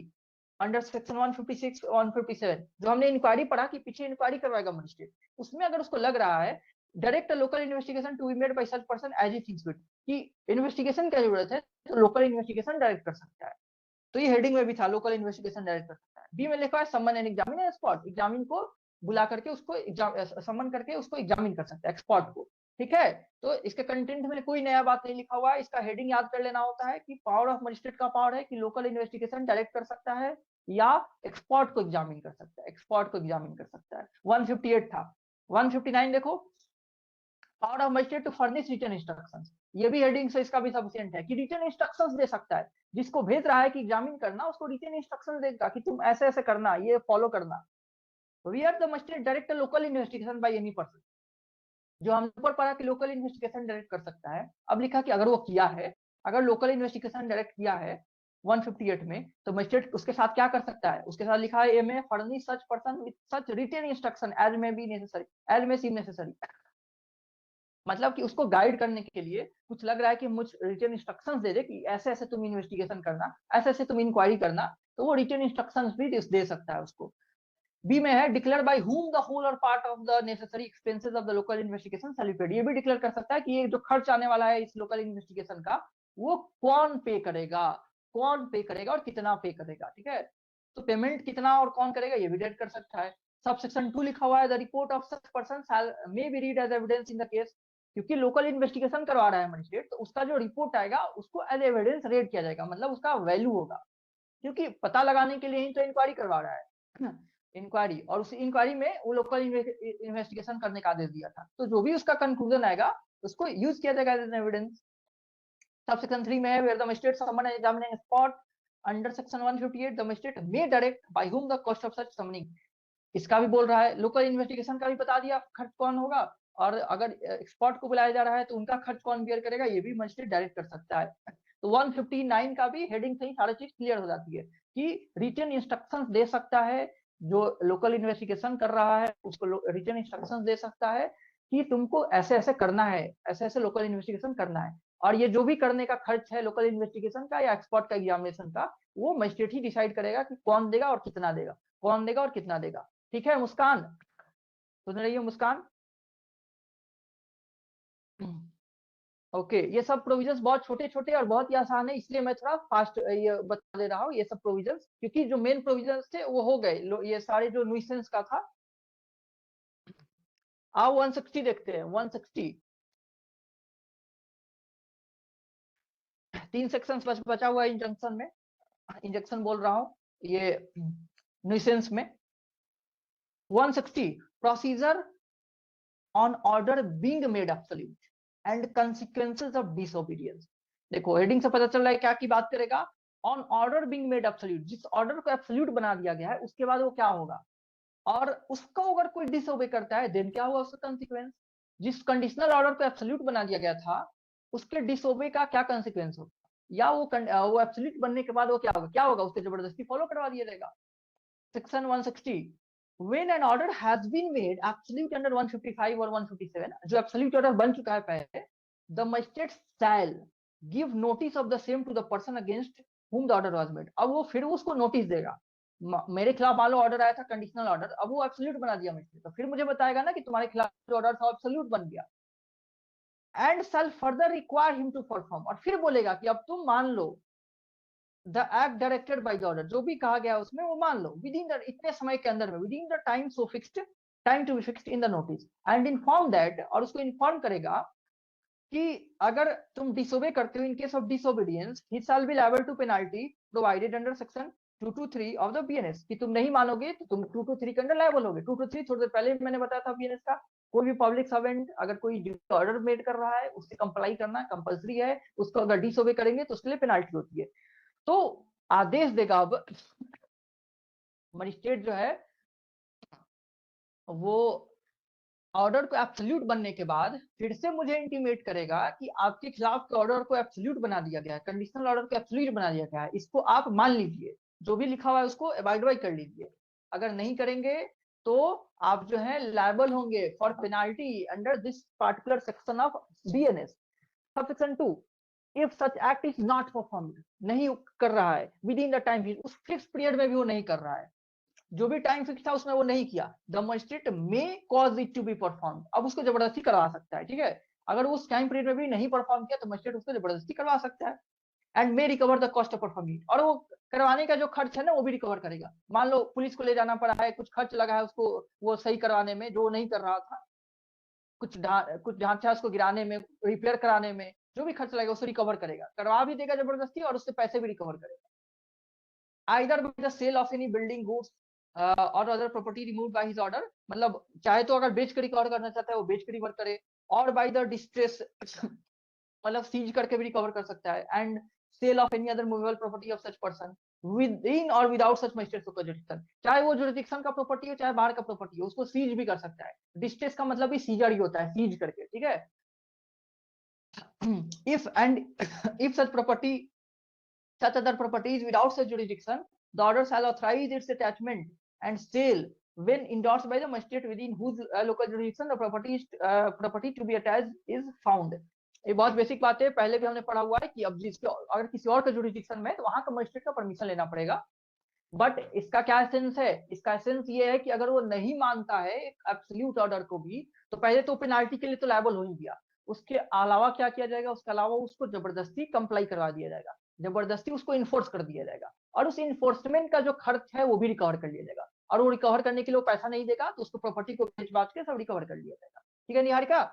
A: under section 156 157 जो हमने इंक्वायरी पढ़ा कि पीछे इंक्वायरी करवाएगा मजिस्ट्रेट, उसमें अगर उसको लग रहा है direct local investigation to be made by such person as he thinks fit, कि इन्वेस्टिगेशन की जरूरत है तो लोकल इन्वेस्टिगेशन डायरेक्ट कर सकता है। तो ये हेडिंग में भी था, लोकल इन्वेस्टिगेशन डायरेक्ट कर सकता है। बी में लिखा है someone and examine spot, examine को बुला करके उसको समन करके उसको एग्जामिन कर सकता है एक्सपर्ट को। ठीक है, तो इसके कंटेंट में कोई नया बात नहीं लिखा हुआ है, इसका हेडिंग याद कर लेना होता है कि पावर ऑफ मजिस्ट्रेट का पावर है कि लोकल इन्वेस्टिगेशन डायरेक्ट कर सकता है या एक्सपर्ट को एग्जामिन कर सकता है, एक्सपर्ट को एग्जामिन कर सकता है। 158 था। 159 देखो, power of magistrate to furnish written instructions, ये भी हेडिंग से इसका भी सफिशिएंट है कि रिटन इंस्ट्रक्शंस दे सकता है, जिसको भेज रहा है कि एग्जामिन करना उसको रिटन इंस्ट्रक्शंस देगा कि तुम ऐसे ऐसे करना, ये फॉलो करना। Where the magistrate direct local investigation by any person, जो हम ऊपर पढ़ा कि लोकल इन्वेस्टिगेशन डायरेक्ट कर सकता है, अब लिखा कि अगर वो किया है, अगर लोकल इन्वेस्टिगेशन डायरेक्ट किया है 158 में, तो मजिस्ट्रेट उसके साथ क्या कर सकता है, उसके साथ लिखा है ए में furnish such person with such written instruction as may be necessary, as may seem necessary, मतलब कि उसको गाइड करने के लिए कुछ लग रहा है कि मुझ रिटन इंस्ट्रक्शंस दे दे कि ऐसे ऐसे तुम इन्वेस्टिगेशन करना, ऐसे ऐसे तुम इंक्वायरी करना, तो वो रिटन इंस्ट्रक्शंस भी दे सकता है उसको। बी में है declare by whom the whole or part of the necessary expenses of the local investigation shall be paid, ये भी डिक्लेयर कर सकता है कि ये जो खर्च आने वाला है इस लोकल इन्वेस्टिगेशन का वो कौन पे करेगा, कौन पे करेगा और कितना पे करेगा। ठीक है, तो पेमेंट कितना और कौन करेगा ये भी डेट कर सकता है। सब सेक्शन 2 लिखा हुआ है the report of such person may be read as evidence in the case, क्योंकि लोकल इन्वेस्टिगेशन करवा रहा है मजिस्ट्रेट, तो उसका जो रिपोर्ट आएगा उसको एज एविडेंस रेड किया जाएगा, मतलब उसका वैल्यू होगा, क्योंकि पता लगाने के लिए ही तो इंक्वायरी करवा रहा है इंक्वायरी, और उस इंक्वायरी में वो लोकल इन्वेस्टिगेशन करने का आदेश दिया था, तो जो भी उसका कंक्लूजन आएगा उसको यूज किया जाएगा एज एविडेंस। सब सेक्शन 3 में है where the magistrate summon and examining spot, under section 158 the magistrate may direct by whom the cost of such summoning, इसका भी बोल रहा है, लोकल इन्वेस्टिगेशन का भी बता दिया खर्च कौन होगा, और अगर एक्सपर्ट को बुलाया जा रहा है तो उनका खर्च कौन बियर करेगा ये भी मजिस्ट्रेट डायरेक्ट कर सकता है। तो 159 का भी हेडिंग से ही सारी चीज क्लियर हो जाती है कि रिटन इंस्ट्रक्शंस दे सकता है, जो लोकल इन्वेस्टिगेशन कर रहा है उसको रिटन इंस्ट्रक्शंस दे सकता है कि तुमको ऐसे ऐसे करना है, ऐसे ऐसे लोकल इन्वेस्टिगेशन करना है, और ये जो भी करने का खर्च है लोकल इन्वेस्टिगेशन का या एक्सपर्ट का एग्जामिनेशन का, वो मजिस्ट्रेट ही डिसाइड करेगा कि कौन देगा और कितना देगा, कौन देगा और कितना देगा। ठीक है मुस्कान, सुन रही हो मुस्कान? ओके, ये सब प्रोविजंस बहुत छोटे छोटे और बहुत ही आसान है, इसलिए मैं थोड़ा फास्ट ये बता दे रहा हूँ ये सब प्रोविजंस, क्योंकि जो मेन प्रोविजंस थे वो हो गए, ये सारे जो न्यूसेंस का था। आओ 160 देखते हैं। 160 3 सेक्शंस बचा हुआ है इंजंक्शन में, इंजंक्शन बोल रहा हूँ ये न्यूसेंस में। 160 procedure on order being made absolute and consequences of disobedience, देखो हेडिंग से पता चल रहा है क्या की बात करेगा, on order being made absolute, जिस ऑर्डर को एब्सोल्यूट बना दिया गया है उसके बाद वो क्या होगा, और उसको अगर कोई डिसओबे करता है देन क्या हुआ उसका कंसीक्वेंस, जिस कंडीशनल ऑर्डर को एब्सोल्यूट बना दिया गया था उसके डिसओबे का क्या कंसीक्वेंस होगा, या वो एब्सोल्यूट बनने के बाद वो क्या होगा उसको जबरदस्ती फॉलो करवा दिया जाएगा। Section 160 when an order has been made absolute under 155 or 157, जो absolute order बन चुका है पहले, the magistrate shall give notice of the same to the person against whom the order was made, अब वो फिर उसको नोटिस देगा, मेरे खिलाफ मान लो ऑर्डर आया था कंडीशनल ऑर्डर, अब वो एब्सोल्यूट बना दिया मजिस्ट्रेट, तो फिर मुझे बताएगा ना कि तुम्हारे खिलाफ जो ऑर्डर था एब्सोल्यूट बन गया, and shall further require him to perform, और फिर बोलेगा कि अब तुम मान लो the act directed by the order, जो भी कहा गया उसमें वो मान लो विद इन द इतने समय के अंदर में, within the time so fixed, time to be fixed in the notice, and inform that, और उसको इन्फॉर्म करेगा कि अगर तुम डिसोबे करते हो in case of disobedience he shall be liable to penalty provided under section 223 of the BNS, कि तुम नहीं मानोगे तो तुम 223 के अंदर लायबल होगे। 223 थोड़ी देर पहले मैंने बताया था बीएनएस का, कोई भी पब्लिक सर्वेंट अगर कोई ऑर्डर मेड कर रहा है उससे कंप्लाई करना कंपलसरी है, उसको अगर डिसोबे करेंगे तो उसके लिए पेनल्टी होती है। तो आदेश देगा अब मजिस्ट्रेट जो है वो ऑर्डर को एब्सोल्यूट बनने के बाद फिर से मुझे इंटीमेट करेगा कि आपके खिलाफ के ऑर्डर को एब्सोल्यूट बना दिया गया है, कंडीशनल ऑर्डर को एब्सोल्यूट बना दिया गया है, इसको आप मान लीजिए, जो भी लिखा हुआ है उसको अवॉइड बाय कर लीजिए, अगर नहीं करेंगे तो आप जो है लायबल होंगे for penalty under this particular section of BNS. सब section 2 if such act is not performed, नहीं कर रहा है विद इन द टाइम, उस फिक्स पीरियड में भी वो नहीं कर रहा है, जो भी टाइम फिक्स था उसमें वो नहीं किया, the magistrate may cause it to be perform, अब उसको जबरदस्ती करवा सकता है, ठीक है। अगर वो उस टाइम पीरियड में भी नहीं परफॉर्म किया तो मजिस्ट्रेट उसको जबरदस्ती करवा सकता है। And may recover the cost of performing, और वो करवाने का जो खर्च है ना वो भी रिकवर करेगा। मान लो पुलिस को ले जाना पड़ा है, कुछ खर्च लगा है उसको वो सही करवाने में, जो नहीं कर रहा था, कुछ ढांचा उसको गिराने में, रिपेयर कराने में, जो भी खर्च लगेगा उसको रिकवर करेगा, करवा भी देगा जबरदस्ती और उससे पैसे भी रिकवर करेगा। Either by the sale of any building goods or other property remove by his order, मतलब चाहे तो अगर बेच कर रिकवर करना चाहता है वो बेच कर रिकवर करे, और बाय द डिस्ट्रेस मतलब सीज करके भी रिकवर कर सकता है, and sale of any other movable property of such person within और विदाउट सच मजिस्ट्रेट जुरिडिक्शन, चाहे वो जुरिडिक्शन का प्रॉपर्टी हो चाहे बाहर का प्रॉपर्टी हो, उसको सीज भी कर सकता है। डिस्ट्रेस का मतलब भी सीजर ही होता है, सीज करके, ठीक है। if such property, such other properties without such jurisdiction, the order shall authorize its attachment and sale when endorsed by the magistrate within whose local jurisdiction the property to be attached is found। ये बहुत basic बात है, पहले भी हमने पढ़ा हुआ है कि अब जिसके अगर किसी और का जुरिडिक्शन में है तो वहां का मजिस्ट्रेट का परमिशन लेना पड़ेगा। बट इसका क्या एसेंस है, इसका एसेंस ये है कि अगर वो नहीं मानता है एब्सोल्यूट ऑर्डर को भी, तो पहले तो पेनाल्टी के लिए तो लायबल हो ही गया, उसके अलावा क्या किया जाएगा, उसके अलावा उसको जबरदस्ती कंप्लाई करवा दिया जाएगा, जबरदस्ती उसको इन्फोर्स कर दिया जाएगा, और उस इन्फोर्समेंट का जो खर्च है वो भी रिकवर कर लिया जाएगा, और वो रिकवर करने के लिए वो पैसा नहीं देगा तो उसको प्रॉपर्टी को बेच बाच के सब रिकवर कर लिया जाएगा। ठीक है Niharika?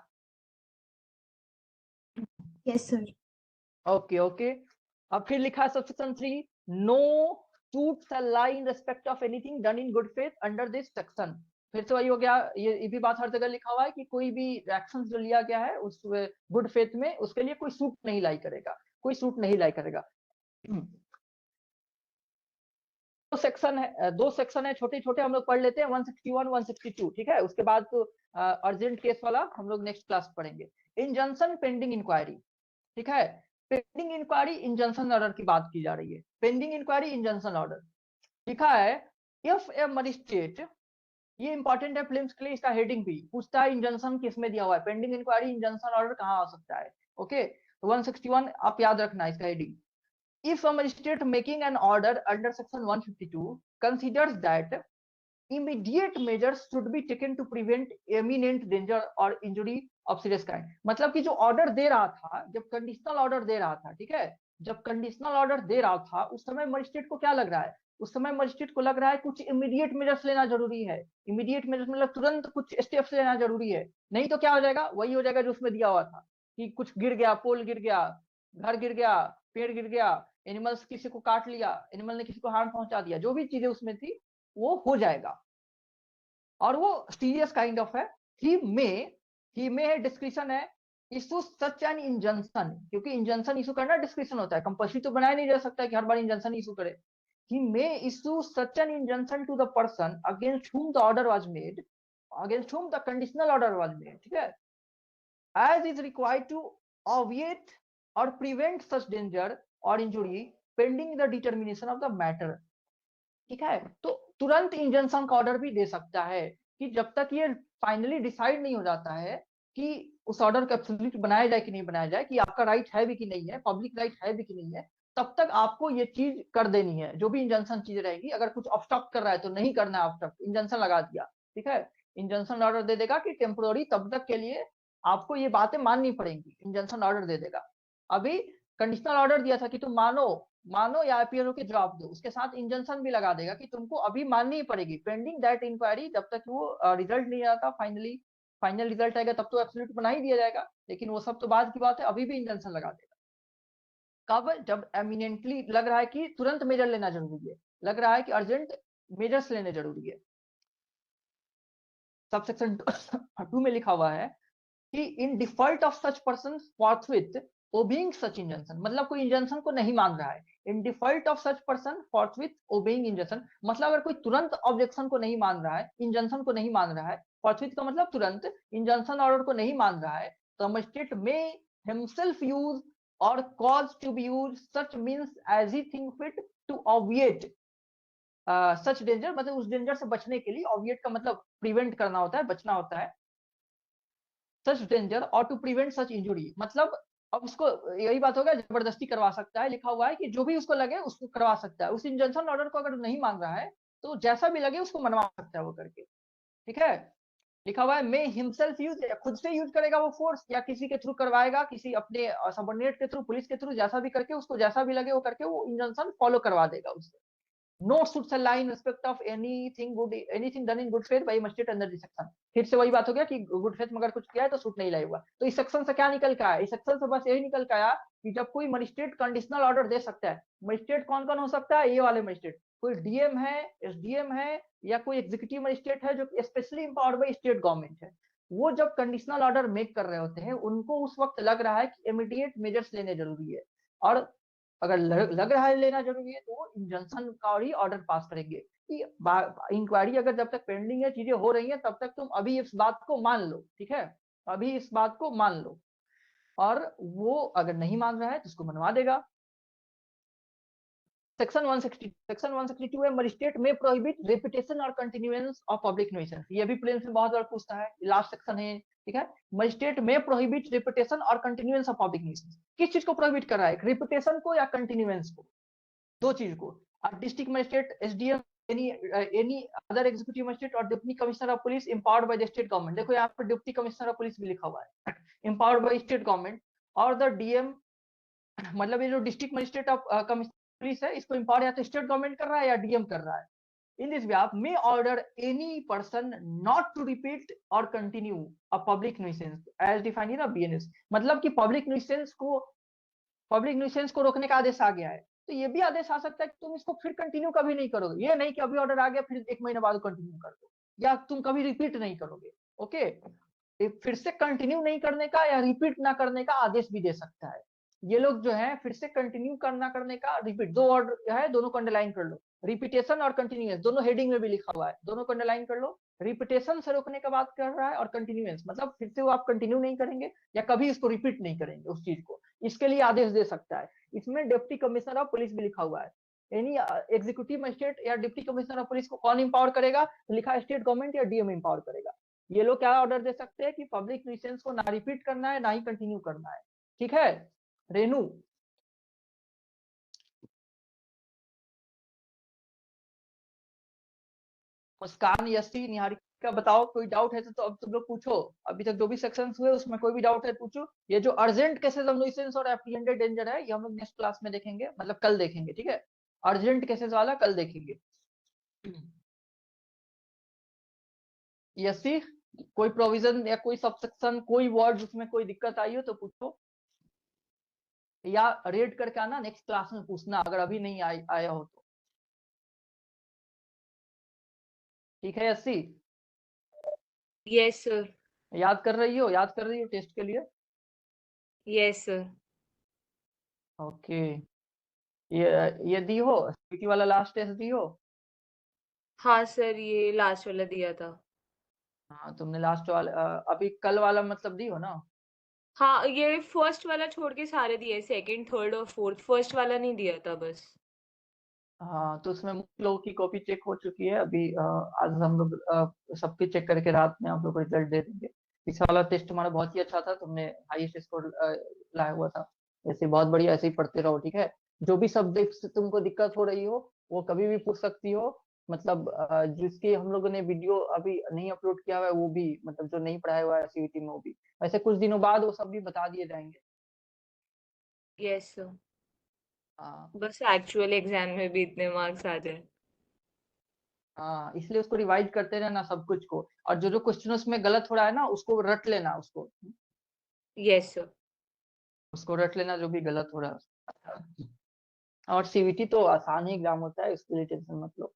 D: Yes, sir.
A: Okay okay. अब फिर लिखा है subsection 3, no suit shall lie in respect of anything done in good faith under this section. फिर से वही हो गया, ये भी बात हर जगह लिखा हुआ है कि कोई भी एक्शन जो लिया गया है उस गुड फेथ में, उसके लिए कोई सूट नहीं लाई करेगा, कोई सूट नहीं लाई करेगा। दो सेक्शन है छोटे छोटे, हम लोग पढ़ लेते हैं 161 162, ठीक है। उसके बाद तो अर्जेंट केस वाला हम लोग नेक्स्ट क्लास पढ़ेंगे। इंजंक्शन पेंडिंग इंक्वायरी, ठीक है। पेंडिंग इंक्वायरी इंजंक्शन ऑर्डर की बात की जा रही है। पेंडिंग इंक्वायरी इंजंक्शन ऑर्डर लिखा है, इफ ए मजिस्ट्रेट, ये इंपॉर्टेंट है फिल्म्स के लिए, इसका हेडिंग भी पूछता है इंजंक्शन किसमें दिया हुआ है, पेंडिंग इंक्वायरी इंजंक्शन ऑर्डर कहाँ आ सकता है। ओके, तो 161 आप याद रखना इसका heading. If a magistrate making an order under section 152 considers that immediate measures should be taken to prevent imminent danger or injury of serious kind, मतलब कि जो ऑर्डर दे रहा था, जब कंडीशनल ऑर्डर दे रहा था, ठीक है, जब कंडीशनल ऑर्डर दे रहा था उस समय मजिस्ट्रेट को क्या लग रहा है, उस समय मजिस्ट्रेट को लग रहा है कुछ इमीडिएट मेजर्स लेना जरूरी है। इमीडिएट मेजर्स मतलब तुरंत कुछ स्टेप्स लेना जरूरी है, नहीं तो क्या हो जाएगा, वही हो जाएगा जो उसमें दिया हुआ था कि कुछ गिर गया, पोल गिर गया, घर गिर गया, पेड़ गिर गया, एनिमल्स किसी को काट लिया, एनिमल ने किसी को हार्म पहुंचा दिया, जो भी चीजें उसमें थी वो हो जाएगा, और वो सीरियस काइंड ऑफ है। ही में है, डिस्क्रिप्शन है, इशू सच एन इंजंक्शन, क्योंकि इंजंक्शन इशू करना डिस्क्रिप्शन होता है, कंपल्सरी तो बनाया नहीं जा सकता कि हर बार इंजंक्शन इशू करे। He may issue such an injunction to the person against whom the order was made, against whom the conditional order was made, ठीक है, as is required to obviate or prevent such danger or injury pending the determination of the matter, ठीक है। तो तुरंत injunction का order भी दे सकता है कि जब तक ये फाइनली डिसाइड नहीं हो जाता है कि उस ऑर्डर को एब्सोल्यूट बनाया जाए कि नहीं बनाया जाए, कि आपका राइट है भी कि नहीं है, पब्लिक राइट है भी कि नहीं है, तब तक आपको ये चीज कर देनी है। जो भी इंजंक्शन चीज रहेगी, अगर कुछ ऑब्स्ट्रक्ट कर रहा है तो नहीं करना है ऑब्स्ट्रक्ट, इंजंक्शन लगा दिया, ठीक है, इंजंक्शन ऑर्डर दे देगा कि टेम्पोररी तब तक के लिए आपको ये बातें माननी पड़ेंगी, इंजंक्शन ऑर्डर दे देगा। अभी कंडीशनल ऑर्डर दिया था कि तुम मानो या अपीयर के जवाब दो, उसके साथ इंजंक्शन भी लगा देगा कि तुमको अभी माननी ही पड़ेगी पेंडिंग दैट इंक्वायरी, जब तक वो रिजल्ट नहीं आता, फाइनल रिजल्ट आएगा तब तो एब्सोल्यूट बना ही दिया जाएगा, लेकिन वो सब तो बाद की बात है, अभी भी इंजंक्शन लगा देगा। कब? जब एमिनेंटली लग रहा है कि तुरंत मेजर लेना जरूरी है, लग रहा है कि अर्जेंट मेजर्स लेने जरूरी है। सबसेक्शन 2 में लिखा हुआ है कि in default of such person forthwith obeying such injunction, मतलब कोई इंजंक्शन को नहीं मान रहा है, in default of such person forthwith obeying injunction, मतलब अगर कोई तुरंत ऑब्जेक्शन को नहीं मान रहा है, इंजंक्शन को नहीं मान रहा है, फॉरथविथ का मतलब तुरंत, इंजंक्शन ऑर्डर को नहीं मान रहा है, तो magistrate may himself use or cause to be used such means as he think fit to obviate such danger, मतलब उस डेंजर से बचने के लिए, ऑब्विएट का मतलब प्रिवेंट करना होता है, बचना होता है, सच डेंजर और टू प्रिवेंट सच इंजुरी, मतलब अब उसको यही बात हो गया, जबरदस्ती करवा सकता है, लिखा हुआ है कि जो भी उसको लगे उसको करवा सकता है। उस इंजंक्शन ऑर्डर को अगर नहीं मान रहा है तो जैसा भी लगे उसको मनवा सकता है वो करके, ठीक है। लिखा हुआ है मे हिमसेल्फ यूज, या खुद से यूज करेगा वो फोर्स, या किसी के थ्रू करवाएगा, किसी अपने सबऑर्डिनेट के थ्रू, पुलिस के थ्रू, जैसा भी करके उसको जैसा भी लगे वो करके वो इंजंक्शन फॉलो करवा देगा उससे। No suits shall lie in respect of anything done in good faith by magistrate under this section। फिर से वही बात हो गया कि गुड फेथ में अगर कुछ किया है तो सूट नहीं लाया हुआ। तो इस सेक्शन से क्या निकल के आया, इस सेक्शन से बस यही निकल के आया कि जब कोई मजिस्ट्रेट कंडीशनल ऑर्डर दे सकता है, मजिस्ट्रेट कौन कौन हो सकता है, ये वाले मजिस्ट्रेट, कोई डीएम है, एसडीएम है, या कोई एग्जीक्यूटिव मजिस्ट्रेट है जो specially empowered bye state government है, वो जब कंडीशनल ऑर्डर मेक कर रहे होते हैं उनको उस वक्त लग रहा है कि इमीडिएट मेजर्स लेने जरूरी है, और अगर लग रहा है लेना जरूरी है तो वो इंजंक्शन का ही ऑर्डर पास करेंगे कि इंक्वायरी अगर जब तक पेंडिंग है, चीजें हो रही हैं, तब तक तुम अभी इस बात को मान लो, ठीक है, अभी इस बात को मान लो। और वो अगर नहीं मान रहा है तो उसको मनवा देगा। सेक्शन 162 है, मजिस्ट्रेट में प्रोहिबिट रेपिटेशन और कंटिन्यूएंस ऑफ पब्लिक न्यूइसेंस। ये भी प्रीलिम्स में बहुत बार पूछता है, लास्ट सेक्शन है, ठीक है। मजिस्ट्रेट में प्रोहिबिट रेपिटेशन और कंटिन्यूएंस ऑफ पब्लिक न्यूइसेंस, किस चीज को प्रोहिबिट कर रहा है, रेपिटेशन को या कंटिन्यूएंस को, दो चीज को। और district magistrate, SDM, any other executive magistrate or deputy commissioner of police empowered by the state government, देखो यहाँ पर डिप्टी कमिश्नर ऑफ पुलिस भी लिखा हुआ है, एम्पावर्ड बाय स्टेट गवर्नमेंट, और द डीएम, मतलब ये जो district magistrate of commissioner police है, इसको एम्पावर या तो स्टेट गवर्नमेंट कर रहा है या डीएम कर रहा है। इन दिस वे आप may order any person not to repeat or continue a public nuisance as defined in BNS, मतलब कि पब्लिक न्यूइसेंस को रोकने का आदेश आ गया है, तो ये भी आदेश आ सकता है कि तुम इसको फिर कंटिन्यू कभी नहीं करोगे, ये नहीं कि अभी ऑर्डर आ गया फिर 1 महीने बाद कंटिन्यू कर दो, या तुम कभी रिपीट नहीं करोगे, ओके। फिर से कंटिन्यू नहीं करने का या रिपीट ना करने का आदेश भी दे सकता है। ये लोग जो है फिर से कंटिन्यू करना करने का, रिपीट, दो ऑर्डर है, दोनों को अंडरलाइन कर लो, रिपीटेशन और कंटिन्यूएंस दोनों हेडिंग में भी लिखा हुआ है, दोनों को अंडरलाइन कर लो। रिपीटेशन से रोकने का बात कर रहा है, और कंटिन्यूएंस मतलब फिर से वो आप कंटिन्यू नहीं करेंगे या कभी इसको रिपीट नहीं करेंगे उस चीज को, इसके लिए आदेश दे सकता है। इसमें डिप्टी कमिश्नर ऑफ पुलिस भी लिखा हुआ है, यानी एग्जीक्यूटिव मजिस्ट्रेट या डिप्टी कमिश्नर ऑफ पुलिस को कौन इंपावर करेगा, लिखा है स्टेट गवर्नमेंट या डीएम इंपावर करेगा। ये लोग क्या ऑर्डर दे सकते हैं कि पब्लिक न्यूइसेंस को ना रिपीट करना है ना ही कंटिन्यू करना है, ठीक है। रेनू, मुस्कान, यशी, निहारिका, बताओ कोई डाउट है तो अब तुम लोग पूछो। अभी तक जो भी सेक्शंस हुए उसमें कोई भी डाउट है पूछो। ये जो अर्जेंट केसेस ऑफ न्यूइसेंस और एप्रीहेंडेड डेंजर है ये हम लोग नेक्स्ट क्लास में देखेंगे, मतलब कल देखेंगे, ठीक है। अर्जेंट केसेस वाला कल देखेंगे। यशी, कोई प्रोविजन या कोई सबसेक्शन, कोई वर्ड जिसमें कोई दिक्कत आई हो तो पूछो, या रेड करके आना, नेक्स्ट क्लास में पूछना अगर अभी नहीं आया हो तो, ठीक है। Yeshi,
B: yes sir.
A: याद कर रही हो टेस्ट के लिए?
B: Yes sir.
A: ओके, ये दी हो, सीटी वाला लास्ट टेस्ट दी हो?
B: हाँ सर, ये लास्ट वाला दिया था।
A: हाँ, तुमने लास्ट वाला अभी कल वाला मतलब दी हो ना?
B: हाँ, ये फर्स्ट वाला छोड़ के सारे दिए, सेकंड, थर्ड और फोर्थ, फर्स्ट वाला नहीं दिया था बस।
A: हाँ, तो उसमें मुख्य लोगों की कॉपी चेक हो चुकी है अभी, आज हम लोग सबकी चेक करके रात में आप लोग को रिजल्ट दे देंगे। पिछला वाला टेस्ट तुम्हारा बहुत ही अच्छा था, तुमने हाईएस्ट स्कोर लाया हुआ था। ऐसे बहुत बढ़िया, ऐसे ही पढ़ते रहो, ठीक है। जो भी सब्जेक्ट से तुमको दिक्कत हो रही हो वो कभी भी पूछ सकती हो, मतलब जिसकी हम लोगों ने वीडियो अभी नहीं अपलोड किया हुआ है वो भी, मतलब जो नहीं पढ़ाया हुआ है सीयूटी में वो भी, वैसे कुछ दिनों बाद वो सब भी बता दिए जाएंगे।
B: Yes sir.
A: हाँ
B: बस एक्चुअल एग्जाम में भी इतने मार्क्स आ जाए।
A: हाँ, इसलिए उसको रिवाइज करते रहना सब कुछ को, और जो जो क्वेश्चन उसमें गलत हो रहा है ना उसको रट लेना,
B: यस सर।
A: उसको रट लेना जो भी गलत हो रहा है। और सीवीटी तो आसान ही एग्जाम होता है, इसके लिए टेंशन मत लो।